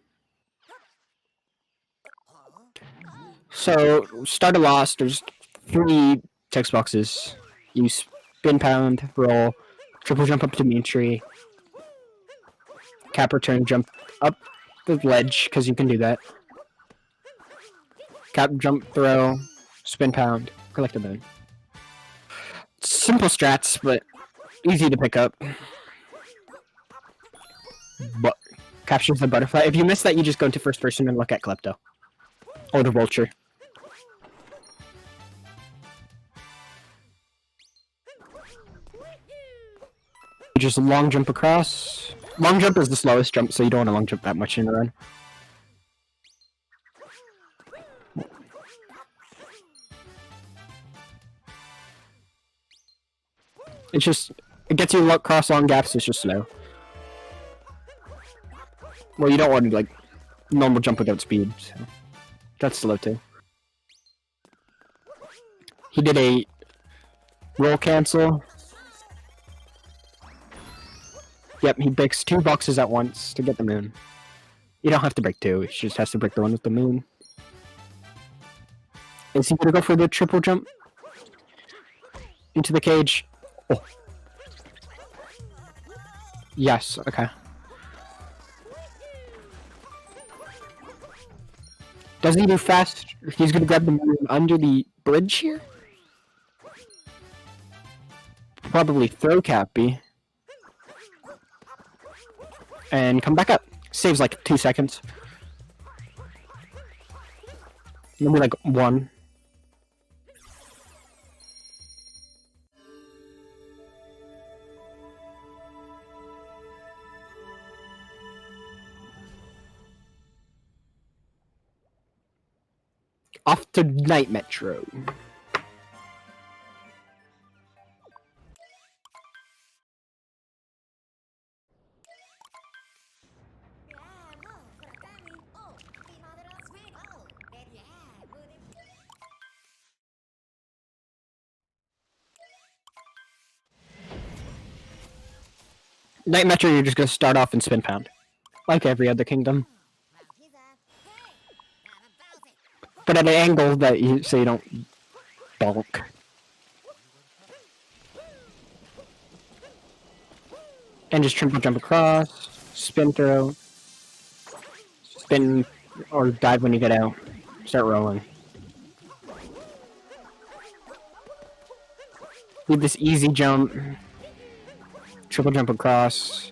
So, start a Lost, there's 3 text boxes. You spin pound, roll, triple jump up to main tree, cap return, jump up the ledge, because you can do that. Cap, jump, throw, spin pound, collect a moon. Simple strats, but easy to pick up. But captures the butterfly. If you miss that, you just go into first person and look at Klepto. Or the vulture. You just long jump across. Long jump is the slowest jump, so you don't want to long jump that much in a run. It's just, it gets you across long gaps, it's just slow. Well, you don't want to, like, normal jump without speed, so that's slow too. He did a roll cancel. Yep, he breaks 2 boxes at once to get the moon. You don't have to break 2, he just has to break the one with the moon. Is he gonna go for the triple jump? Into the cage? Oh. Yes, okay. Does he do fast? He's gonna grab the moon under the bridge here? Probably throw Cappy. And come back up. Saves like 2 seconds. Maybe like 1. Off to Night Metro. Night Metro, you're just gonna start off and spin pound. Like every other kingdom. But at an angle that you so you don't bonk. And just triple jump across, spin throw, spin or dive when you get out. Start rolling. Do this easy jump, triple jump across.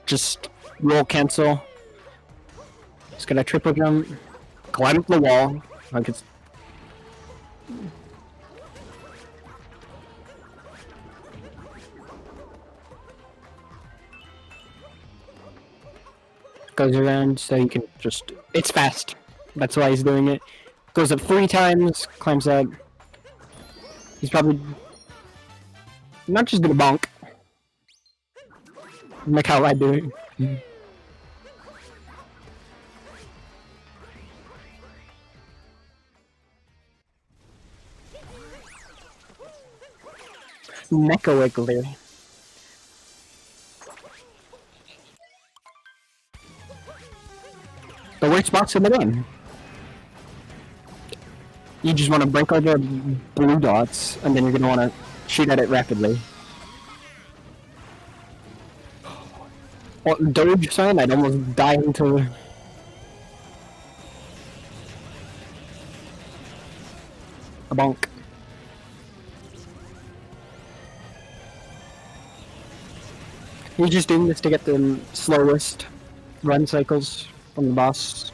Just roll cancel. Just gonna triple jump, climb up the wall. Like it's goes around so you can just. It's fast. That's why he's doing it. Goes up 3 times, climbs up. He's probably not just gonna bonk. Like how I do it. Mecha Wiggler. The worst box in the game. You just want to break all the blue dots, and then you're gonna want to shoot at it rapidly. Well, Doge sign, I'd almost die into a bonk. You're just doing this to get the slowest run cycles from the boss.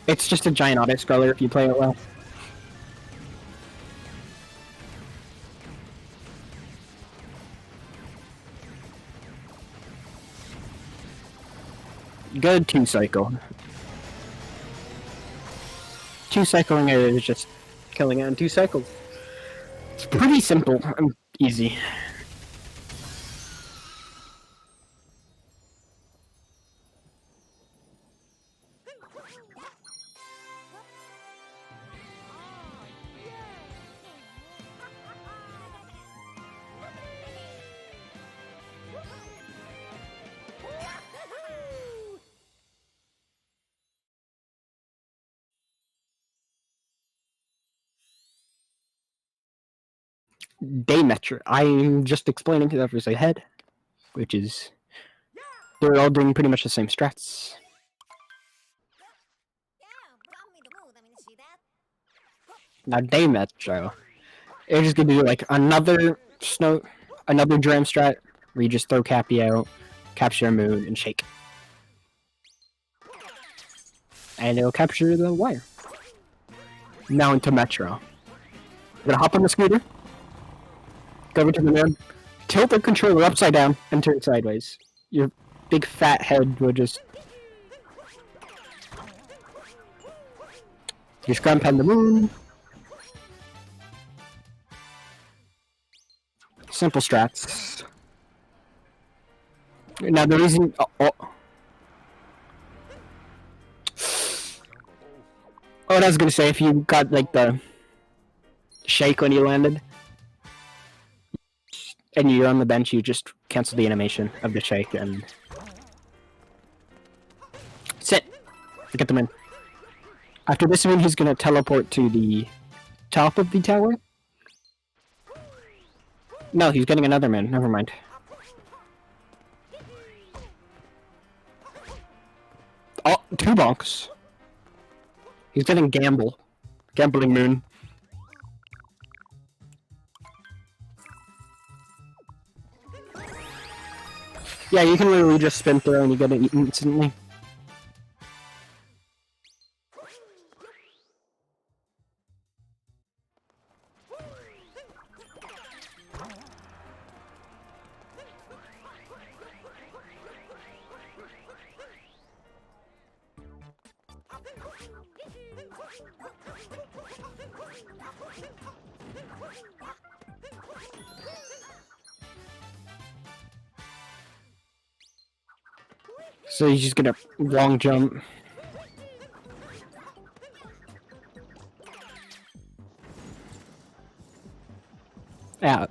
It's just a giant auto scroller if you play it well. Good 2 cycle. 2 cycling it is just killing it in 2 cycles. It's pretty simple and easy. day metro. I'm just explaining whoever's ahead, which is they're all doing pretty much the same strats. Now day metro, it's just gonna do like another dram strat where you just throw Cappy out, capture a moon, and shake, and it'll capture the wire. Now into metro. I'm gonna hop on the scooter, go over to the moon, tilt the controller upside down, and turn it sideways. Your big fat head will just scrum pound the moon. Simple strats. Now the reason what I was gonna say, if you got like the shake when you landed and you're on the bench, you just cancel the animation of the shake and sit. Get them in. After this one, he's gonna teleport to the top of the tower. No, he's getting another man. Never mind. Oh, 2 bonks. He's getting gambling moon. Yeah, you can literally just spin through and you get it instantly. So he's just gonna long jump. Yeah.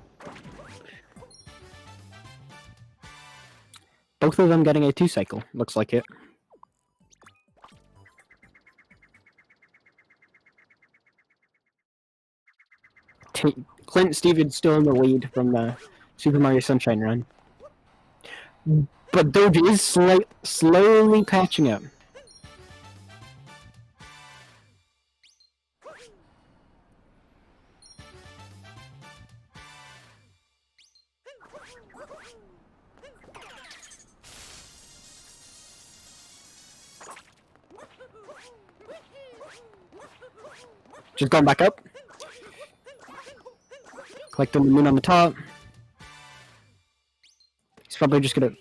Both of them getting a 2 cycle, looks like it. ClintStevens still in the lead from the Super Mario Sunshine run. But Doge is slowly catching up. Just going back up. Collecting the moon on the top. He's probably just gonna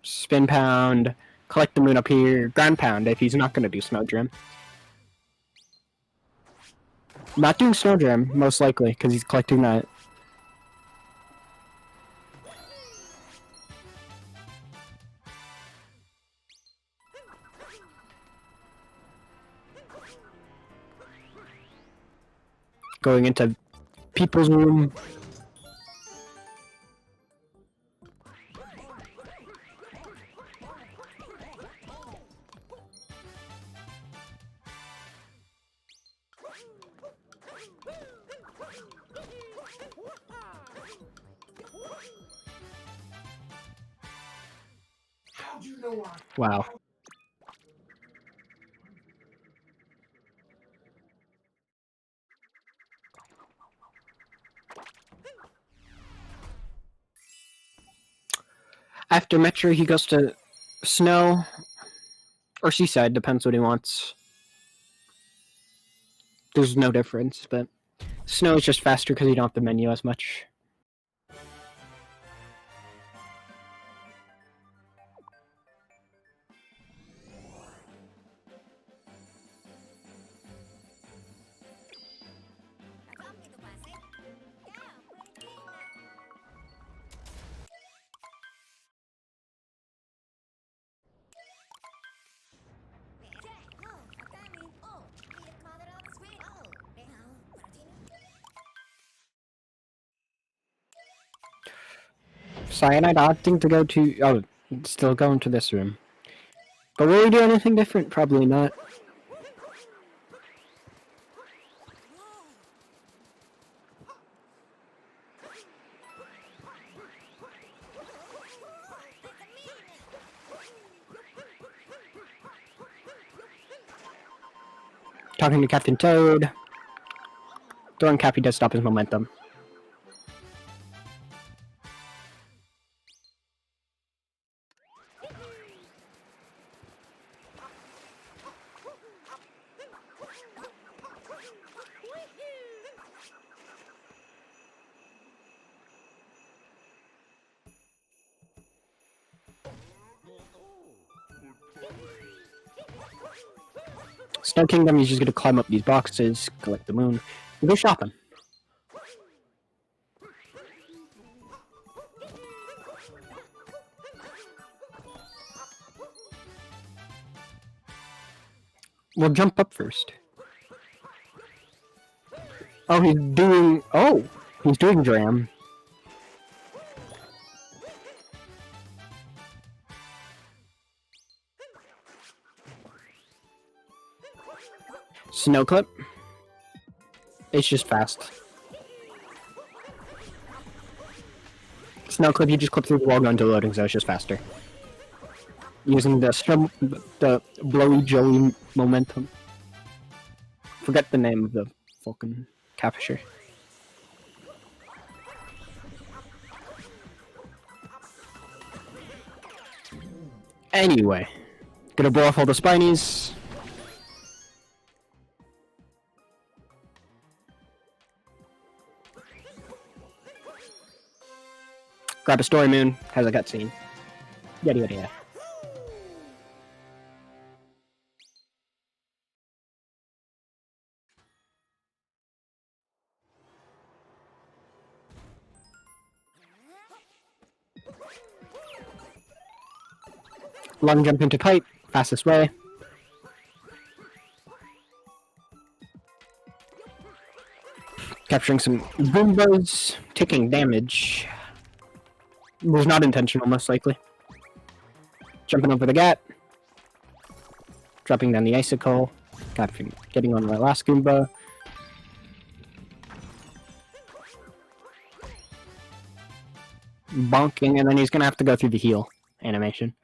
spin pound, collect the moon up here, ground pound if he's not gonna do Snowdram. Not doing Snowdram, most likely, because he's collecting that. Going into people's room. Wow. After Metro, he goes to Snow or Seaside, depends what he wants. There's no difference, but Snow is just faster because you don't have the menu as much. Cyanide opting to go to... Oh, still going to this room. But will we do anything different? Probably not. Talking to Captain Toad. Throwing Cappy does stop his momentum. Snow Kingdom, he's just gonna climb up these boxes, collect the moon, and go shopping. We'll jump up first. Oh, he's doing... Oh! He's doing Dram. Snow Clip. It's just fast. Snow Clip, you just clip through the wall going to loading, so it's just faster. Using the blowy joey momentum. Forget the name of the fucking capture. Anyway, gonna blow off all the spinies. Grab a story moon, has a cutscene. Yada yada yada. Long jump into pipe, fastest way. Capturing some Goombas, taking damage. Was not intentional, most likely. Jumping over the gap. Dropping down the icicle. Getting on my last Goomba. Bonking, and then he's gonna have to go through the heal animation.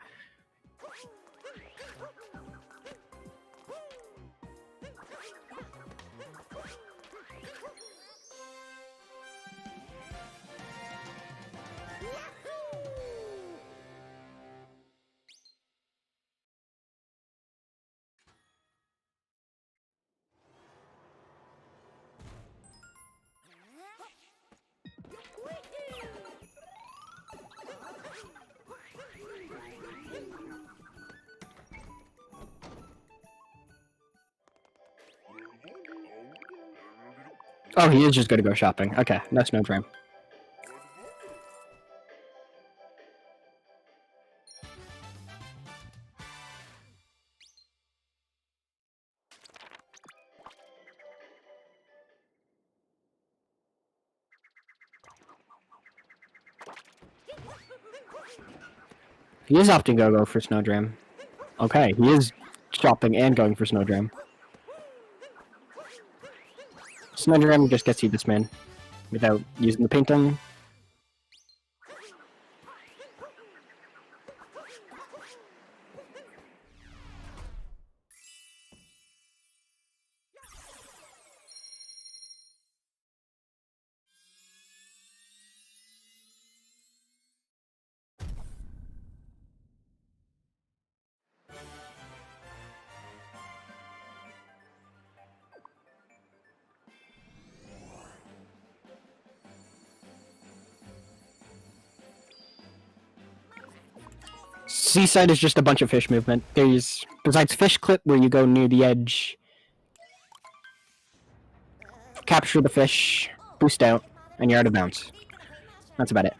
Oh, he is just gonna go shopping. Okay, that's no dream. He is opting to go for Snowdram. Okay, he is shopping and going for Snowdram. Snowdram just gets you this man without using the painting. Seaside is just a bunch of fish movement. There's, besides fish clip where you go near the edge, capture the fish, boost out, and you're out of bounds. That's about it.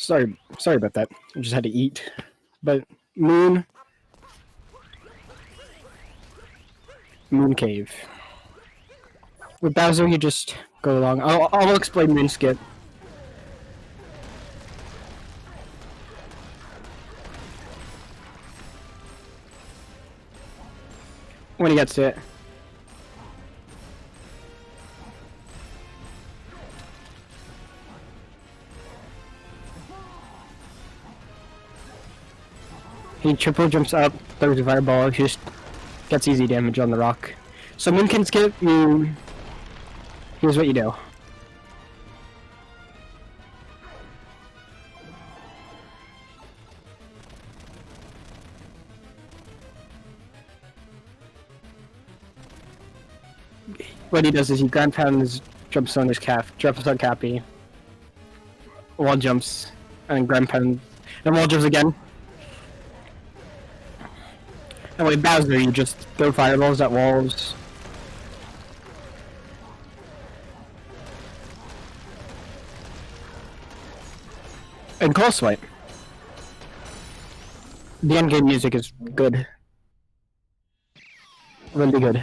Sorry about that. I just had to eat. But Moon Cave. With Bowser, you just go along. I'll explain Moon Skip. When he gets to it. He triple jumps up, throws a fireball, just gets easy damage on the rock. So Moon can skip, here's what you do. What he does is he ground pounds, jumps on his calf, jumps on Cappy, wall jumps, and ground pound, and wall jumps again. And with Bowser, you just throw fireballs at walls. And Call Swipe. The endgame music is good. Really good.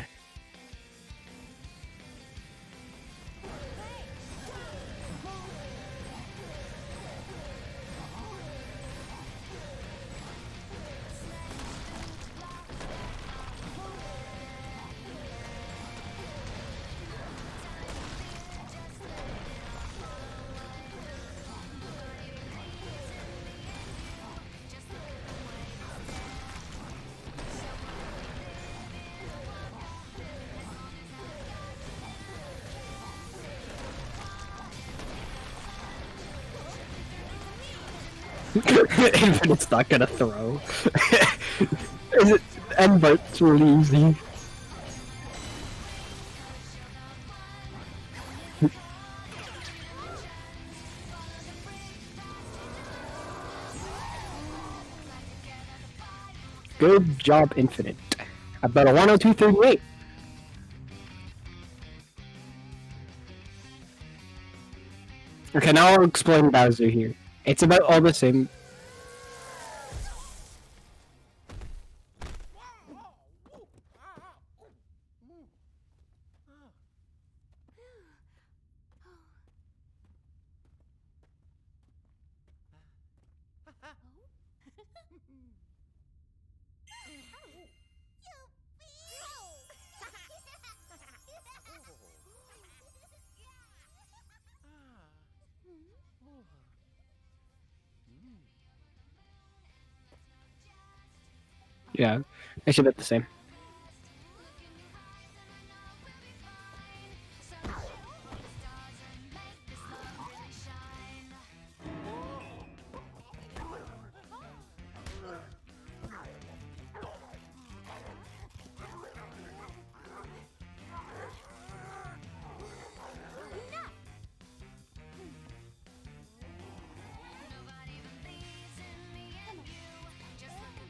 Infinite's not gonna throw. Is it? And Bart's really easy. Good job, Infinite. About a 102.38. Okay, now I'll explain Bowser here. It's about all the same. Yeah, it's about the same.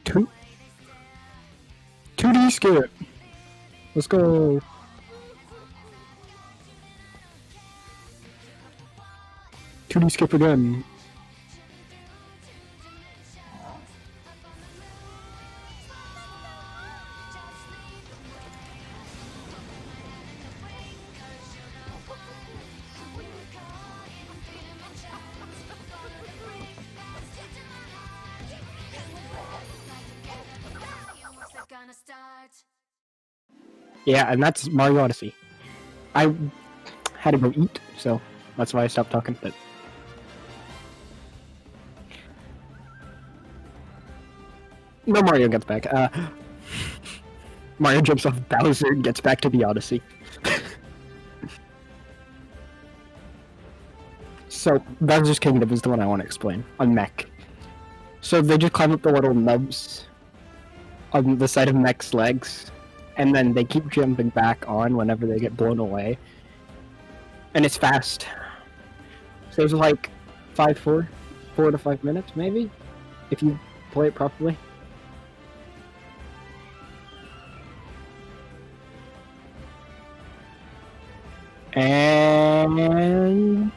Two 2D skip. Let's go. 2D skip again. Yeah, and that's Mario Odyssey. I had to go eat, so that's why I stopped talking. But no, Mario gets back. Mario jumps off Bowser and gets back to the Odyssey. So Bowser's Kingdom is the one I want to explain on Mech. So they just climb up the little nubs on the side of Mech's legs, and then they keep jumping back on whenever they get blown away. And it's fast. So it's like 4 to 5 minutes, maybe, if you play it properly. And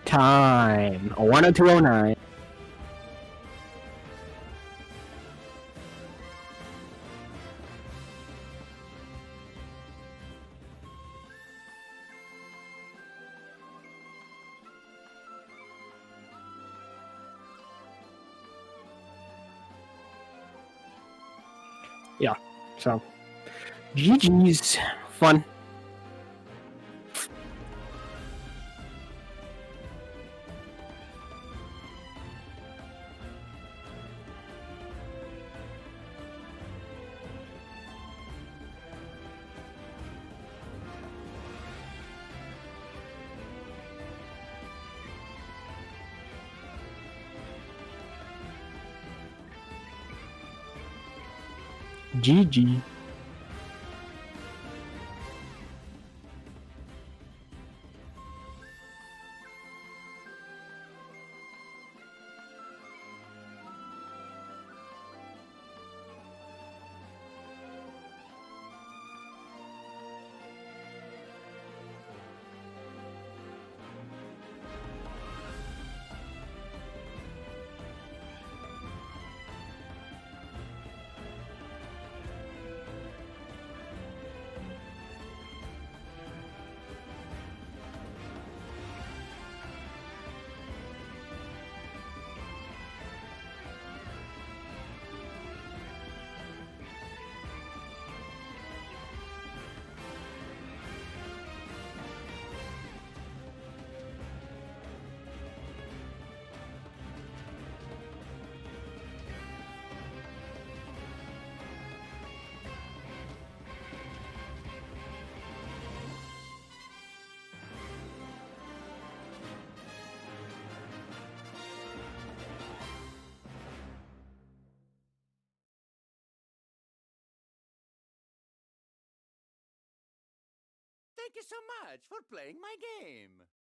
Time. 10209. Yeah, so GG's fun. GG. Thank you so much for playing my game.